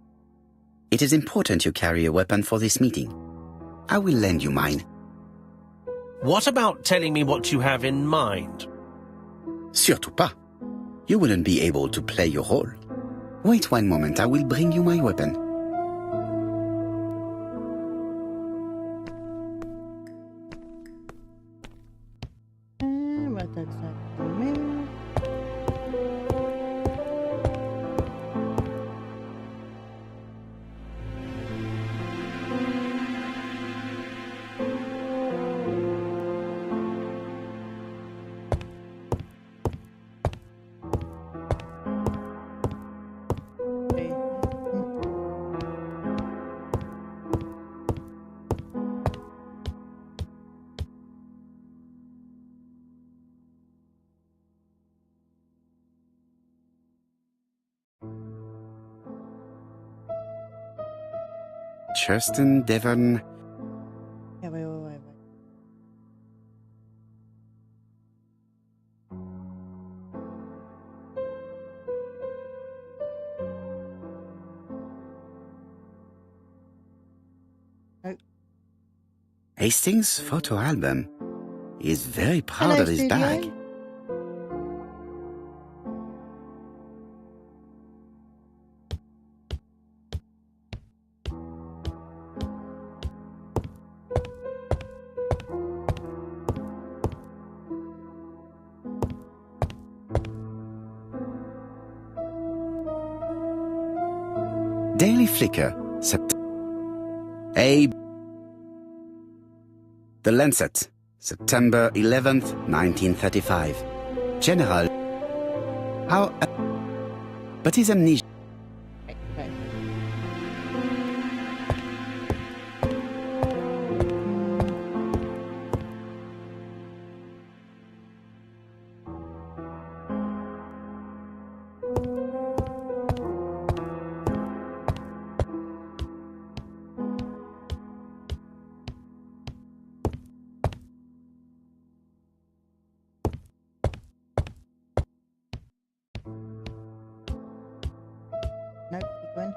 It is important you carry a weapon for this meeting. I will lend you mine. What about telling me what you have in mind? Surtout pas. You wouldn't be able to play your role. Wait 1 moment, I will bring you my weapon. What that's that for me? Churston, Devon. Yeah, wait. Oh, Hastings' photo album. He is very proud Hello, of his studio. bag. Daily Flicker, The Lancet, September 11th, 1935. General, how... But his amnesia... right. When?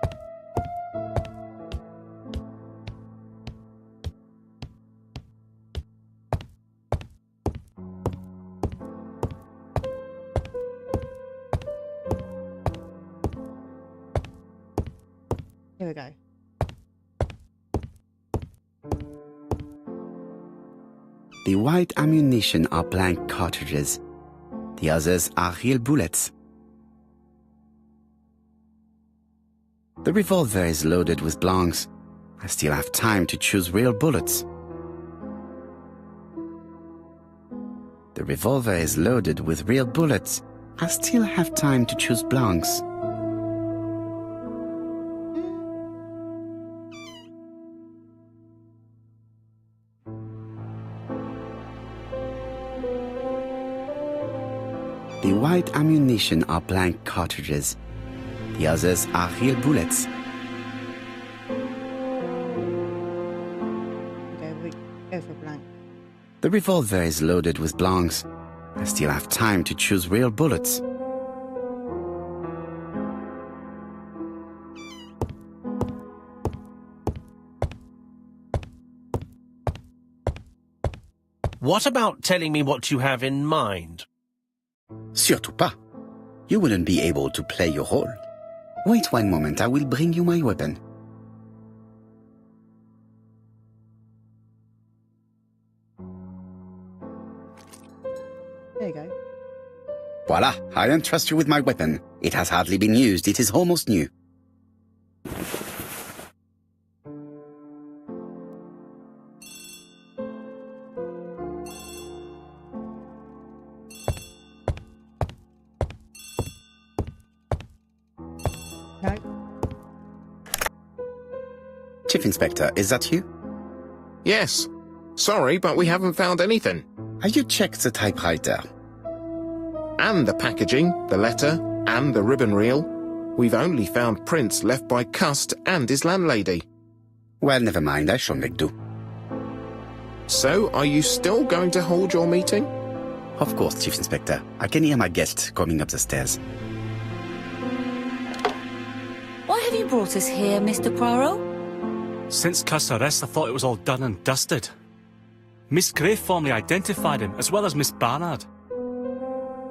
Here we go. The white ammunition are blank cartridges. The others are real bullets. The revolver is loaded with blanks. I still have time to choose real bullets. The revolver is loaded with real bullets. I still have time to choose blanks. The white ammunition are blank cartridges. The others are real bullets. Okay, we go for blank. The revolver is loaded with blanks. I still have time to choose real bullets. What about telling me what you have in mind? Surtout pas. You wouldn't be able to play your role. Wait one moment, I will bring you my weapon. There you go. Voila, I entrust you with my weapon. It has hardly been used, it is almost new. No. Chief Inspector, is that you? Yes. Sorry, but we haven't found anything. Have you checked the typewriter? And the packaging, the letter, and the ribbon reel. We've only found prints left by Cust and his landlady. Well, never mind, I shall make do. So, are you still going to hold your meeting? Of course, Chief Inspector. I can hear my guest coming up the stairs. Why have you brought us here, Mr. Poirot? Since Cust's arrest, I thought it was all done and dusted. Miss Gray formally identified him, as well as Miss Barnard.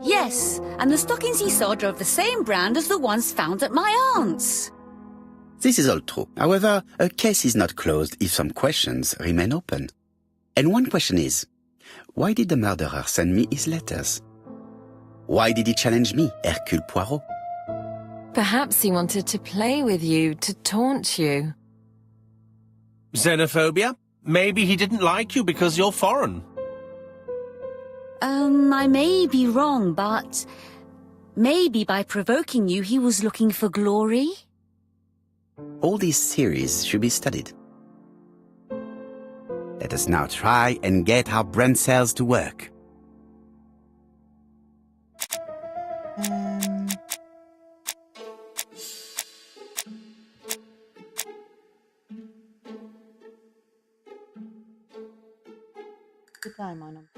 Yes, and the stockings he sold are of the same brand as the ones found at my aunt's. This is all true. However, a case is not closed if some questions remain open. And one question is, why did the murderer send me his letters? Why did he challenge me, Hercule Poirot? Perhaps he wanted to play with you, to taunt you. Xenophobia? Maybe he didn't like you because you're foreign. I may be wrong, but maybe by provoking you he was looking for glory? All these theories should be studied. Let us now try and get our brain cells to work. Good time on them.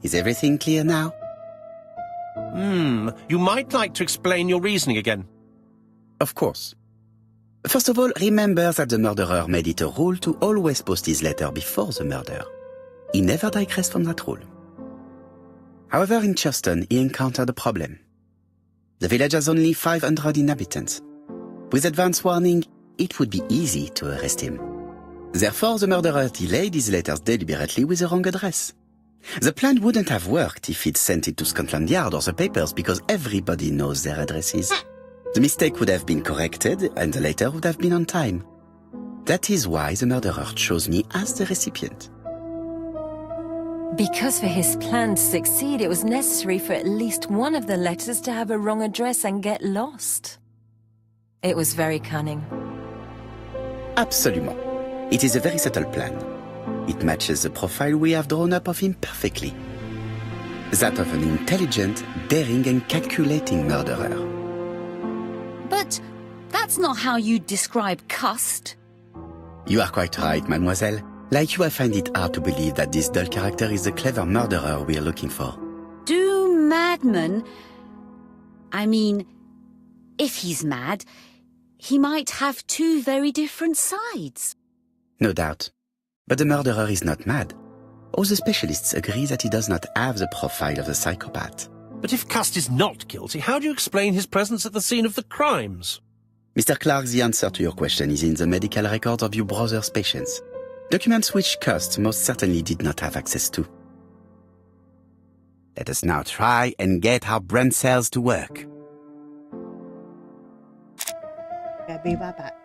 Is everything clear now? You might like to explain your reasoning again. Of course. First of all, remember that the murderer made it a rule to always post his letter before the murder. He never digressed from that rule. However, in Churston, he encountered a problem. The village has only 500 inhabitants. With advance warning, it would be easy to arrest him. Therefore, the murderer delayed his letters deliberately with the wrong address. The plan wouldn't have worked if he'd sent it to Scotland Yard or the papers because everybody knows their addresses. The mistake would have been corrected and the letter would have been on time. That is why the murderer chose me as the recipient. Because for his plan to succeed, it was necessary for at least one of the letters to have a wrong address and get lost. It was very cunning. Absolument. It is a very subtle plan. It matches the profile we have drawn up of him perfectly. That of an intelligent, daring and calculating murderer. But that's not how you describe Cust. You are quite right, mademoiselle. Like you, I find it hard to believe that this dull character is the clever murderer we are looking for. Do madmen... I mean, if he's mad, he might have two very different sides. No doubt. But the murderer is not mad. All the specialists agree that he does not have the profile of the psychopath. But if Cust is not guilty, how do you explain his presence at the scene of the crimes? Mr. Clark, the answer to your question is in the medical records of your brother's patients. Documents which Cust most certainly did not have access to. Let us now try and get our brain cells to work. I'll be right back.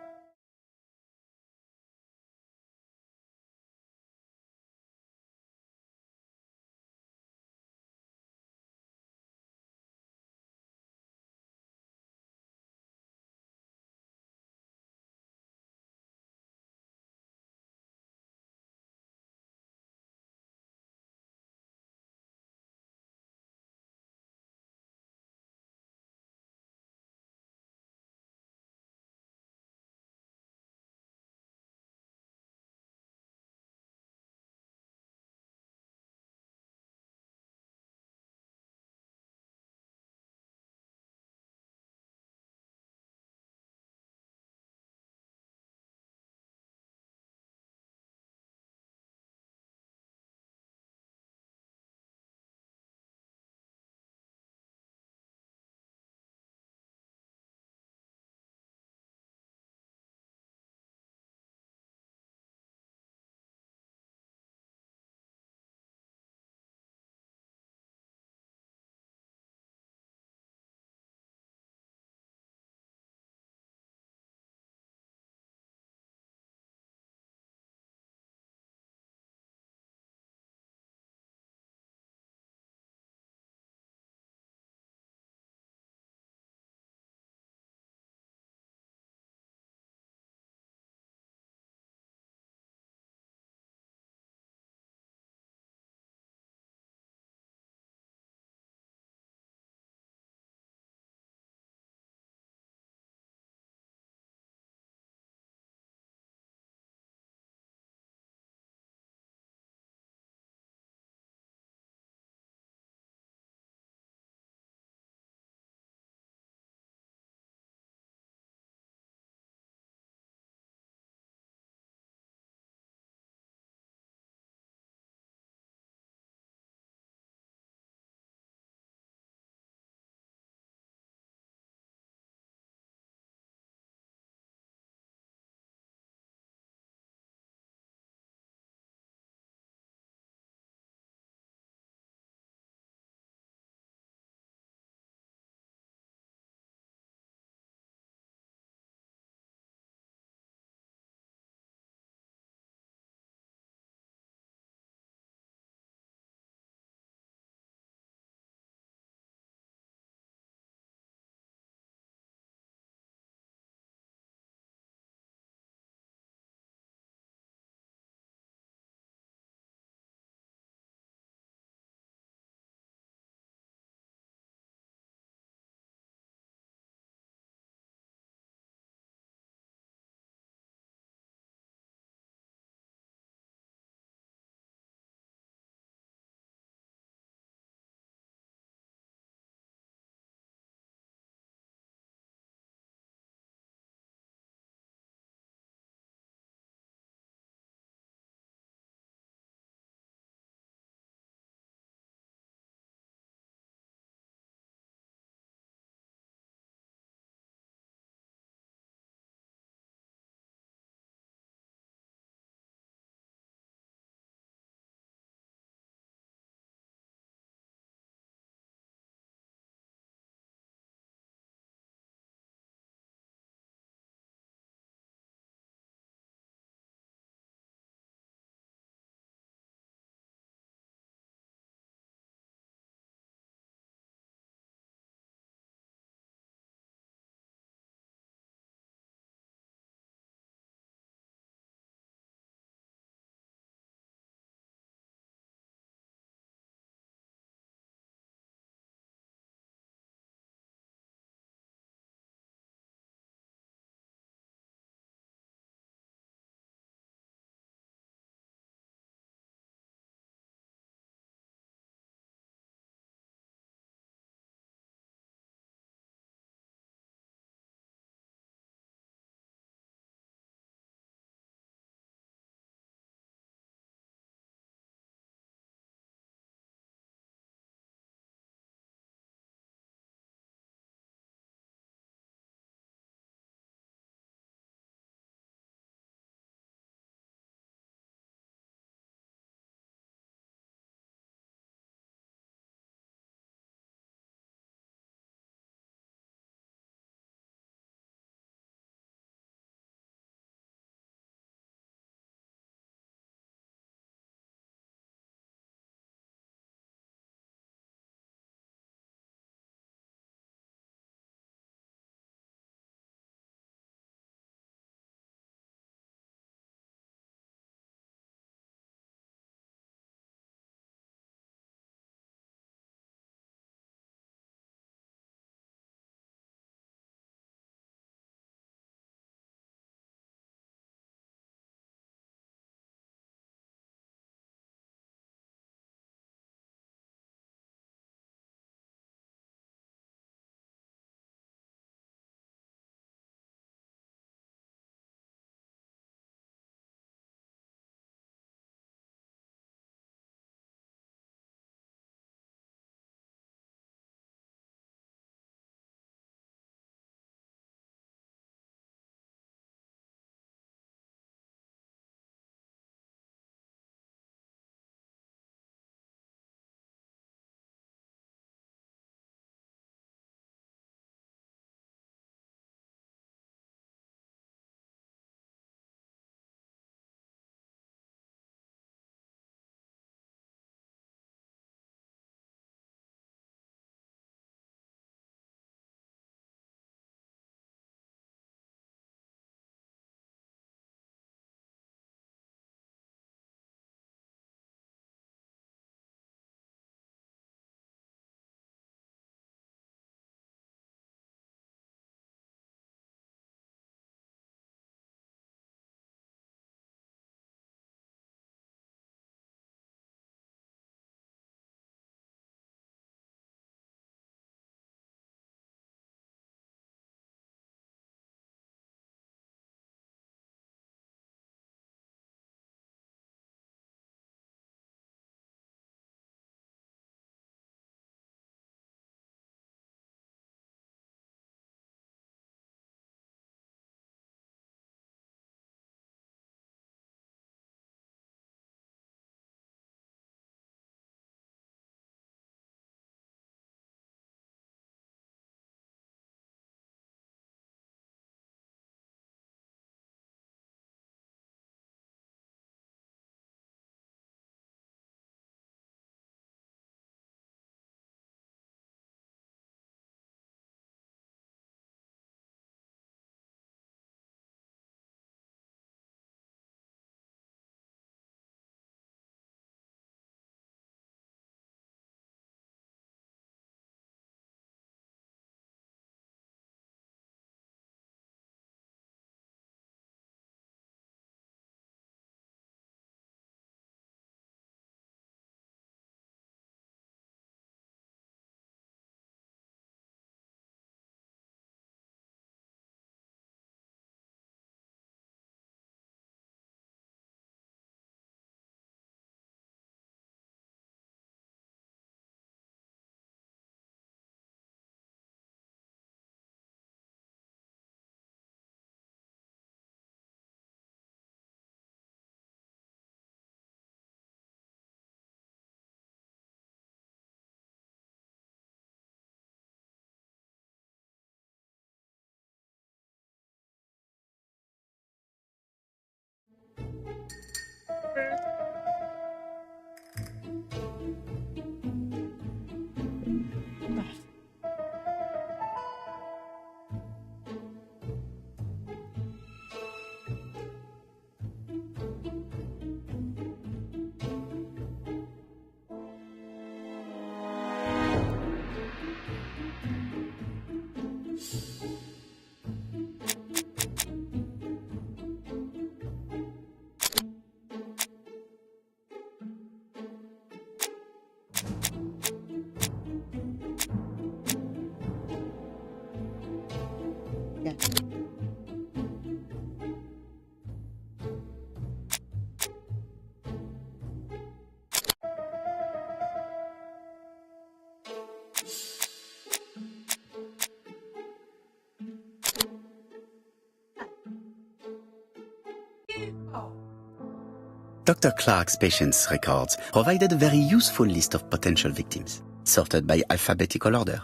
Dr. Clark's patient's records provided a very useful list of potential victims, sorted by alphabetical order.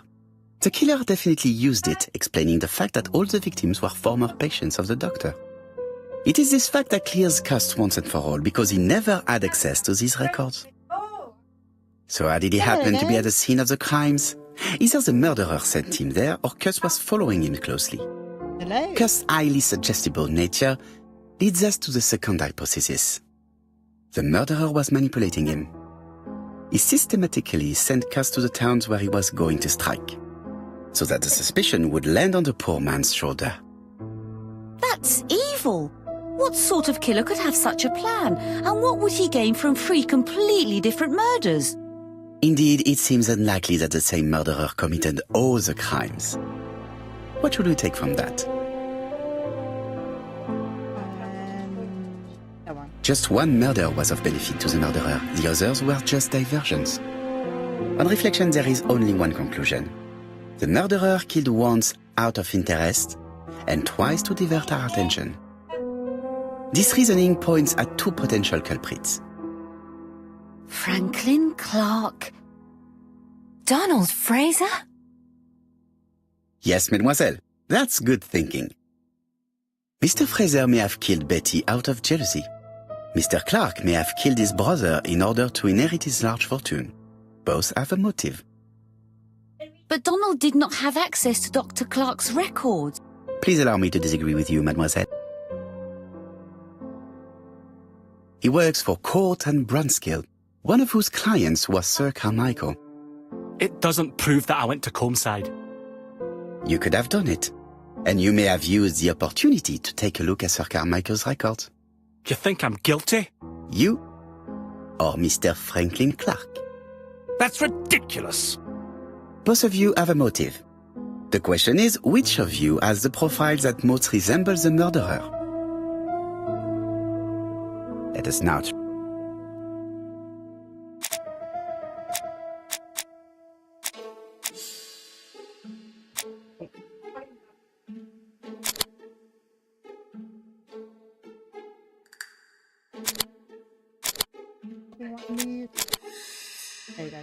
The killer definitely used it, explaining the fact that all the victims were former patients of the doctor. It is this fact that clears Cust once and for all, because he never had access to these records. So how did he happen to be at the scene of the crimes? Either the murderer sent him there, or Cust was following him closely. Hello? Cust's highly suggestible nature leads us to the second hypothesis. The murderer was manipulating him. He systematically sent Cust to the towns where he was going to strike, so that the suspicion would land on the poor man's shoulder. That's evil. What sort of killer could have such a plan? And what would he gain from 3 completely different murders? Indeed, it seems unlikely that the same murderer committed all the crimes. What should we take from that? That one. Just one murder was of benefit to the murderer. The others were just diversions. On reflection, there is only one conclusion. The murderer killed once out of interest and twice to divert our attention. This reasoning points at 2 potential culprits. Franklin Clark. Donald Fraser? Yes, mademoiselle, that's good thinking. Mr. Fraser may have killed Betty out of jealousy. Mr. Clark may have killed his brother in order to inherit his large fortune. Both have a motive. But Donald did not have access to Dr. Clark's records. Please allow me to disagree with you, mademoiselle. He works for Court and Brunskill, one of whose clients was Sir Carmichael. It doesn't prove that I went to Comeside. You could have done it, and you may have used the opportunity to take a look at Sir Carmichael's records. You think I'm guilty? You or Mr. Franklin Clark. That's ridiculous. Both of you have a motive. The question is, which of you has the profile that most resembles the murderer? Let us now There you go.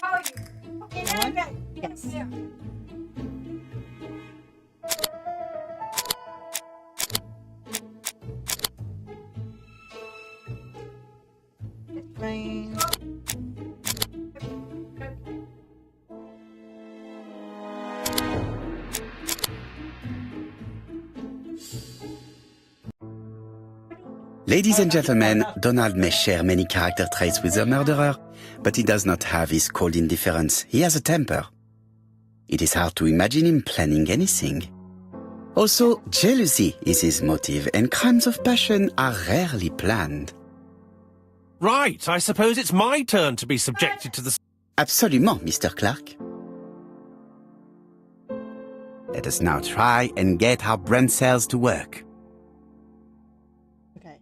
How are you? Okay, now I'm back. Yes. Yeah. Rain. Ladies and gentlemen, Donald may share many character traits with the murderer, but he does not have his cold indifference. He has a temper. It is hard to imagine him planning anything. Also, jealousy is his motive, and crimes of passion are rarely planned. Right, I suppose it's my turn to be subjected to the... Absolument, Mr. Clark. Let us now try and get our brain cells to work. Okay.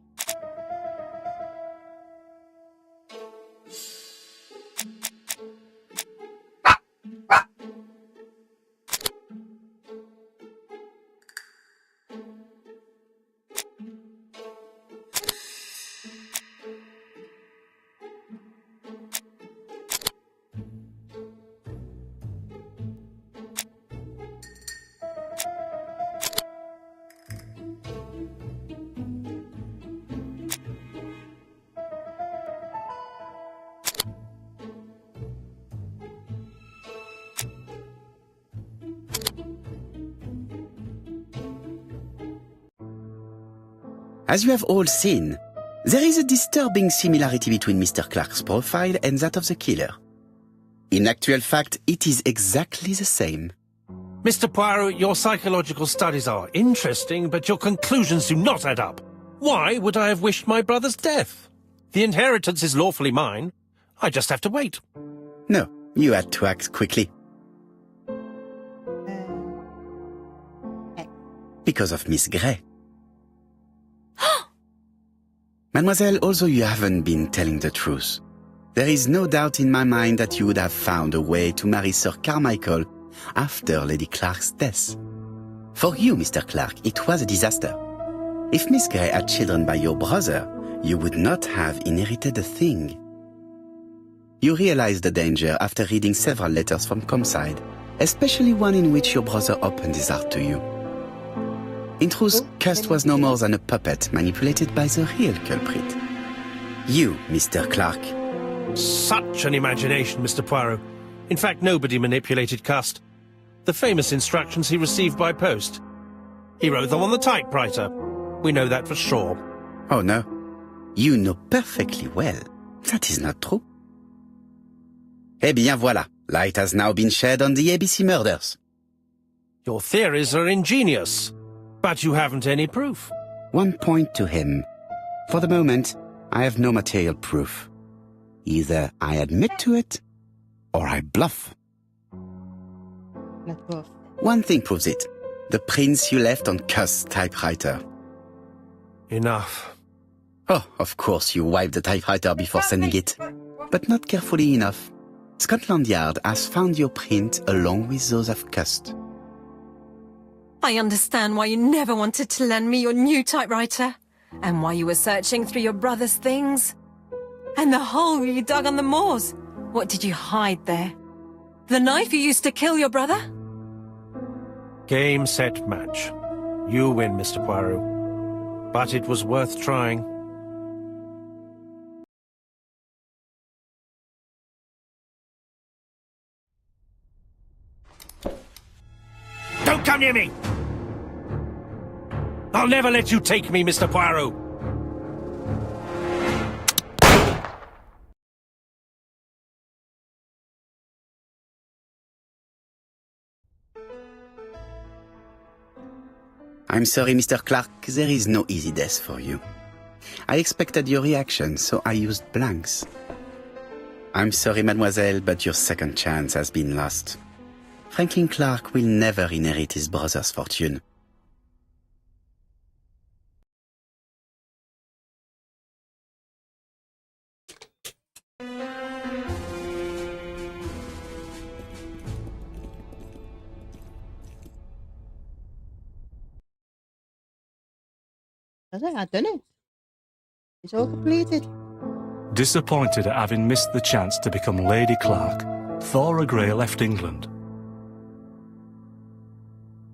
As you have all seen, there is a disturbing similarity between Mr. Clark's profile and that of the killer. In actual fact, it is exactly the same. Mr. Poirot, your psychological studies are interesting, but your conclusions do not add up. Why would I have wished my brother's death? The inheritance is lawfully mine. I just have to wait. No, you had to act quickly. Because of Miss Grey. Mademoiselle, although you haven't been telling the truth, There is no doubt in my mind that you would have found a way to marry Sir Carmichael after Lady Clark's death. For you, Mr. Clark, it was a disaster. If Miss Grey had children by your brother, you would not have inherited a thing. You realized the danger after reading several letters from Comside, especially one in which your brother opened his heart to you. In truth, Cust was no more than a puppet manipulated by the real culprit. You, Mr. Clark. Such an imagination, Mr. Poirot. In fact, nobody manipulated Cust. The famous instructions he received by post. He wrote them on the typewriter. We know that for sure. Oh no. You know perfectly well. That is not true. Eh bien voilà. Light has now been shed on the ABC murders. Your theories are ingenious, but you haven't any proof. One point to him. For the moment, I have no material proof. Either I admit to it, or I bluff. Let's go. One thing proves it. The prints you left on Cust's typewriter. Enough. Oh, of course you wiped the typewriter before sending it. But not carefully enough. Scotland Yard has found your print along with those of Cust. I understand why you never wanted to lend me your new typewriter, and why you were searching through your brother's things. And the hole you dug on the moors. What did you hide there? The knife you used to kill your brother? Game, set, match. You win, Mr. Poirot. But it was worth trying. Don't come near me! I'll never let you take me, Mr. Poirot! I'm sorry, Mr. Clark, there is no easy death for you. I expected your reaction, so I used blanks. I'm sorry, mademoiselle, but your second chance has been lost. Franklin Clark will never inherit his brother's fortune. That's it, I've done it. It's all completed. Disappointed at having missed the chance to become Lady Clark, Thora Grey left England.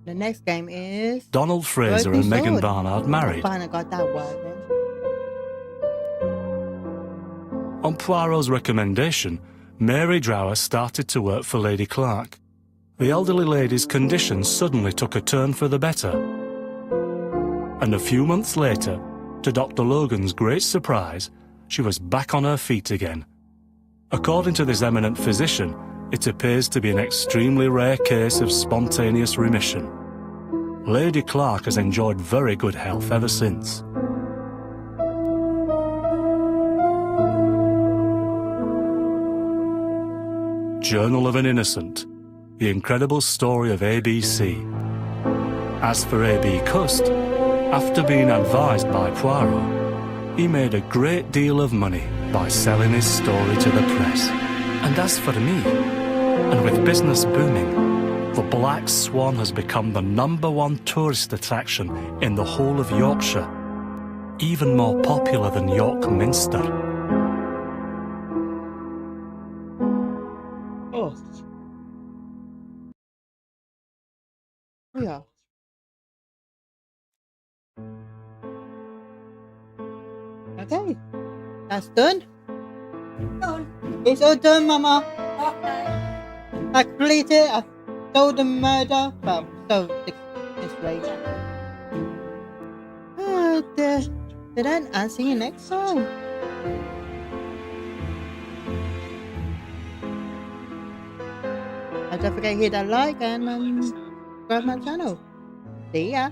The next game is... Donald Fraser Broken and Megan Sword. Barnard married. Finally got that word then. On Poirot's recommendation, Mary Drower started to work for Lady Clark. The elderly lady's condition suddenly took a turn for the better. And a few months later, to Dr. Logan's great surprise, she was back on her feet again. According to this eminent physician, it appears to be an extremely rare case of spontaneous remission. Lady Clark has enjoyed very good health ever since. Journal of an Innocent, the incredible story of ABC. As for A.B. Cust, after being advised by Poirot, he made a great deal of money by selling his story to the press. And as for me, and with business booming, the Black Swan has become the #1 tourist attraction in the whole of Yorkshire, even more popular than York Minster. Oh. Yeah. Okay. That's done. Done. It's all done, Mama. Okay. I completed. I solved the murder. Well, solved this race. Then I'll see you next time. And don't forget to hit that like and subscribe my channel. See ya.